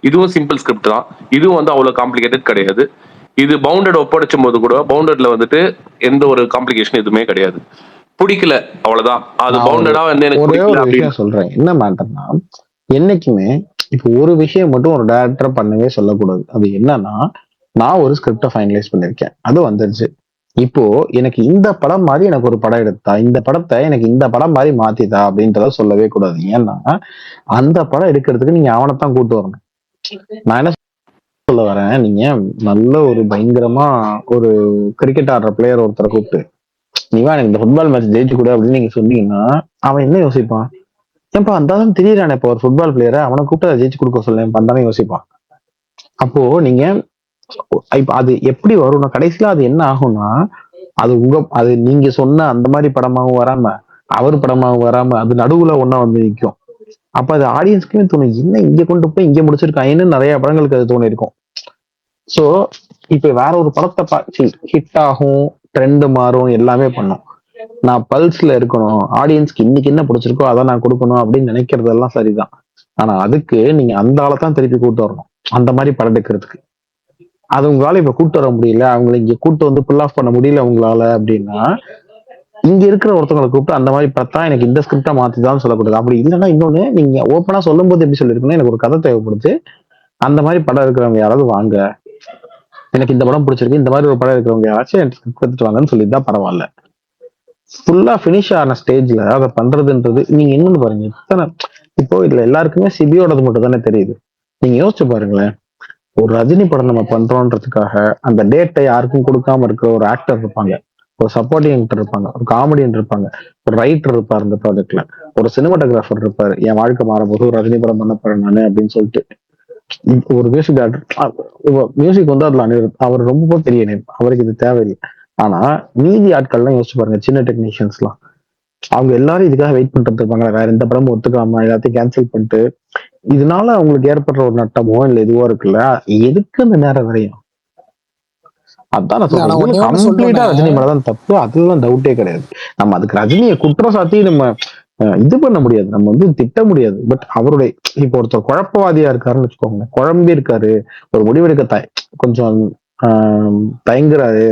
இதுவும் சிம்பிள் ஸ்கிரிப்ட் தான். இதுவும் வந்து அவ்வளவு காம்ப்ளிகேட்டட் கிடையாது. இது பவுண்டட் ஒப்படைச்சும் போது கூட பவுண்டட்ல வந்துட்டு எந்த ஒரு காம்ப்ளிகேஷன் எதுவுமே கிடையாது. பிடிக்கல அவ்வளவுதான். அது பவுண்டடா வந்து எனக்கு ஒரே ஒரு பிடிக்கல விஷயம் சொல்றேன். என்ன மேட்டர்னா, என்னைக்குமே இப்போ ஒரு விஷயம் மட்டும் ஒரு டைரக்டர் பண்ணவே சொல்லக்கூடாது. அது என்னன்னா, நான் ஒரு ஸ்கிரிப்டை ஃபைனலைஸ் பண்ணிருக்கேன், அது வந்துருச்சு. இப்போ எனக்கு இந்த படம் மாதிரி எனக்கு ஒரு படம் எடுத்தா, இந்த படத்தை எனக்கு இந்த படம் மாதிரி மாத்திதா அப்படின்றத சொல்லவே கூடாது. ஏன்னா அந்த படம் எடுக்கிறதுக்கு நீங்க அவனைத்தான் கூட்டு வரணும். நான் என்ன சொல்ல வரேன், நீங்க நல்ல ஒரு பயங்கரமா ஒரு கிரிக்கெட் ஆடுற பிளேயர் ஒருத்தரை கூப்பிட்டு நீவா எனக்கு இந்த ஃபுட்பால் மேட்ச் ஜெயிச்சு கூட அப்படின்னு நீங்க சொன்னீங்கன்னா அவன் என்ன யோசிப்பான், ஏன்பா அந்தாலும் திடீரானே இப்போ ஒரு ஃபுட்பால் பிளேயரை அவனை கூப்பிட்டு அதை ஜெயிச்சு கொடுக்க சொல்ல பந்தானே யோசிப்பான். அப்போ நீங்க இப்ப அது எப்படி வரும்னா கடைசியில அது என்ன ஆகும்னா, அது நீங்க சொன்ன அந்த மாதிரி படமாவும் வராம அவர் படமாவும் வராம அது நடுவுல ஒன்னா வந்து நிற்கும். அப்ப அது ஆடியன்ஸ்க்குமே தோணும், என்ன இங்க கொண்டு போய் இங்க முடிச்சிருக்காங்கன்னு நிறைய படங்களுக்கு அது தோணி இருக்கும். சோ இப்ப வேற ஒரு படத்தை ஹிட் ஆகும், ட்ரெண்ட் மாறும், எல்லாமே பண்ணும். நான் பல்ஸ்ல இருக்கணும், ஆடியன்ஸ்க்கு இன்னைக்கு என்ன பிடிச்சிருக்கோ அதை நான் கொடுக்கணும் அப்படின்னு நினைக்கிறதெல்லாம் சரிதான். ஆனா அதுக்கு நீங்க அந்த ஆளை தான் திருப்பி கூட்டு வரணும் அந்த மாதிரி படம் எடுக்கிறதுக்கு. அது உங்களால இப்ப கூட்டு வர முடியல, அவங்களை இங்க கூட்டு வந்து புல் ஆஃப் பண்ண முடியல உங்களால அப்படின்னா இங்க இருக்கிற ஒருத்தவங்களை கூப்பிட்டு அந்த மாதிரி பார்த்தா எனக்கு இந்த ஸ்கிரிப்டா மாத்திதான் சொல்லக்கூடாது. அப்படி இல்லைன்னா இன்னொன்னு நீங்க ஓப்பனா சொல்லும் போது எப்படி சொல்லிருக்கணும், எனக்கு ஒரு கதை தேவைப்படுது, அந்த மாதிரி படம் இருக்கிறவங்க யாராவது வாங்க, எனக்கு இந்த படம் பிடிச்சிருக்கு, இந்த மாதிரி ஒரு படம் இருக்கிறவங்க யாராச்சும் எனக்கு ஸ்கிரிப்ட் எடுத்துட்டு வாங்கன்னு சொல்லிதான் பரவாயில்ல. ஃபுல்லா பினிஷ் ஆன ஸ்டேஜ்ல அதை பண்றதுன்றது நீங்க இன்னொன்னு பாருங்க, எத்தனை இப்போ இதுல எல்லாருக்குமே சிபியோடது மட்டும் தானே தெரியுது. நீங்க யோசிச்சு பாருங்களேன், ஒரு ரஜினி படம் நம்ம பண்றோன்றதுக்காக அந்த டேட்டை யாருக்கும் கொடுக்காம இருக்கிற ஒரு ஆக்டர் இருப்பாங்க, ஒரு சப்போர்ட்டிங் ஆக்டர் இருப்பாங்க, ஒரு காமெடியன் இருப்பாங்க, ஒரு ரைட்டர் இருப்பார், இந்த ப்ராஜெக்ட்ல ஒரு சினிமாட்டோகிராஃபர் இருப்பாரு, என் வாழ்க்கை மாறும்போது ஒரு ரஜினி படம் பண்ண போறேன் நானு அப்படின்னு சொல்லிட்டு ஒரு மியூசிக் டைரக்டர். மியூசிக் வந்து அதுல அவர் ரொம்ப பெரிய நேம், அவருக்கு இது தேவையில்லை. ஆனா மீதி ஆட்கள்லாம் யோசிச்சு பாருங்க, சின்ன டெக்னீஷியன்ஸ் எல்லாம் அவங்க எல்லாரும் இதுக்காக வெயிட் பண்ணிட்டு இருப்பாங்க. வேற எந்த படமும் ஒத்துக்காம எல்லாத்தையும் கேன்சல் பண்ணிட்டு இதனால அவங்களுக்கு ஏற்படுற ஒரு நட்டமோ இல்ல இதுவோ இருக்குல்ல, எதுக்கு அந்த நேரம் வரையும்? அதான் நான் சொல்றேன், கம்ப்ளீட்டா ரஜினி மேலதான் தப்பு, அதுதான் டவுட்டே கிடையாது. நம்ம அதுக்கு ரஜினியை குற்றம் சாத்தி நம்ம இது பண்ண முடியாது, நம்ம வந்து திட்ட முடியாது. பட் அவருடைய இப்போ ஒருத்தர் குழப்பவாதியா இருக்காருன்னு வச்சுக்கோங்க, குழம்பி இருக்காரு, ஒரு முடிவெடுக்க கொஞ்சம் தயங்குறாரு,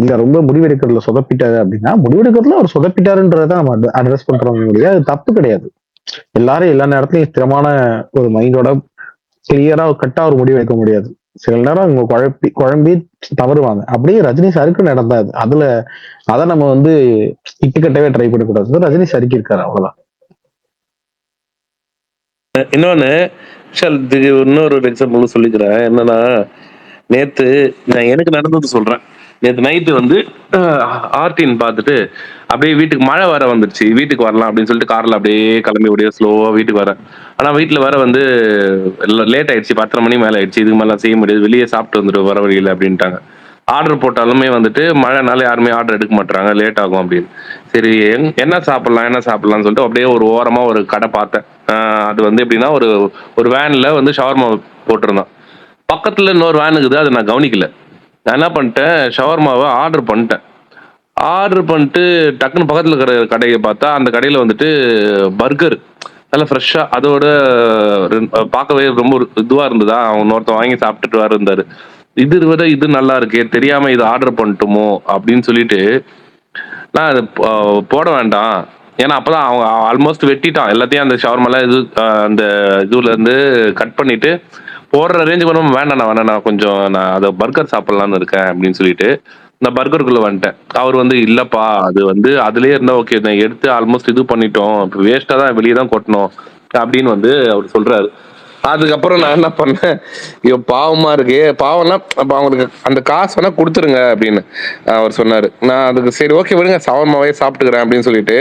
இல்ல ரொம்ப முடிவெடுக்கிறதுல சொதப்பிட்டாரு அப்படின்னா முடிவெடுக்கிறதுல அவர் சொதப்பிட்டாருன்றத நம்ம அட்ரஸ் பண்றவங்க முடியாது, அது தப்பு கிடையாது. எல்லாரும் எல்லா நேரத்திலையும் ஸ்திரமான ஒரு மைண்டோட கிளியரா கட்டா ஒரு முடிவு எடுக்க முடியாது. சில நேரம் அவங்க குழம்பி தவறுவாங்க. அப்படியே ரஜினி சாருக்கு நடந்தாது. அதை நம்ம வந்து இட்டுக்கட்டவே ட்ரை பண்ணக்கூடாது. ரஜினி சாருக்கு இருக்காரு, அவ்வளவுதான். இன்னொன்னு இன்னொரு எக்ஸாம்பிள் சொல்லிக்கிறேன். என்னன்னா நேத்து நான் எனக்கு நடந்தது சொல்றேன். நேற்று நைட்டு வந்து ஆர்டின் பார்த்துட்டு அப்படியே வீட்டுக்கு மழை வர வந்துருச்சு, வீட்டுக்கு வரலாம் அப்படின்னு சொல்லிட்டு கார்ல அப்படியே கிளம்பி அப்படியே ஸ்லோவா வீட்டுக்கு வரேன். ஆனா வீட்டுல வர வந்து லேட் ஆயிடுச்சு, 10:30 மணி மேல ஆயிடுச்சு, இதுக்கு மேல செய்ய முடியாது, வெளியே சாப்பிட்டு வந்துட்டு வர வழியில அப்படின்ட்டாங்க. ஆர்டர் போட்டாலுமே வந்துட்டு மழைனால யாருமே ஆர்டர் எடுக்க மாட்டாங்க, லேட் ஆகும் அப்படின்னு. சரி என்ன சாப்பிடலாம்னு சொல்லிட்டு அப்படியே ஒரு ஓரமா ஒரு கடை பார்த்தேன். அது வந்து எப்படின்னா ஒரு ஒரு வேன்ல வந்து ஷவர்மா போட்டிருந்தான். பக்கத்துல இன்னொரு வேன் இருக்குது, அதை நான் கவனிக்கல. நான் என்ன பண்ணிட்டேன், ஷவர்மாவை ஆர்டர் பண்ணிட்டு டக்குன்னு பக்கத்துல இருக்கிற கடையை பார்த்தா அந்த கடையில வந்துட்டு பர்கர் நல்லா ஃப்ரெஷ்ஷா, அதோட பார்க்கவே ரொம்ப இதுவா இருந்ததா. அவங்க ஒருத்தன் வாங்கி சாப்பிட்டுட்டு வர இருந்தாரு. இது விட இது நல்லா இருக்கே, தெரியாம இது ஆர்டர் பண்ணிட்டோமோ அப்படின்னு சொல்லிட்டு நான் அது போட வேண்டாம். ஏன்னா அப்பதான் அவங்க ஆல்மோஸ்ட் வெட்டிட்டான் எல்லாத்தையும், அந்த ஷவர்மெல்லாம் இது அந்த இதுல இருந்து கட் பண்ணிட்டு போடுற ரேஞ்சுக்கு வேணும். வேண்டாம் நான் கொஞ்சம் நான் அதை பர்கர் சாப்பிடலான்னு இருக்கேன் அப்படின்னு சொல்லிட்டு நான் பர்கருக்குள்ள வந்துட்டேன். அவர் வந்து இல்லப்பா அது வந்து அதுலயே இருந்தா ஓகே, நான் எடுத்து ஆல்மோஸ்ட் இது பண்ணிட்டோம், இப்போ வேஸ்டா தான் வெளியே தான் கொட்டணும் அப்படின்னு வந்து அவர் சொல்றாரு. அதுக்கப்புறம் நான் என்ன பண்ணேன், ஐயோ பாவமா இருக்கு, பாவம்னா அப்ப அவங்களுக்கு அந்த காசு வேணா கொடுத்துருங்க அப்படின்னு அவர் சொன்னாரு. நான் அதுக்கு சரி ஓகே விடுங்க, ஷவர்மாவே சாப்பிட்டுக்கிறேன் அப்படின்னு சொல்லிட்டு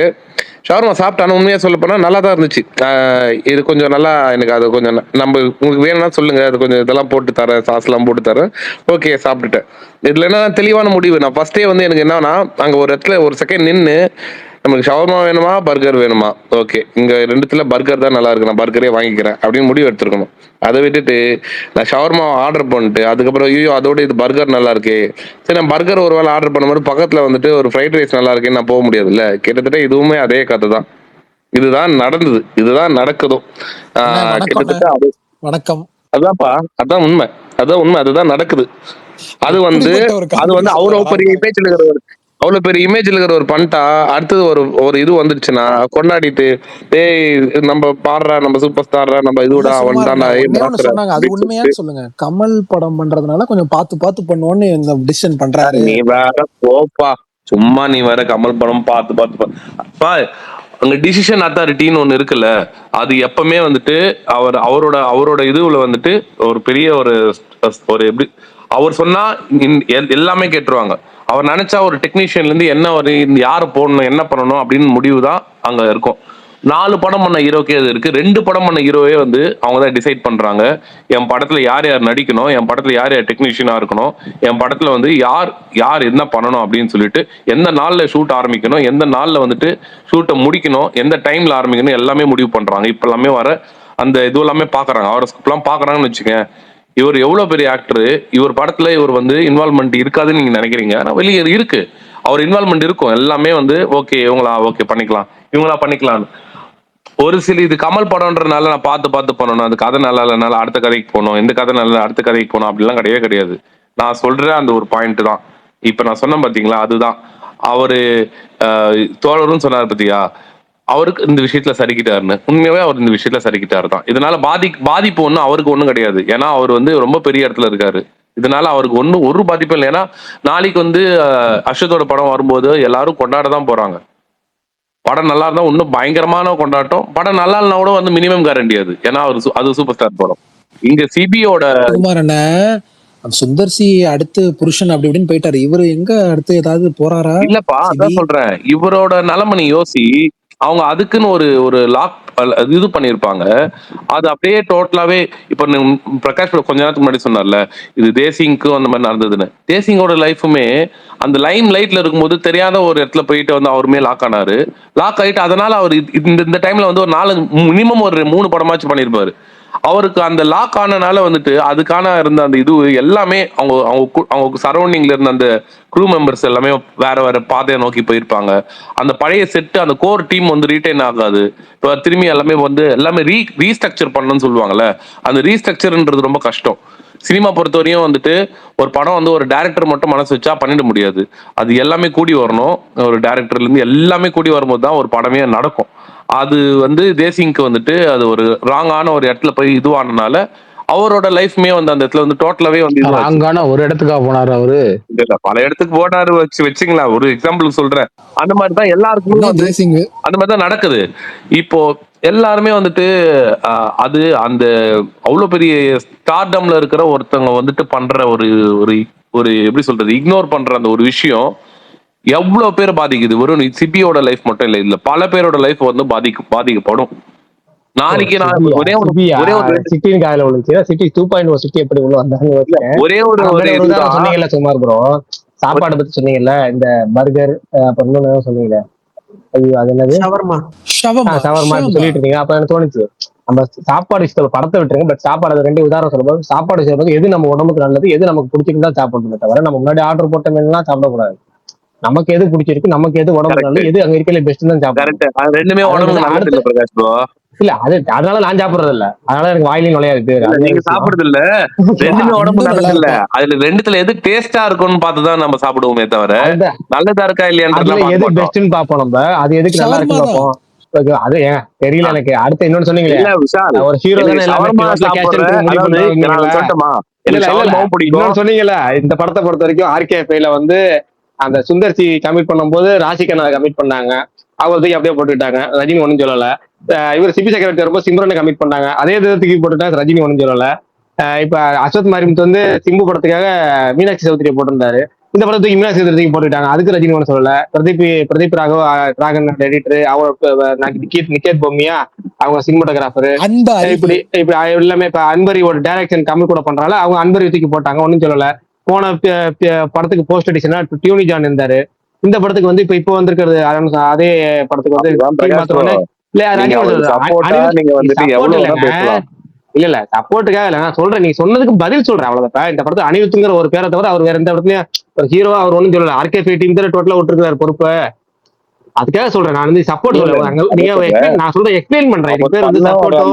ஷவர்மா சாப்பிட்டானு உண்மையா சொல்ல போனா நல்லா தான் இருந்துச்சு. இது கொஞ்சம் நல்லா எனக்கு அது கொஞ்சம் நம்ம உங்களுக்கு வேணும்னா சொல்லுங்க, அது கொஞ்சம் இதெல்லாம் போட்டு தரேன், சாஸ் எல்லாம் போட்டு தரேன், ஓகே சாப்பிட்டுட்டேன். இதுல என்ன தெளிவான முடிவு, நான் ஃபர்ஸ்டே வந்து எனக்கு என்னன்னா அங்க ஒரு இடத்துல ஒரு செகண்ட் நின்று நமக்கு ஷவர்மா வேணுமா பர்கர் வேணுமா, ஓகே இங்க ரெண்டுத்துல பர்கர் தான் நல்லா இருக்கு, நான் பர்கரே வாங்கிக்கிறேன் அப்படின்னு முடிவு எடுத்துருக்கணும். அதை விட்டுட்டு நான் ஷவர்மா ஆர்டர் பண்ணிட்டு அதுக்கப்புறம் ஐயோ அதோட இது பர்கர் நல்லா இருக்கு, சரி நான் பர்கர் ஒரு வேளை ஆர்டர் பண்ணும்போது பக்கத்துல வந்துட்டு ஒரு ஃப்ரைட் ரைஸ் நல்லா இருக்குன்னு நான் போக முடியாது இல்ல. கிட்டத்தட்ட இதுவுமே அதே கதை தான், இதுதான் நடந்தது, இதுதான் நடக்குதும். கிட்டத்தட்ட வணக்கம். அதான்ப்பா, அதான் உண்மை, அதுதான் நடக்குது. அது வந்து அவ்வளவு பெரிய இமேஜ்ல இருக்கிற ஒரு பண்ணிட்டா அடுத்தது ஒரு இது வந்துருச்சுன்னா கொண்டாடிட்டு டேய் நம்ம பாடுறா, நம்ம சூப்பர் ஸ்டார்ரா, நம்ம இதுடா அவன் தான்டா சொன்னாங்க. அது உண்மையான்னு சொல்லுங்க. கமல் படம் பண்றதுனால கொஞ்சம் பார்த்து பண்ணுவோன்னு இந்த டிசிஷன் பண்றாரு. நீ வேற போப்பா, சும்மா நீ வேற கமல் படம் பார்த்து அங்க டிசிஷன் அத்தாரிட்டின்னு ஒண்ணு இருக்குல்ல, அது எப்பவுமே வந்துட்டு அவரோட இதுல வந்துட்டு ஒரு பெரிய ஒரு எப்படி அவர் சொன்னா எல்லாமே கேட்டுருவாங்க. அவர் நினைச்சா ஒரு டெக்னீஷியன்ல இருந்து என்ன ஒரு யாரு போடணும் என்ன பண்ணணும் அப்படின்னு முடிவு தான் அங்க இருக்கும். 4 படம் பண்ண ஹீரோக்கே அது இருக்கு, 2 படம் பண்ண ஹீரோவே வந்து அவங்க தான் டிசைட் பண்றாங்க. என் படத்துல யார் நடிக்கணும், என் படத்துல யார் டெக்னீஷியனா இருக்கணும், என் படத்துல வந்து யார் என்ன பண்ணணும் அப்படின்னு சொல்லிட்டு, எந்த நாள்ல ஷூட் ஆரம்பிக்கணும், எந்த நாள்ல வந்துட்டு ஷூட்டை முடிக்கணும், எந்த டைம்ல ஆரம்பிக்கணும் எல்லாமே முடிவு பண்றாங்க. இப்ப எல்லாமே வர அந்த இது எல்லாமே பாக்குறாங்க, அவரை எல்லாம் பாக்குறாங்கன்னு வச்சுக்கேன். இவர் எவ்வளவு பெரிய ஆக்டர், இவர் படத்துல இவர் வந்து இன்வால்மெண்ட் இருக்காதுன்னு நீங்க நினைக்கிறீங்க, ஆனா வெளியே இருக்கு, அவர் இன்வால்மெண்ட் இருக்கும். எல்லாமே வந்து ஓகே இவங்களா ஓகே பண்ணிக்கலாம், இவங்களா பண்ணிக்கலாம். ஒரு சில இது கமல் படம்ன்றதுனால நான் பார்த்து பண்ணணும், அது கதை நல்லா இல்லைனால அடுத்த கதைக்கு போகணும், இந்த கதை நல்லா அடுத்த கதைக்கு போகணும் அப்படிலாம் கிடையாது. நான் சொல்ற அந்த ஒரு பாயிண்ட் தான் இப்ப நான் சொன்னேன் பாத்தீங்களா, அதுதான் அவரு தோழரும் சொன்னார் பத்தியா, அவருக்கு இந்த விஷயத்துல சரிக்கிட்டாருன்னு. உண்மையாவே அவர் இந்த விஷயத்துல சரிக்கிட்டாரு தான். இதனால பாதிப்பு ஒண்ணும் அவருக்கு ஒண்ணும் கிடையாது, ஏன்னா அவர் வந்து ரொம்ப பெரிய இடத்துல இருக்காரு. இதனால அவருக்கு ஒரு பாதிப்பும் இல்லை. ஏன்னா நாளைக்கு வந்து அஸ்வத்தோட படம் வரும்போது எல்லாரும் கொண்டாட தான் போறாங்க. படம் நல்லா இருந்தா இன்னும் பயங்கரமான கொண்டாட்டம், படம் நல்லா இல்லைனா கூட வந்து மினிமம் கேரண்டி அது, ஏன்னா அது சூப்பர் ஸ்டார் படம். இங்க சிபியோட சுந்தர் சி அடுத்து புருஷன் அப்படி இப்படின்னு போயிட்டாரு, இவரு எங்க அடுத்து ஏதாவது போறாரா? இல்லப்பா அதான் சொல்றேன், இவரோட நிலைமை யோசி. அவங்க அதுக்குன்னு ஒரு லாக் இது பண்ணிருப்பாங்க, அது அப்படியே டோட்டலாவே. இப்ப பிரகாஷ் கொஞ்ச நேரத்துக்கு முன்னாடி சொன்னார்ல, இது தேசிங்க்கும் அந்த மாதிரி நடந்ததுன்னு. தேசிங்கோட லைஃபுமே அந்த லைம் லைட்ல இருக்கும்போது தெரியாத ஒரு இடத்துல போயிட்டு வந்து அவருமே லாக் ஆனாரு. லாக் ஆயிட்டு அதனால அவர் இந்த டைம்ல வந்து ஒரு 4 மினிமம் ஒரு 3 படமாச்சும் பண்ணிருப்பாரு. அவருக்கு அந்த லாக் ஆனனால வந்துட்டு அதுக்கான இருந்த அந்த இது எல்லாமே அவங்க சரௌண்டிங்ல இருந்த அந்த க்ரூ மெம்பர்ஸ் எல்லாமே வேற பாதையை நோக்கி போயிருப்பாங்க. அந்த பழைய செட்டு அந்த கோர் டீம் வந்து ரீட்டைன் ஆகாது. இப்போ திரும்பி எல்லாமே ரீஸ்ட்ரக்சர் பண்ணணும்னு சொல்லுவாங்கல்ல, அந்த ரீஸ்ட்ரக்சர்ன்றது ரொம்ப கஷ்டம். சினிமா பொறுத்தவரையும் வந்துட்டு ஒரு படம் வந்து ஒரு டைரக்டர் மட்டும் மனசு வச்சா பண்ணிட முடியாது, அது எல்லாமே கூடி வரணும். ஒரு டைரக்டர்ல இருந்து எல்லாமே கூடி வரும்போது தான் ஒரு படமே நடக்கும். அது வந்து தேசிங்க்கு வந்துட்டு அது ஒரு ராங்கான ஒரு இடத்துல போய் இதுவானனால அவரோட லைஃப்மே வந்து அந்த இடத்துல வந்து டோட்டலாவே வந்து ராங்கான ஒரு இடத்துக்கா போனாரு அவரு, பல இடத்துக்கு போனாரு வச்சுங்களா, ஒரு எக்ஸாம்பிள் சொல்றேன். அந்த மாதிரிதான் எல்லாருக்குமே அந்த மாதிரிதான் நடக்குது. இப்போ எல்லாருமே வந்துட்டு அது அந்த அவ்வளவு பெரிய ஸ்டார்டம்ல இருக்கிற ஒருத்தவங்க வந்துட்டு பண்ற ஒரு ஒரு எப்படி சொல்றது இக்னோர் பண்ற அந்த ஒரு விஷயம் எவ்வளவு பேர் பாதிக்குது. வெறும் சிபியோட லைஃப் மட்டும் இல்ல, இதுல பல பேரோட லைஃப் வந்து பாதிக்கப்படும். நாளைக்கு நான் ஒரே ஒரு சிட்டின் காலையில விழுந்துச்சு. சிட்டி 2.0 சிட்டி எப்படி உள்ள வந்தாங்க ஒரே ஒரு சொன்னீங்கல்ல சுமார் ப்ரோ, சாப்பாடு பத்தி சொன்னீங்கல்ல, இந்த பர்கர் அப்புறம் இன்னொன்னு சொன்னீங்கல்ல, அது என்னது ஷவர்மா சொல்லிட்டு இருந்தீங்க. அப்ப எனக்கு தோணுச்சு, நம்ம சாப்பாடு விஷயத்துல படத்தை விட்டுருங்க, பட் சாப்பாடு அது ரெண்டு உதாரணம் சொல்லும்போது, சாப்பாடு விஷயத்துல எது நம்ம உடம்புக்கு நல்லது, எது நமக்கு பிடிச்சிருந்தா சாப்பிடணுமே தவிர நம்ம முன்னாடி ஆர்டர் போட்ட மீன்லாம் சாப்பிடக்கூடாது. நமக்கு எது பிடிச்சிருக்கு, நமக்கு எது உடம்புக்கு நல்லது, எது அங்க இருக்கிற பெஸ்ட் தான் சாப்பிடணும். ரெண்டுமே உடம்புக்கு நல்லது பிரகாஷ் ப்ரோ. இல்ல அது அதனால நான் சாப்பிடுறது இல்ல, அதனால எனக்கு வாயிலையும் நுழையாது பேரு. நீங்க சாப்பிடுறது இல்ல, ரெண்டுமே உடம்பு நல்லது இல்ல. அதுல ரெண்டுத்துல எது டேஸ்டா இருக்கும்னு பார்த்துதான் நம்ம சாப்பிடுவோமே தவிர நல்லதா இருக்கா இல்லையான்றதுல எது பெஸ்ட்னு பாப்போம் நம்ம, அது எதுக்கு நல்லா இருக்கு பாப்போம். அது தெரியல எனக்கு. அடுத்து இன்னொன்னு சொன்னீங்களே, ஒரு ஹீரோ சொன்னீங்கல்ல, இந்த படத்தை பொறுத்த வரைக்கும் ஆர்கேல வந்து அந்த சுந்தர்சி கமிட் பண்ணும்போது ராசிகனா கமிட் பண்ணாங்க, அவருக்கு அப்படியே போட்டுக்கிட்டாங்க, ரஜினி ஒண்ணும் சொல்லல. இவர் சிபி செக்ரட்டரி வரும்போது சிம்ரனை கமிட் பண்ணாங்க, அதே தூக்கி போட்டுட்டாங்க, ரஜினி ஒண்ணும் சொல்லல. இப்ப அஸ்வத் மாரிமுத்து வந்து சிம்பு படத்துக்காக மீனாட்சி சௌத்ரியை போட்டிருந்தாரு, இந்த படத்துக்கு மீனாட்சி சௌத்ரிக்கு போட்டுட்டாங்க, அதுக்கு ரஜினி ஒண்ணு சொல்லல. பிரதீப் ராகவ் ராகன் எடிட்டர், அவர் நிகேத் பொம்மியா அவங்க சினிமாட்டோகிராஃபர், இப்படி எல்லாமே. இப்ப அன்பரியோட டைரக்ஷன் கம்மி கூட பண்றாங்க, அவங்க அன்பரி தூக்கி போட்டாங்க, ஒன்னும் சொல்லல. போன படத்துக்கு போஸ்ட் அடிஷனா டியூனி ஜான் இருந்தாரு. இந்த படத்துக்கு வந்து இப்போ வந்திருக்கிறது அதே படத்துக்கு வந்து இல்ல சப்போர்ட்டுக்காக இல்ல, நான் சொல்றேன், நீங்க சொன்னதுக்கு பதில் சொல்றேன், அவ்வளவுதான். இந்த படத்துல அனிருத்துங்கிற ஒரு பேரை தவிர அவர் வேற எந்த இடத்துலயும் ஒரு ஹீரோவா அவர் ஒண்ணும் சொல்லல. ஆர்கே டீம் தான் டோட்டலா விட்டுருக்காரு பொறுப்பு. அதுக்காக சொல்றேன், நான் வந்து சப்போர்ட் சொல்றேன், நான் சொல்றேன் எக்ஸ்பிளைன் பண்றேன். இது பேர் வந்து சப்போர்ட்டோ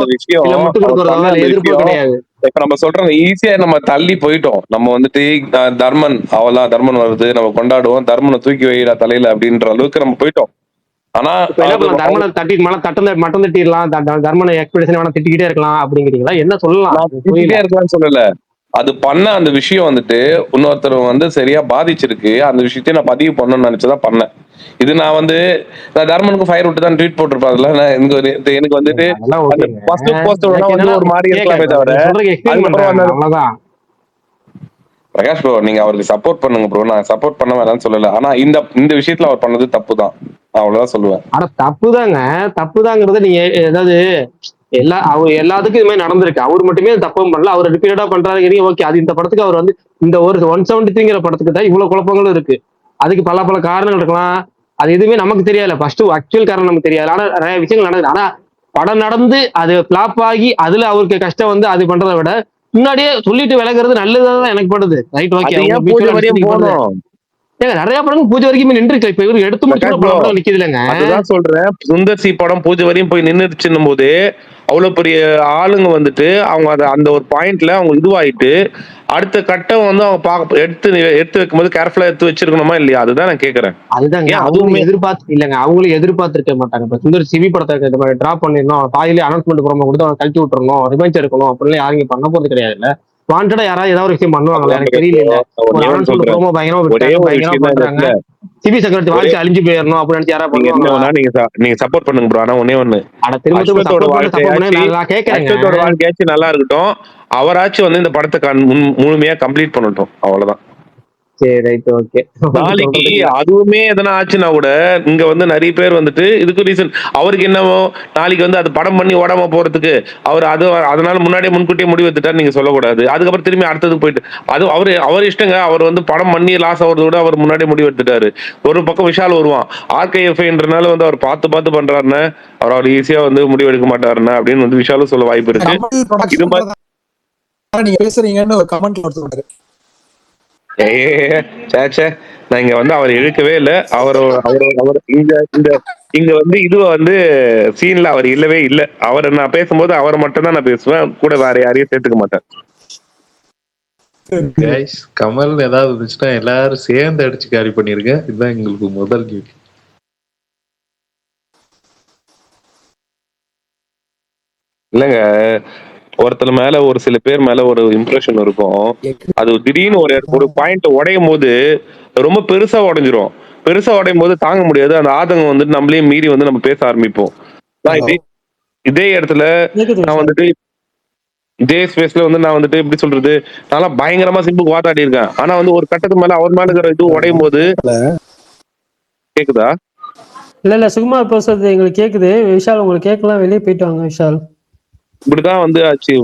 இல்ல முட்டு கொடுக்கறதோ எதிர்ப்பு கிடையாது. இப்ப நம்ம சொல்றோம் ஈஸியா நம்ம தள்ளி போயிட்டோம். நம்ம வந்துட்டு தர்மன் அவெல்லாம் தர்மன் வருது நம்ம கொண்டாடுவோம், தர்மனை தூக்கி வைடா தலையில அப்படின்ற அளவுக்கு நம்ம போயிட்டோம். ஆனா தர்மனை தட்டி மட்டம் தட்டிடலாம், தர்மனை எக்ஸ்பிரஷன் வேணா திட்டிக்கிட்டே இருக்கலாம் அப்படிங்கிறீங்களா? என்ன சொல்லலாம்? திட்டிக்கிட்டே இருக்கலாம்னு சொல்லல, அது பண்ண அந்த விஷயம் வந்துட்டு இன்னொருத்தர் வந்து சரியா பாதிச்சிருக்கு, அந்த விஷயத்தையும் நான் பதிவு பண்ணணும்னு நினைச்சுதான் பண்ணேன். இது நான் வந்து தர்மனுக்கு ஃபயர் விட்டு தான் ட்வீட் போட்டிருப்பாருல, எனக்கு வந்துட்டு ஒரு மாதிரி இருக்கலாமே தவிர. பிரகாஷ் ப்ரோ நீங்க அவருக்கு சப்போர்ட் பண்ணுங்க ப்ரோ, நான் சப்போர்ட் பண்ண வேணாம்னு சொல்லல. ஆனா இந்த விஷயத்துல அவர் பண்ணது தப்பு தான், அவ்வளவுதான் சொல்லுவேன். ஆனா தப்புதாங்கிறது நீங்க ஏதாவது அவர் எல்லாத்துக்கும் இது மாதிரி நடந்திருக்கு, அவர் மட்டுமே தப்பும் பண்ணல, அவர் ரிப்பீட்டடா பண்றாரு. ஓகே, அது இந்த படத்துக்கு அவர் வந்து இந்த ஒரு 173 படத்துக்கு தான் இவ்வளவு குழப்பங்களும் இருக்கு. அதுக்கு பல காரணங்கள் இருக்கலாம், அது எதுவுமே நமக்கு தெரியல. ஃபர்ஸ்ட் ஆக்சுவல் காரணம் நமக்கு தெரியாது, ஆனா நிறைய விஷயங்கள் நடக்குது. ஆனா படம் நடந்து அது பிளாப் ஆகி அதுல அவருக்கு கஷ்டம் வந்து அது பண்றதை விட முன்னாடியே சொல்லிட்டு விலகிறது நல்லதுதான் எனக்கு படுது. Right, okay. நிறைய படங்கள் பூஜை வரைக்கும் நின்று இருக்கு. இப்ப இவரு எடுத்து முடிச்சு நிக்குது இல்லைங்க, அதுதான் சொல்றேன். சுந்தர்சி படம் பூஜை வரையும் போய் நின்றுச்சுன்னும் போது அவ்வளவு பெரிய ஆளுங்க வந்துட்டு அவங்க அந்த ஒரு பாயிண்ட்ல அவங்க இதுவாயிட்டு அடுத்த கட்டம் வந்து அவங்க எடுத்து வைக்கும்போது கேர்ஃபுல்லா எடுத்து வச்சிருக்கணுமா இல்லையா? அதுதான் நான் கேக்குறேன். அதுதாங்க, அதுவுமே எதிர்பார்த்து இல்லைங்க, அவங்களும் எதிர்பார்த்திருக்க மாட்டாங்க. இப்ப சுந்தர் சிவி படத்தை இந்த மாதிரி டிராப் பண்ணிடணும், பாதியிலே அனௌன்ஸ்மெண்ட் ப்ரோமோ கொடுத்து அவங்க கழட்டி விட்டுறணும், ரிவெஞ்ச் எடுக்கணும் அப்படின்னு யாரும் பண்ண போறது கிடையாது. இல்ல வாண்டடா யாராவது ஏதாவது ஒரு விஷயம் பண்ணுவாங்களா? எனக்கு தெரியல. ஒரு அனௌன்ஸ்மெண்ட் ப்ரோமோ பயங்கரமா பண்றாங்க, சிவி செக்ரட்டரி வாழ்க்கை அழிஞ்சு போயிடணும் அப்படின்னு யாராவது பண்ணுவாங்க? நீங்க சப்போர்ட் பண்ணுங்க ப்ரோ. ஆனா ஒன்னே ஒண்ணு, வாழ்க்கையாச்சும் நல்லா இருக்கட்டும், அவராச்சும் வந்து இந்த படத்தை முழுமையா கம்ப்ளீட் பண்ணட்டும், அவ்வளவுதான். சரி, ரைட், ஓகே. நாளைக்கு அதுவுமே எதனா ஆச்சுன்னா கூட இங்க வந்து நிறைய பேர் வந்துட்டு இதுக்கு ரீசன் அவருக்கு என்னவோ நாளைக்கு வந்து அது படம் பண்ணி ஓடாம போறதுக்கு அவர் அதனால முன்னாடியே முன்கூட்டியே முடிவு எடுத்துட்டாரு நீங்க சொல்லக்கூடாது. அதுக்கப்புறம் திரும்பி அடுத்ததுக்கு போயிட்டு அது அவர் இஷ்டங்க. அவர் வந்து படம் பண்ணி லாஸ் ஆகுறத விட அவர் முன்னாடியே முடிவு எடுத்துட்டாரு. ஒரு பக்கம் விஷால் வருவான், ஆர்கேஎஃப்ன்றனால வந்து அவர் பார்த்து பண்றாருன்னு அவர் ஈஸியா வந்து முடிவு எடுக்க மாட்டாருன்னு அப்படின்னு வந்து விஷாலும் சொல்ல வாய்ப்பு இருக்கு. இது மாதிரி நீங்க பேசுறீங்கன்னு ஒரு கமெண்ட்ல ஒருத்தர் நான் இங்க வந்து அவர் இழுக்கவே இல்லை. அவர் இங்க வந்து இதுவ வந்து சீன்ல அவர் இல்லவே இல்லை. அவர் நான் பேசும்போது அவரை மட்டும் தான் நான் பேசுவேன், கூட வேற யாரையும் சேர்த்துக்க மாட்டேன். கமல் ஏதாவது இருந்துச்சுன்னா எல்லாரும் சேர்ந்து அடிச்சு கேரி பண்ணிருங்க. இதுதான் எங்களுக்கு முதல் கேள்வி. இல்லங்க, ஒருத்தர் மேல ஒரு சில பேர் மேல ஒரு இம்ப்ரெஷன் இருக்கும். அது திடீர்னு ஒரு பாயிண்ட் உடையும் போது ரொம்ப பெருசா உடைஞ்சிரும். பெருசா உடையும் போது தாங்க முடியாது, அந்த ஆதங்கம் வந்துட்டு நம்மளையும் மீறி வந்து நம்ம பேச ஆரம்பிப்போம். இதே இடத்துல நான் வந்துட்டு இதே ஸ்பேஸ்ல வந்து நான் வந்துட்டு எப்படி சொல்றது, நல்லா பயங்கரமா சிம்புக்கு வாதாடி இருக்கேன். ஆனா வந்து ஒரு கட்டத்துக்கு மேல அவர் மேல இருக்கிற இது உடையும் போது கேக்குதா? இல்ல சுகுமார் பேசுறது எங்களுக்கு கேக்குது. விஷால் உங்களுக்கு கேட்கலாம், வெளியே போயிட்டு வாங்க விஷால். இப்படிதான் வந்து ஆச்சு.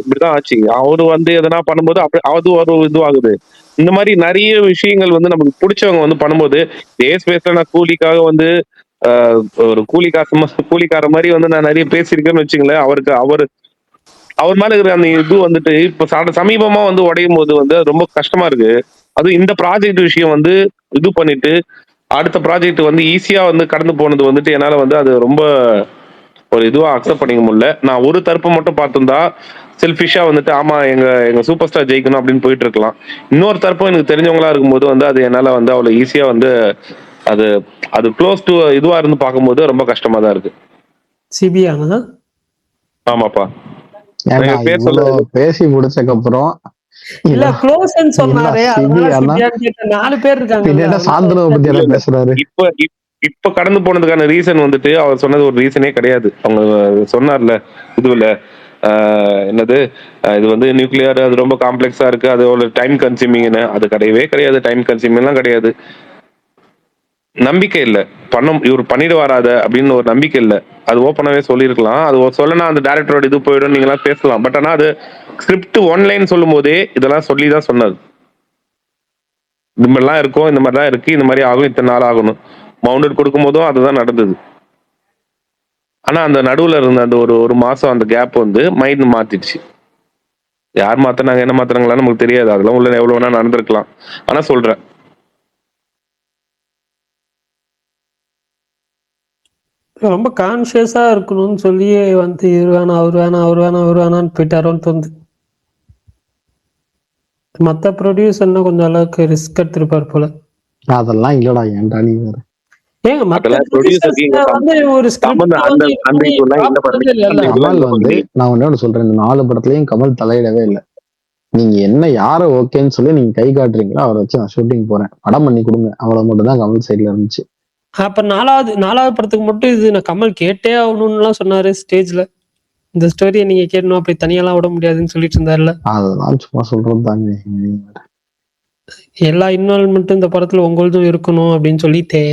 இப்படிதான் ஆச்சு. அவரு வந்து எதனா பண்ணும்போது அது ஒரு இதுவாகுது. இந்த மாதிரி நிறைய விஷயங்கள் வந்து நமக்கு பிடிச்சவங்க வந்து பண்ணும்போது இதே ஸ்பேஸ்ல நான் கூலிக்காக வந்து ஒரு கூலிக்கார மாதிரி வந்து நான் நிறைய பேசியிருக்கேன்னு வச்சுங்களேன். அவர் மேல இருக்கிற அந்த இது வந்துட்டு இப்ப சமீபமா வந்து உடையும் போது வந்து ரொம்ப கஷ்டமா இருக்கு. அதுவும் இந்த ப்ராஜெக்ட் விஷயம் வந்து இது பண்ணிட்டு அடுத்த ப்ராஜெக்ட் வந்து ஈஸியா வந்து கடந்து போனது வந்துட்டு என்னால வந்து அது ரொம்ப ஒரு இதுவா அக்செப்ட் பண்ணிக்க முடியல. நான் ஒரு தரப்பு மட்டும் பார்த்திருந்தா செல்ஃபிஷா வந்துட்டு ஆமா எங்க சூப்பர் ஸ்டார் ஜெயிக்கணும் அப்படின்னு போயிட்டு இருக்கலாம். இன்னொரு தரப்பும் எனக்கு தெரிஞ்சவங்களா இருக்கும்போது வந்து அது என்னால வந்து அவ்வளவு ஈஸியா வந்து அது அது க்ளோஸ் டு இதுவா இருந்து பார்க்கும்போது ரொம்ப கஷ்டமா தான் இருக்கு. சிபிஆனா? ஆமாப்பா. பேசி முடிச்சதுக்கு அப்புறம் இல்ல க்ளோஸ்ன்னு சொன்னாரே, அதனால சிபிஆன்னு கேட்ட 4 பேர் இருக்காங்க. சாந்தனு பத்தி எல்லாம் பேசுறாரு. இப்ப கடந்து போனதுக்கான ரீசன் வந்துட்டு அவர் சொன்னது ஒரு ரீசனே கிடையாது. அவங்க சொன்னார்ல இதுல என்னது இது வந்து நியூக்ளியர் அது ரொம்ப காம்ப்ளெக்ஸா இருக்கு, அது ஒரு டைம் கன்சியூமிங்னு. அது கிடையவே கிடையாது. டைம் கன்சியூமிங் எல்லாம் கிடையாது. நம்பிக்கை இல்ல. இவர் பண்ணிடுவாராத அப்படின்னு ஒரு நம்பிக்கை இல்ல. அது ஓப்பனாவே சொல்லியிருக்கலாம். அது சொல்லனா அந்த டைரக்டரோட இது போயிடும், நீங்க எல்லாம் பேசலாம். பட் ஆனா அது ஸ்கிரிப்ட் ஒன்லைன் சொல்லும் போதே இதெல்லாம் சொல்லிதான் சொன்னது. இந்த மாதிரிலாம் இருக்கும், இந்த மாதிரிலாம் இருக்கு, இந்த மாதிரி ஆகும், இத்தனை நாள் ஆகணும். மவுண்டட் கொடுக்கும் போதும் அதுதான் நடந்தது. ஆனா அந்த நடுவுல இருந்த அந்த ஒரு மாசம் அந்த கேப் வந்து மைண்ட் மாத்திடுச்சு. யார் மாத்தினாங்க என்ன மாத்தினாங்களான்னு நமக்கு தெரியாது. அதெல்லாம் உள்ள எவ்வளவு வேணா நடந்திருக்கலாம். ஆனா சொல்றேன், ரொம்ப கான்சியஸா இருக்கணும்னு சொல்லி வந்து அவர் வேணான்னு போயிட்டாரோன்னு தோணுது. மத்த ப்ரொடியூசர்னா கொஞ்சம் அளவுக்கு ரிஸ்க் எடுத்திருப்பார் போல. அதெல்லாம் இல்லடா, ஏன்டா நீ வேற. ஏங்க மத்த ப்ரொடியூசர்ஸ் வந்து ஒரு ஸ்கிரிப்ட் வந்து கமல் வந்து நான் ஒண்ணு சொல்றேன், இந்த 4 படத்துலயும் கமல் தலையிடவே இல்லை. நீங்க என்ன யார ஓகேன்னு சொல்லி நீங்க கை காட்டுறீங்களோ அவரை வச்சு நான் ஷூட்டிங் போறேன், படம் பண்ணி கொடுங்க, அவ்வளவு மட்டும் தான் கமல் சைட்ல இருந்துச்சு. அப்ப 4வது படத்துக்கு மட்டும் இது நான் கமல் கேட்டே ஆகணும்னு எல்லாம் சொன்னாரு ஸ்டேஜ்ல. இந்த ஸ்டோரியை நீங்க கேட்கணும், அப்படி தனியெல்லாம் விட முடியாதுன்னு சொல்லிட்டு இருந்தாருல. அதெல்லாம் சும்மா சொல்றது தாங்க. எல்லா இன்வால்வ்மெண்ட்டும் இந்த படத்துல உங்களுதும் இருக்கணும் அப்படின்னு சொல்லிட்டே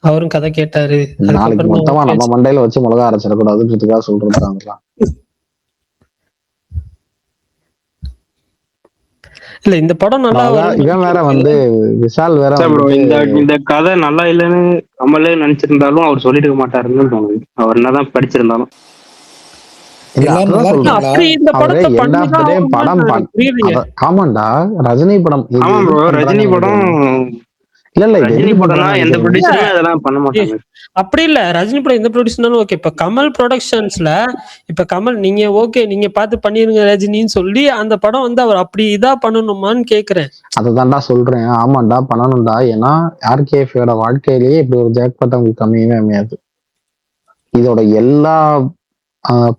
அவரும் கதை கேட்டாரு. நாளைக்கு மொத்தமா நம்ம மண்டையில வச்சு மிளகா அரைச்சிடக்கூடாதுன்றதுக்காக சொல்றாங்களா? இல்ல இந்த படம் நல்லா இவன் வேற வந்து விஷால் வேற இந்த கதை நல்லா இல்லைன்னு கமலே நினைச்சிருந்தாலும் அவர் சொல்லிட்டு மாட்டாருன்னு தோணுது. அவர் என்னதான் படிச்சிருந்தாலும் ஆமாண்டா. ரஜினி படம் ரஜினி படம் அப்படி இல்ல. ரஜினி படம் எந்த ப்ரொடியூசர்னாலும் ஓகே. இப்ப கமல் ப்ரொடக்ஷன்ஸ்ல இப்ப கமல் நீங்க ஓகே நீங்க பார்த்து பண்ணிருங்க ரஜினின்னு சொல்லி அந்த படம் வந்து அவர் அப்படி இதா பண்ணணுமான்னு கேக்குறேன். அதுதான்டா சொல்றேன். ஆமாண்டா பண்ணணும்டா. ஏன்னா ஆர்கேஎஃப்ஓட வாழ்க்கையிலேயே இப்படி ஒரு ஜாக்பாட் அவங்களுக்கு கம்மியவே அமையாது. இதோட எல்லா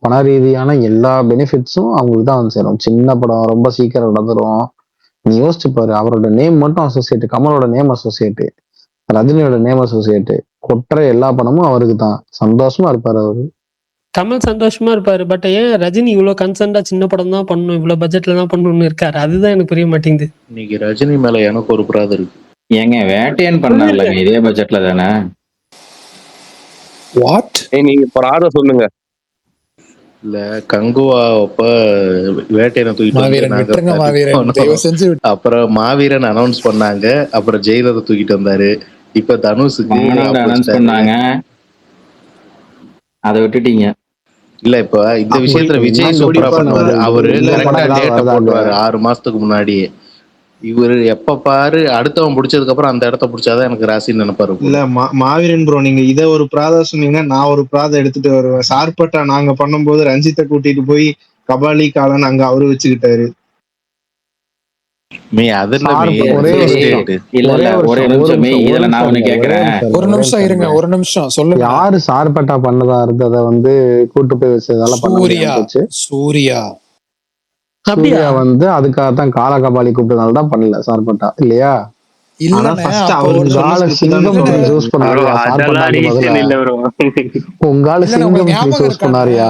பண ரீதியான எல்லா பெனிஃபிட்ஸும் அவங்களுக்கு தான் வந்து சேரும். சின்ன படம் ரொம்ப சீக்கிரம் நடந்துரும். நீ யோசிச்சு பாரு, அவரோட நேம் மட்டும் அசோசியேட், கமலோட நேம் அசோசியேட், ரஜினியோட நேம் அசோசியேட், கொட்டுற எல்லா படமும் அவருக்கு தான். சந்தோஷமா இருப்பாரு அவரு. கமல் சந்தோஷமா இருப்பாரு. பட் ஏன் ரஜினி இவ்வளவு கன்சர்ன்டா சின்ன படம் தான் பண்ணணும், இவ்வளவு பட்ஜெட்ல தான் பண்ணணும்னு இருக்காரு? அதுதான் எனக்கு புரிய மாட்டேங்குது. இன்னைக்கு ரஜினி மேல எனக்கு ஒரு பிராதம் இருக்கு. ஏங்க வேட்டையன் பண்ணாங்க இதே பட்ஜெட்ல தானே? வாட்? நீங்க பிராதம் சொல்லுங்க. இல்ல கங்குவா அப்ப வேட்டையனை தூக்கிட்டு அப்புறம் மாவீரன் அனௌன்ஸ் பண்ணாங்க. அப்புறம் ஜெயிலரை தூக்கிட்டு வந்தாரு. இப்ப தனுஷுக்கு அனௌன்ஸ் பண்ணாங்க, அதை விட்டுட்டீங்க. இல்ல இப்ப இந்த விஷயத்துல விஜய் சூப்பரா பண்ணுவாரு. அவரு டேட்டா போட்டுவாரு 6 மாசத்துக்கு முன்னாடியே. இவரு எப்ப பாரு அடுத்தவன் பிடிச்சதுக்கு அப்புறம் அந்த இடத்த பிடிச்சாதான் எனக்கு ராசின்னு நினைப்பாரு. இல்ல மாவீரன் ப்ரோ, நீங்க இதை ஒரு பிராதம் சொன்னீங்க, நான் ஒரு பிராதம் எடுத்துட்டு வருவேன். சார்பட்டா நாங்க பண்ணும்போது ரஞ்சித்தை கூட்டிட்டு போய் கபாலி காலன் அங்க அவரு வச்சுக்கிட்டாரு. ஒரு நிமிஷம் சொல்லுங்க. யாரு சார்பட்டா பண்ணதா இருந்ததை வந்து கூட்டு போய் வச்சதால சூர்யா வந்து அதுக்காகத்தான் கால கபாலி கூப்பிட்டதாலதான் பண்ணல சார்பட்டா இல்லையா? உங்கால சிங்கம் சூஸ் பண்ணாரியா?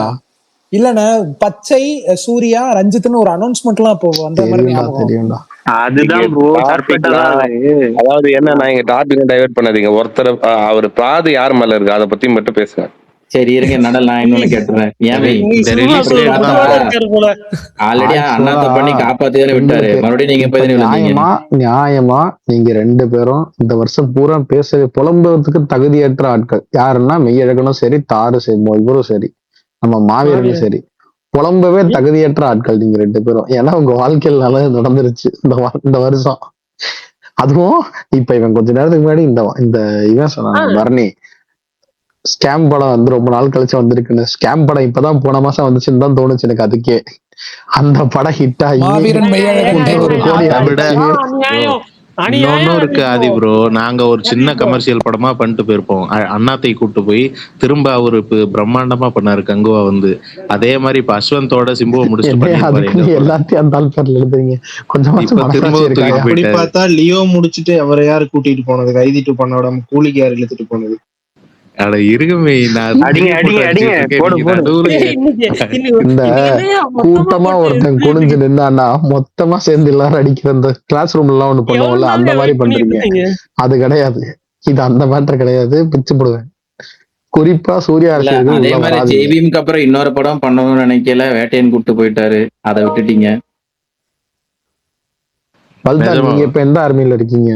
இல்லண்ணே பச்சை, சூர்யா, ரஞ்சித்னு ஒரு அனௌன்ஸ்மெண்ட் எல்லாம் இப்போ வந்த மாதிரி தெரியும்டா ஞாபகம். தெரியும்டா. அதுதான் ப்ரோ சர்பெட்டா தான் அது. அதாவது என்ன, இங்க டாபிக் டைவர்ட் பண்ணாதீங்க. ஒருத்தர் அவர் பாது யார் மேல இருக்கு அதை பத்தி மட்டும் பேசுங்க. சரி இருங்க நடல், நான் இன்னொன்னு கேட்டுறேன். ஏன் இந்த ரிலீஸ் ஆல்ரெடி அண்ணாத்த பண்ணி காப்பாத்தி விட்டாரு, மறுபடியும் நீங்க போய் நியாயமா நீங்க 2 பேரும் இந்த வருஷம் பூரா புலம்புறதுக்கு தகுதியற்ற ஆட்கள் யாருன்னா மெய்யழகனும் சரி, தாரு சரி, இவரும் சரி, நம்ம மாவீரனும் சரி, புலம்பவே தகுதியற்ற ஆட்கள் நீங்க 2 பேரும். ஏன்னா உங்க வாழ்க்கையில் நல்லது நடந்துருச்சு இந்த வருஷம். அதுவும் இப்ப இவன் கொஞ்ச நேரத்துக்கு முன்னாடி இந்த இவன் சொன்னான் பரணி ஸ்கேம் படம் வந்து ரொம்ப நாள் கழிச்சு வந்திருக்குன்னு. ஸ்கேம் படம் இப்பதான் போன மாசம் வந்துச்சுன்னு தான் தோணுச்சு எனக்கு. அதுக்கே அந்த படம் ஹிட் ஆகி ஒரு கோடி இன்னொன்னும் இருக்கு ஆதி ப்ரோ. நாங்க ஒரு சின்ன கமர்ஷியல் படமா பண்ணிட்டு போயிருப்போம், அண்ணாத்தை கூட்டு போய் திரும்ப அவரு பிரம்மாண்டமா பண்ணாரு கங்குவா வந்து. அதே மாதிரி இப்ப அஸ்வந்தோட சிம்புவை முடிச்சுட்டு எல்லாத்தையும் அந்த ஆல்பர்ல எழுதுறீங்க கொஞ்சம். அப்படி பார்த்தா லியோ முடிச்சுட்டு அவரை யாரு கூட்டிட்டு போனது? கைதி 2 பண்ண விடாம கூலிக்கு யாரு இழுத்துட்டு போனது? அட இருக்குமே, இந்த கூட்டமா ஒருத்தன் குனிஞ்சு நின்னான்னா மொத்தமா சேர்ந்து எல்லாரும் அடிக்கிற அந்த கிளாஸ் ரூம் எல்லாம் ஒண்ணு பண்ணுவோம்ல, அந்த மாதிரி பண்றீங்க. அது கிடையாது, இது அந்த மேட்டர் கிடையாது. பிச்சு போடுவேன். குறிப்பா சூர்யா அதே மாதிரி ஜேபிஎம்க்கு அப்புறம் இன்னொரு படம் பண்ணணும்னு நினைக்கல, வேட்டையன் கூப்பிட்டு போயிட்டாரு, அதை விட்டுட்டீங்க. நீங்க இப்ப எந்த ஆர்மியில இருக்கீங்க?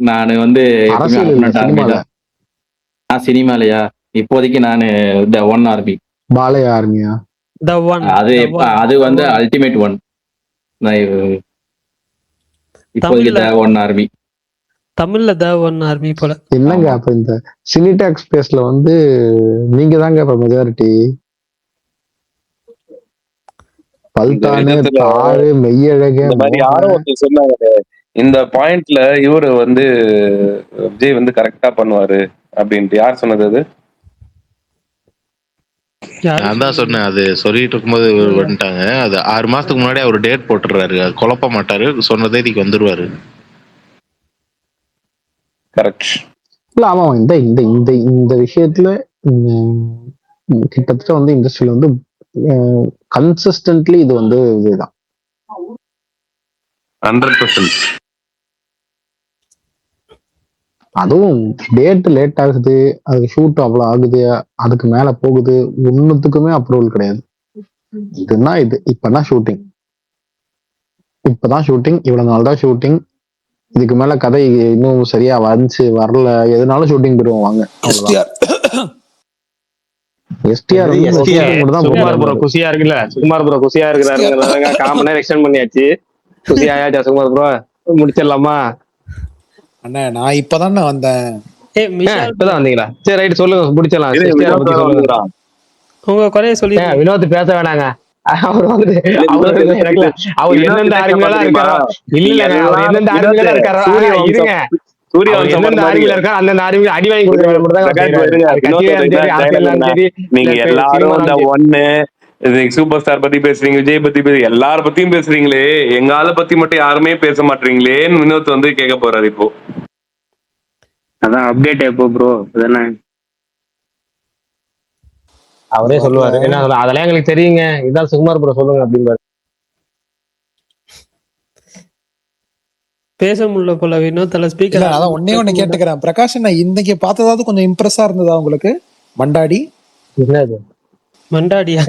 நானு வந்து சினிமாலயா இப்போதைக்கு நானு த ஒன் ஆர்மி. பாலையா ஆர்மியா? அது வந்து அல்டிமேட் ஒன். இப்போதைக்கு த ஒன் ஆர்மி. தமிழ்ல த ஒன் ஆர்மி போல. என்னங்க அப்ப இந்த சினிடாக் ஸ்பேஸ்ல வந்து நீங்க தாங்க இப்ப மெஜாரிட்டி. பல்தானு, தாரு, மெய்யழக யாரோ ஒருத்தர் சொன்னாங்க இந்த பாயிண்ட்ல இவரு வந்து விஜய் வந்து கரெக்டா பண்ணுவாரு அப்படின்ட்டு. யார் சொன்னது அது? நான் தான் சொன்னேன். அது சொல்லிட்டு இருக்கும்போது வந்துட்டாங்க. அது 6 மாசத்துக்கு முன்னாடி அவர் டேட் போட்டுறாரு, அது குழப்ப மாட்டாரு, சொன்ன தேதிக்கு வந்துருவாரு. கரெக்ட். இல்ல ஆமா, இந்த இந்த இந்த இந்த விஷயத்துல கிட்டத்தட்ட வந்து இண்டஸ்ட்ரியில வந்து கன்சிஸ்டன்ட்லி இது வந்து இதுதான் 100%. அதுவும் டேட் லேட் ஆகுது, அதுக்கு ஷூட் அவ்வளவு ஆகுது, அதுக்கு மேல போகுது, ஒன்னுத்துக்குமே அப்ரூவல் கிடையாது. இதுனா இது இப்பதான் ஷூட்டிங், இவ்வளவு நாள் தான் ஷூட்டிங், இதுக்கு மேல கதை இன்னும் சரியா வரல, எதுனாலும் ஷூட்டிங் போயிடுவோம் வாங்க. எஸ்டிஆர் சுகுமார் ப்ரோ குசியா இருக்குல்ல, சுகுமார் ப்ரோ குசியா இருக்கிறாருங்க. காமனா எக்ஸ்டெண்ட் பண்ணியாச்சு. குசி ஆயாச்சா சுகுமார் ப்ரோ? முடிச்சிடலாமா? அண்ணா நான் இப்பதான் வந்தேன். இப்பதான் வந்தீங்களா? சரி ரைட், சொல்லுங்க முடிச்சிடலாம். உங்க குறைய சொல்லி வினோத் பேச வேணாங்க. அவர் வந்து அவர் எந்தெந்த ஆர்மியில இருக்காரோ, இல்லங்க அவர் எந்தெந்த ஆர்மியில இருக்காரோ, இருங்க நீங்க எல்லாரும் ஒண்ணு சூப்பர் ஸ்டார் பத்தி பேசுறீங்க, விஜய் பத்தி பேசுறீங்க, எல்லார பத்தியும் பேசுறீங்களே, எங்க ஆளை பத்தி மட்டும் யாருமே பேச மாட்டீங்களேன்னு வினோத் வந்து கேட்க போறாரு இப்போ. அதான் அப்டேட் எப்போ ப்ரோ? அதானே அவரே சொல்லுவாரு. என்ன அதெல்லாம் எங்களுக்கு தெரியுங்க, இதான் சுகுமார் ப்ரோ சொல்லுங்க அப்படின்னு பேச முடியல போல வினோத் ஸ்பீக்கர். அதான் ஒண்ணே கேட்டுக்கிறேன் பிரகாஷ், நான் இன்னைக்கு பார்த்ததாவது கொஞ்சம் இம்ப்ரெஸ்ஸா இருந்ததா உங்களுக்கு? மண்டாடி என்னது? மண்டாடியா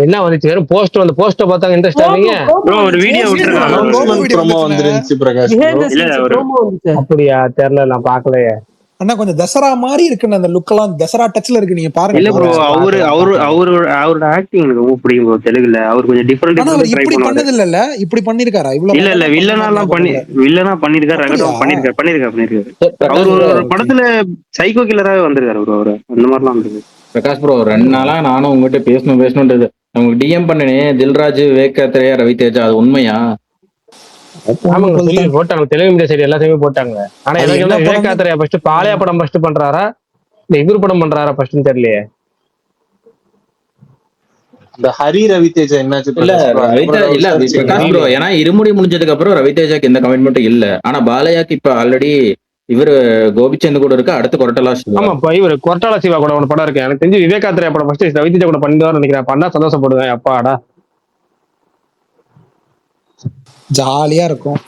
என்ன வந்துச்சு? வெறும் போஸ்ட் வந்து போஸ்ட் பார்த்தாங்க இன்ட்ரெஸ்ட் ஆவீங்க. ப்ரோ ஒரு வீடியோ வந்துருச்சு பிரகாஷ். அப்படியா? தெரியல, நான் பார்க்கலையே. அண்ணா கொஞ்சம் தசரா மாதிரி இருக்குன்னு, அந்த லுக் எல்லாம் தசரா டச்ல இருக்கு, நீங்க பாருங்க. இல்ல ப்ரோ, அவரோட ஆக்டிங் எனக்கு ரொம்ப பிடிக்கும் ப்ரோ. தெலுங்குல அவர் கொஞ்சம் டிஃபரெண்ட் இப்படி பண்ணது இல்ல, இப்படி பண்ணிருக்காரா? இல்ல வில்லனா பண்ணிருக்காரு, பண்ணிருக்காரு. அவர் ஒரு படத்துல சைக்கோ கில்லராவே வந்திருக்காரு ப்ரோ. அவரு அந்த மாதிரிலாம் வந்திருக்கு. பிரகாஷ் ப்ரோ 2 நாளா நானும் உங்ககிட்ட பேசணும்ன்றது உங்களுக்கு டிஎம் பண்ணனே. தில்ராஜ், வேக்கத்ரேயா, ரவிதேஜா, அது உண்மையா? போட்டாங்க தெலுங்கு மீடியா சைடு எல்லாத்தையுமே போட்டாங்க. ஆனா எனக்கு விவேகாத்திரையா ஃபர்ஸ்ட் பாளைய படம் ஃபர்ஸ்ட் பண்றாரா இல்ல இவர் படம் பண்றாரா ஃபர்ஸ்ட்னு தெரியலையே. இந்த ஹரி ரவிதேஜா என்னாச்சு? இல்ல பிரகாஷ் ப்ரோ, ஏன்னா இருமுடி முடிஞ்சதுக்கு அப்புறம் ரவிதேஜாக்கு எந்த கமிட்மெண்ட்டும் இல்ல. ஆனா பாலையாக்கு இப்ப ஆல்ரெடி இவரு கோபிச்சந்த் கூட இருக்கு, அடுத்து கொரட்டலா சிவா. ஆமா இப்ப இவரு கொரட்டாலா சிவா கூட ஒரு படம் இருக்கு. எனக்கு தெரிஞ்சு விவேகாத்திரையா படம் ஃபர்ஸ்ட் ரவிதேஜா கூட பண்ணிடுவார் நினைக்கிறேன். பண்ணா சந்தோஷப்படுவேன். அப்பாடா ஜாலியா இருக்கும்.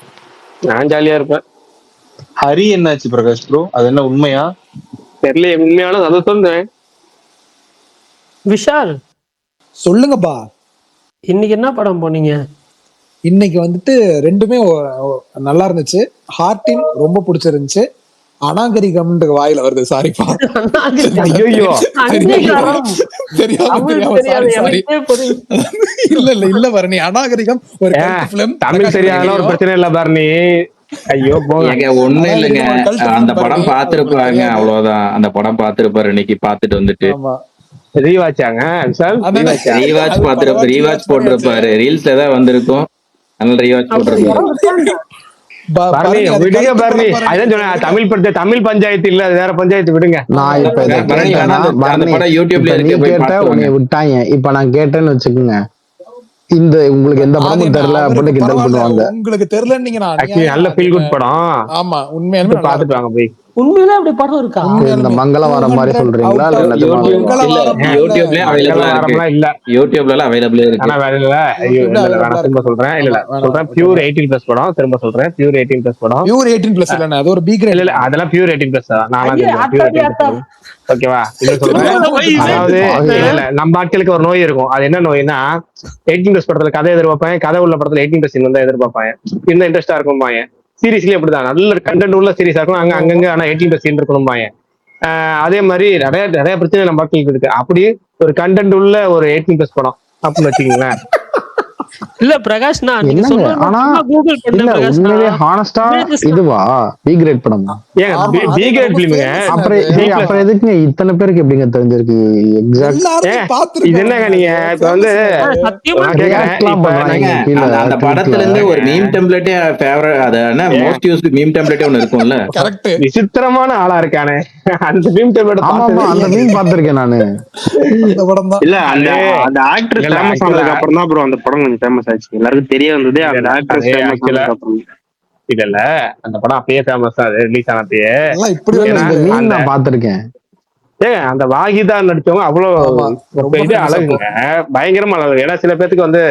நான் ஜாலியா இருப்பேன். ஹரி என்னாச்சு பிரகாஷ் ப்ரோ? அது என்ன உண்மையா தெரியல, உண்மையான அதை சொல்றேன். விஷால் சொல்லுங்கப்பா. இன்னைக்கு என்ன படம் போனீங்க? இன்னைக்கு வந்துட்டு ரெண்டுமே நல்லா இருந்துச்சு. ஹார்டின் ரொம்ப பிடிச்சிருந்துச்சு. அநாகரிகம்ன்ற வாயில வருது, சாரிப்பா. ஐயோ இல்ல பரணி, அநாகரிகம் ஒரு தமிழ் சரியான ஒரு பிரச்சனை இல்ல பரணி. ஐயோ போங்க, ஒண்ணு இல்லைங்க, அந்த படம் பாத்துருப்பாங்க அவ்வளவுதான். அந்த படம் பாத்துருப்பாரு, இன்னைக்கு பாத்துட்டு வந்துட்டு ரீவாச்சாங்க. ரீவாச் பாத்துருப்பாரு, ரீவாச் போட்டிருப்பாரு, ரீல்ஸ்ல தான் வந்திருக்கும். அதனால ரீவாச் போட்டிருப்பாரு. விடுங்க பரணி, அதான் சொன்னேன் தமிழ் தமிழ் பஞ்சாயத்து இல்ல, வேற பஞ்சாயத்து விடுங்க. நான் இப்ப யூடியூப்ல விட்டாங்க. இப்ப நான் கேட்டேன்னு வச்சுக்கோங்க, இந்த உங்களுக்கு எந்த படமும் தெரியல அப்படின்னு கிண்டல் பண்ணுவாங்க. உங்களுக்கு தெரியல, நல்ல ஃபீல் குட் படம். ஆமா உண்மையாலுமே பாத்துட்டு வாங்க போய். உண்மையிலே அப்படி படம் இருக்கா? இந்த மங்களவாரம் மாதிரி சொல்றீங்களா? யூடியூப்ல அவைலபிள் இருக்கு. திரும்ப சொல்றேன், இல்ல சொல்றேன் பியூர் 18+ படம். திரும்ப சொல்றேன் பியூர் 18+ படம். பியூர் 18+ இல்ல, அது ஒரு பி கிரேட். இல்ல அதெல்லாம் பியூர் 18+ தான். நான் ஓகேவா இது சொல்றேன். அதாவது இல்ல நம்ம ஆட்களுக்கு ஒரு நோய் இருக்கும். அது என்ன நோய்னா 18+ படத்துல கதை எதிர்பார்ப்பேன், கதை உள்ள படத்துல 18+ சீன் வந்து எதிர்பார்ப்பாங்க. இந்த இன்ட்ரெஸ்டா இருக்கும் பாயன். சீரிஸ்லயே அப்படிதான், நல்ல கண்டென்ட் உள்ள சீரிஸா இருக்கும், அங்கங்க ஆனா 18+ சீன் இருக்கணும் பாயன். அதே மாதிரி நிறைய பிரச்சனை நம்ம மக்களுக்கு இருக்கு. அப்படி ஒரு கண்டென்ட் உள்ள ஒரு 18+ படம் அப்படின்னு வச்சுக்கீங்களேன். இல்ல பிரகாஷ், நான் ஆனா இல்ல உண்மையிலே ஹானஸ்டா இதுவா பி கிரேட் படம்? ஏங்க பி கிரேட் ஃபிலிம்ங்க. அப்புறம் எதுக்குங்க இத்தனை பேருக்கு எப்படிங்க தெரிஞ்சிருக்கு எக்ஸாக்ட்? இது என்னங்க நீங்க இப்ப வந்து அந்த படத்துல இருந்து ஒரு மீம் டெம்ப்ளேட்டே ஃபேவரட், அதான மோஸ்ட் யூஸ்டு மீம் டெம்ப்ளேட்டே ஒன்னு இருக்கும்ல. கரெக்ட். விசித்திரமான ஆளா இருக்கானே அந்த மீம் டெம்ப்ளேட். ஆமா அந்த மீம் பாத்திருக்கேன் நானு. அந்த படம் தான் இல்ல, அந்த ஆக்டர் ஃபேமஸ் ஆனதுக்கு அப்புறம் தான் ப்ரோ அந்த படம் கொஞ்சம் ஃபேமஸ் ஆச்சு. எல்லாருக்கும் தெரிய வந்தது அந்த ஆக்டர் ஃபேமஸ் ஆனதுக்கு அப்புறம். இல்ல அந்த படம் அப்பயே ஃபேமஸ் தான், ரிலீஸ் ஆனப்பயே. நான் பாத்திருக்கேன். ஏங்க அந்த வாகிதா நடிச்சவங்க அவ்வளவு இது அழகுங்க, பயங்கரமா அழகு. ஏன்னா சில பேத்துக்கு வந்து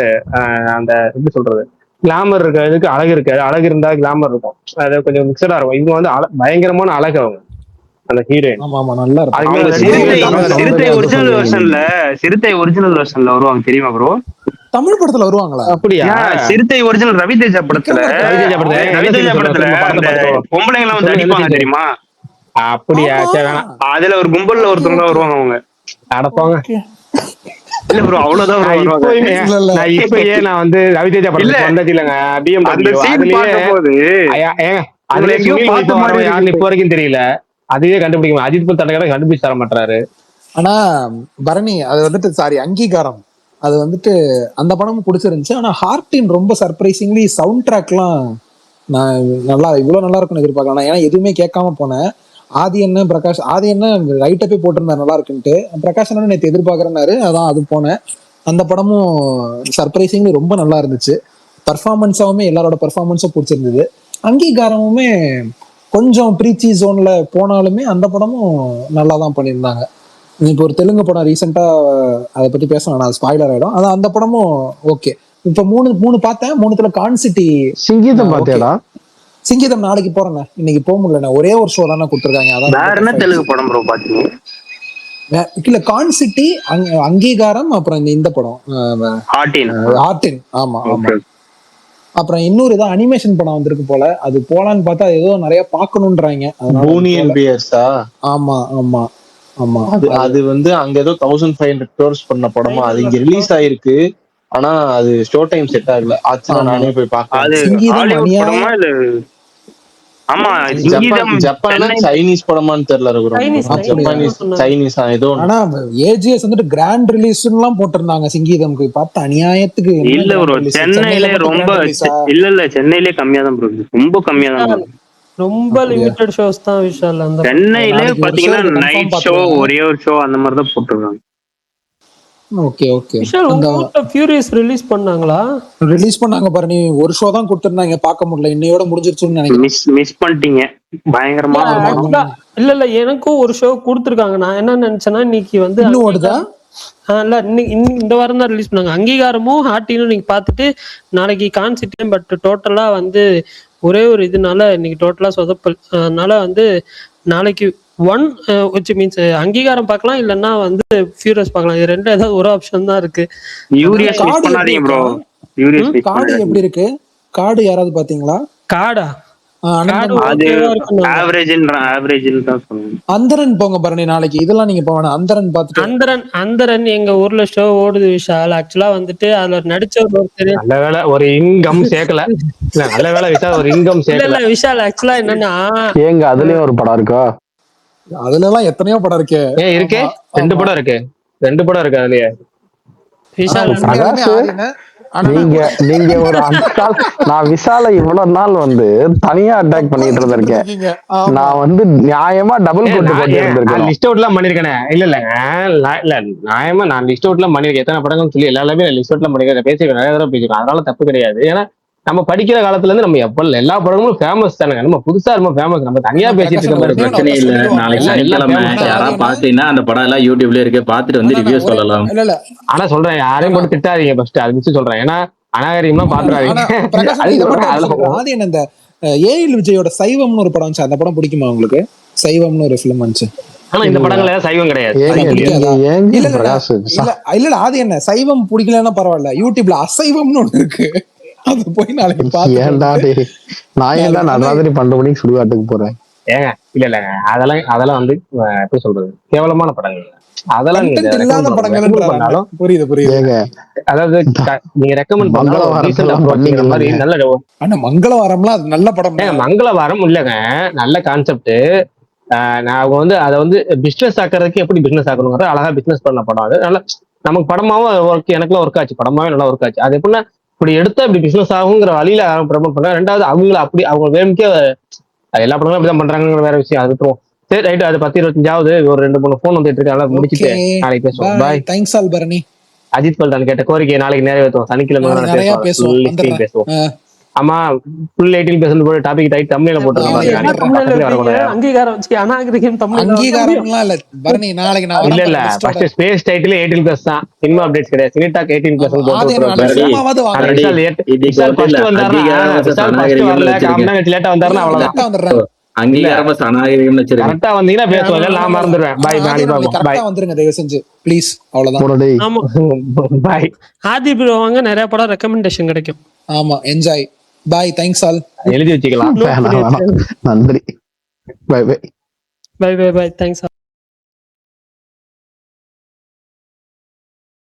அந்த எப்படி சொல்றது, கிளாமர் இருக்க இதுக்கு அழகு இருக்காது, அழகு இருந்தா கிளாமர் இருக்கும், அது கொஞ்சம் மிக்சடா இருக்கும். இவங்க வந்து பயங்கரமான அழகு அவங்க அந்த ஹீரோயின். ஆமா நல்லா இருக்கும். சிறுத்தை ஒரிஜினல் வெர்ஷன்ல வருவாங்க தெரியுமா ப்ரோ? தமிழ் படத்துல வருவாங்களா? அப்படியா? சிறுத்தை ஒரிஜினல் ரவிதேஜா படத்துல பொம்பளைங்க வந்து அடிப்பாங்க தெரியுமா? அப்படியா? அதுல ஒரு கும்பல்ல ஒருத்தவங்க வருவாங்க அவங்க. அடப்பாங்க. இல்ல ப்ரோ அவ்வளவுதான் நான் இப்பயே நான் வந்து ரவிதேஜா படத்துல வந்தது இல்லங்க. யாருன்னு இப்ப வரைக்கும் தெரியல, அதுவே கண்டுபிடிக்க அஜித் பல் தடவை கண்டுபிடிச்சு தர மாட்டாரு. ஆனா பரணி அது வந்துட்டு சாரி அங்கீகாரம் அது வந்துட்டு அந்த படமும் பிடிச்சிருந்துச்சு. ஆனா ஹார்டின் ரொம்ப சர்ப்ரைசிங்லி சவுண்ட் ட்ராக்லாம் நான் இவ்வளவு நல்லா இருக்கும்னு எதிர்பார்க்கலாம். ஏன்னா எதுவுமே கேட்காம போனேன். ஆதி என்ன ரைட்டா போய் போட்டிருந்தாரு நல்லா இருக்குன்ட்டு. பிரகாஷ் என்ன நேற்று எதிர்பார்க்கறேன்னாரு, அதான் அது போனேன். அந்த படமும் சர்ப்ரைசிங்லி ரொம்ப நல்லா இருந்துச்சு. பர்ஃபார்மன்ஸாவுமே எல்லாரோட பர்ஃபார்மன்ஸும் பிடிச்சிருந்தது. அங்கீகாரமுமே கொஞ்சம் ப்ரீச்சி ஜோன்ல போனாலுமே அந்த படமும் நல்லா தான் பண்ணியிருந்தாங்க. இப்போ ஒரு தெலுங்கு படம் ரீசெண்டா அதை பத்தி பேசணும், நான் ஸ்பாய்லர் ஆயிடும். அதான் அந்த படமும் ஓகே. இப்ப மூணு பார்த்தேன். 3த்துல கான்சிட்டி. சிங்கீதம் பாத்தியாடா? சிங்கீதம் நாளைக்கு போறேன், இன்னைக்கு போக முடியல. ஒரே ஒரு ஷோ தானே கொடுத்துருக்காங்க. அதான் வேற என்ன தெலுங்கு படம் ப்ரோ பாத்தீங்க? இல்ல கான்சிட்டி, அங்கீகாரம், அப்புறம் இந்த படம் ஹார்டின். ஆமா ஆமா. அப்புறம் இன்னொரு ஏதோ அனிமேஷன் படம் வந்திருக்கு போல, அது போலான்னு பார்த்தா ஏதோ நிறைய பாக்கணும்ன்றாங்க. ஆமா ஆமா ஆமா. அது வந்து அங்க ஏதோ 1500 crores பண்ண படமா, அது இங்க ரிலீஸ் ஆயிருக்கு. ஆனா அது ஷோ டைம் செட் ஆகல. ஆச்சுன்னா நானே போய் பாக்கிறேன். ஜப்பானா சைனீஸ் படமான்னு தெரியல. சைனீஸ் ஏதோ. ஆனா ஏஜிஎஸ் வந்துட்டு கிராண்ட் ரிலீஸ்லாம் போட்டிருந்தாங்க சிங்கீதம்க்கு. பார்த்து அநியாயத்துக்கு. இல்ல ப்ரோ சென்னையில ரொம்ப இல்ல சென்னையிலே கம்மியா தான் ப்ரோ, ரொம்ப கம்மியா தான், ரொம்ப லிமிட்டட் ஷோஸ் தான் விஷால். அந்த சென்னையில பாத்தீங்கன்னா நைட் ஷோ ஒரே ஒரு ஷோ அந்த மாதிரி தான் போட்டுருக்காங்க. Okay okay. விஷால் அந்த உங்க ஊர்ல ஃபியூரியஸ் ரிலீஸ் பண்ணாங்களா? ரிலீஸ் பண்ணாங்க பாரு, நீ ஒரு ஷோ தான் கொடுத்துருந்தாங்க, பார்க்க முடியல, இன்னையோட முடிஞ்சிருச்சுன்னு நினைக்கிறேன். மிஸ் பண்ணிட்டீங்க பயங்கரமான ஒரு படம். ஆக்சுவலா இல்ல எனக்கும் ஒரு ஷோ கொடுத்துருக்காங்க. நான் என்ன நினைச்சேன்னா இன்னைக்கு வந்து இன்னும் ஓடுதா? இல்ல இந்த வாரம் தான் ரிலீஸ் பண்ணாங்க. அங்கீகாரமும் ஹார்டினும் நீங்க பார்த்துட்டு நாளைக்கு கான்சிட்டியும். பட் டோட்டலா வந்து ஒரே ஒரு இதனால இன்னைக்கு டோட்டலா சொதப்பல். அதனால வந்து நாளைக்கு ஒன் விச் மீன்ஸ் அங்கீகாரம் பார்க்கலாம், இல்லைன்னா வந்து ஃபியூரியஸ் பார்க்கலாம். இது ரெண்டு ஏதாவது ஒரு ஆப்ஷன் தான் இருக்கு. யூரியஸ் மிஸ் பண்ணாதீங்க ப்ரோ. யூரியஸ் மிஸ் கார்டு எப்படி இருக்கு? கார்டு யாராவது பாத்தீங்களா? கார்டா? அது ஆவரேஜ்ன்னு தான் சொல்லுங்க. அந்தரன் போங்க பரணி நாளைக்கு. இதெல்லாம் நீங்க போவானே அந்தரன் பாத்துட்டு. அந்தரன் எங்க ஊர்ல ஷோ ஓடுது விஷால். ஆக்சுவலா வந்துட்டு அதுல நடிச்ச ஒருத்தர் நல்ல வேலை ஒரு இன்கம் சேர்க்கல. நல்ல வேலை விஷால் ஒரு இன்கம் சேர்க்கல. இல்ல விஷால் ஆக்சுவலா என்னன்னா ஏங்க அதுலயும் ஒரு படம் இருக்கா? அதுல எல்லாம் எத்தனையோ படம் இருக்கு. இருக்கு, 2 படம் இருக்கு. 2 படம் இருக்கு அதுலயே. விஷால் நீங்க ஒரு நான் விஷால இவ்வளவு நாள் வந்து தனியா அட்டாக் பண்ணிட்டு இருந்திருக்கேன். நான் வந்து நியாயமா டபுள் கோட் லிஸ்ட் அவுட் எல்லாம் பண்ணிருக்கேன். இல்ல நியாயமா நான் லிஸ்ட் அவுட் எல்லாம் பண்ணிருக்கேன். எத்தனை படங்கள் சொல்லி எல்லாமே லிஸ்ட் அவுட் எல்லாம் பண்ணிருக்கேன். பேசிருக்கேன், நிறைய தடவை பேசிருக்கேன். அதனால தப்பு கிடையாது. ஏன்னா நம்ம படிக்கிற காலத்துல இருந்து நம்ம எல்லா படங்களும் ஃபேமஸ் தானே. நம்ம புதுசா ரொம்ப ஃபேமஸ். நம்ம தனியா பேசிட்டு இருக்க மாதிரி பிரச்சனை இல்ல. நாளைக்கு சனிக்கிழமை யாராவது பாத்தீங்கன்னா அந்த படம் எல்லாம் யூடியூப்ல இருக்கு, பாத்துட்டு வந்து ரிவ்யூ சொல்லலாம். ஆனா சொல்றேன், யாரையும் போட்டு திட்டாதீங்க ஃபர்ஸ்ட். அது மிஸ் சொல்றேன். ஏன்னா அநாகரிகமா பாத்துறாதீங்க. இந்த ஏஎல் விஜயோட சைவம்னு ஒரு படம் வந்துச்சு, அந்த படம் பிடிக்குமா உங்களுக்கு? சைவம்னு ஒரு பிலிம் வந்துச்சு. ஆனா இந்த படங்கள்ல சைவம் கிடையாது. இல்ல அது என்ன சைவம் பிடிக்கலன்னா பரவாயில்ல, யூடியூப்ல அசைவம்னு ஒண்ணு இருக்கு, அது போய் நாளைக்கு பாத்து. நான் ஏன்டா நடராத்திரி 12 மணிக்கு சுடுகாட்டுக்கு போறேன்? ஏங்க இல்ல அதெல்லாம் வந்து எப்படி சொல்றது, கேவலமான படங்கள். அதெல்லாம் புரியுது. அதாவது நீங்க ரெக்கமெண்ட் மாதிரி நல்ல மங்களவாரம்லாம் அது நல்ல படம். மங்களவாரம் இல்லங்க, நல்ல கான்செப்ட். நான் வந்து அதை வந்து பிசினஸ் ஆக்குறதுக்கு எப்படி பிசினஸ் ஆக்கணுங்கிற அழகா பிசினஸ் பண்ண படம். அது நல்லா நமக்கு படமாவும் ஒர்க், எனக்குலாம் ஒர்க் ஆச்சு. படமாவே நல்லா ஒர்க் ஆச்சு. அது எப்படின்னா இப்படி எடுத்தா இப்படி பிசினஸ் ஆகுங்கிற வழியில ப்ரமோட் பண்றாங்க. ரெண்டாவது அவங்கள அப்படி அவங்க வேணுக்கே எல்லா படங்களும் அப்படிதான் பண்றாங்கிற வேற விஷயம். அது விட்டுருவோம். சரி ரைட். அது 10-25வது ஒரு 2-3 போன் வந்துட்டு இருக்கு. அதெல்லாம் முடிச்சுட்டு நாளைக்கு பேசுவோம். Bye. Thanks all Bharani. Ajith பல்தான் கேட்ட கோரிக்கை நாளைக்கு நிறைவேற்றுவோம். சனிக்கிழமை பேசுவோம். ஆமா, ஃபுல் 18% போட்டு டாபிக் டைட் தமிழ்ல போட்டுருக்காங்க. அங்கீகாரம் வச்சு அநாகரிகம் அங்கீகாரம்லாம் இல்ல பரணி. நாளைக்கு நான் இல்ல ஃபர்ஸ்ட் ஸ்பேஸ் டைட்டில் 18+ தான். சினிமா அப்டேட்ஸ் கிடையாது. சினிடாக் 18+ போட்டு லேட்டா வந்தாருன்னா அவ்வளவுதான். அங்கீகாரமா அநாகரிகம்னு கரெக்டா வந்தீங்கன்னா பேசுவாங்க. நான் மறந்துடுவேன். பாய். கரெக்டா வந்துருங்க தயவு செஞ்சு ப்ளீஸ். அவ்வளவுதான். ஆமா பாய். ஆதி ப்ரோ வாங்க, நிறைய படம் ரெக்கமெண்டேஷன் கிடைக்கும். ஆமா, என்ஜாய். பாய். Thanks all. எழுதி வச்சுக்கலாம். நன்றி. Bye bye. தேங்க்ஸ்.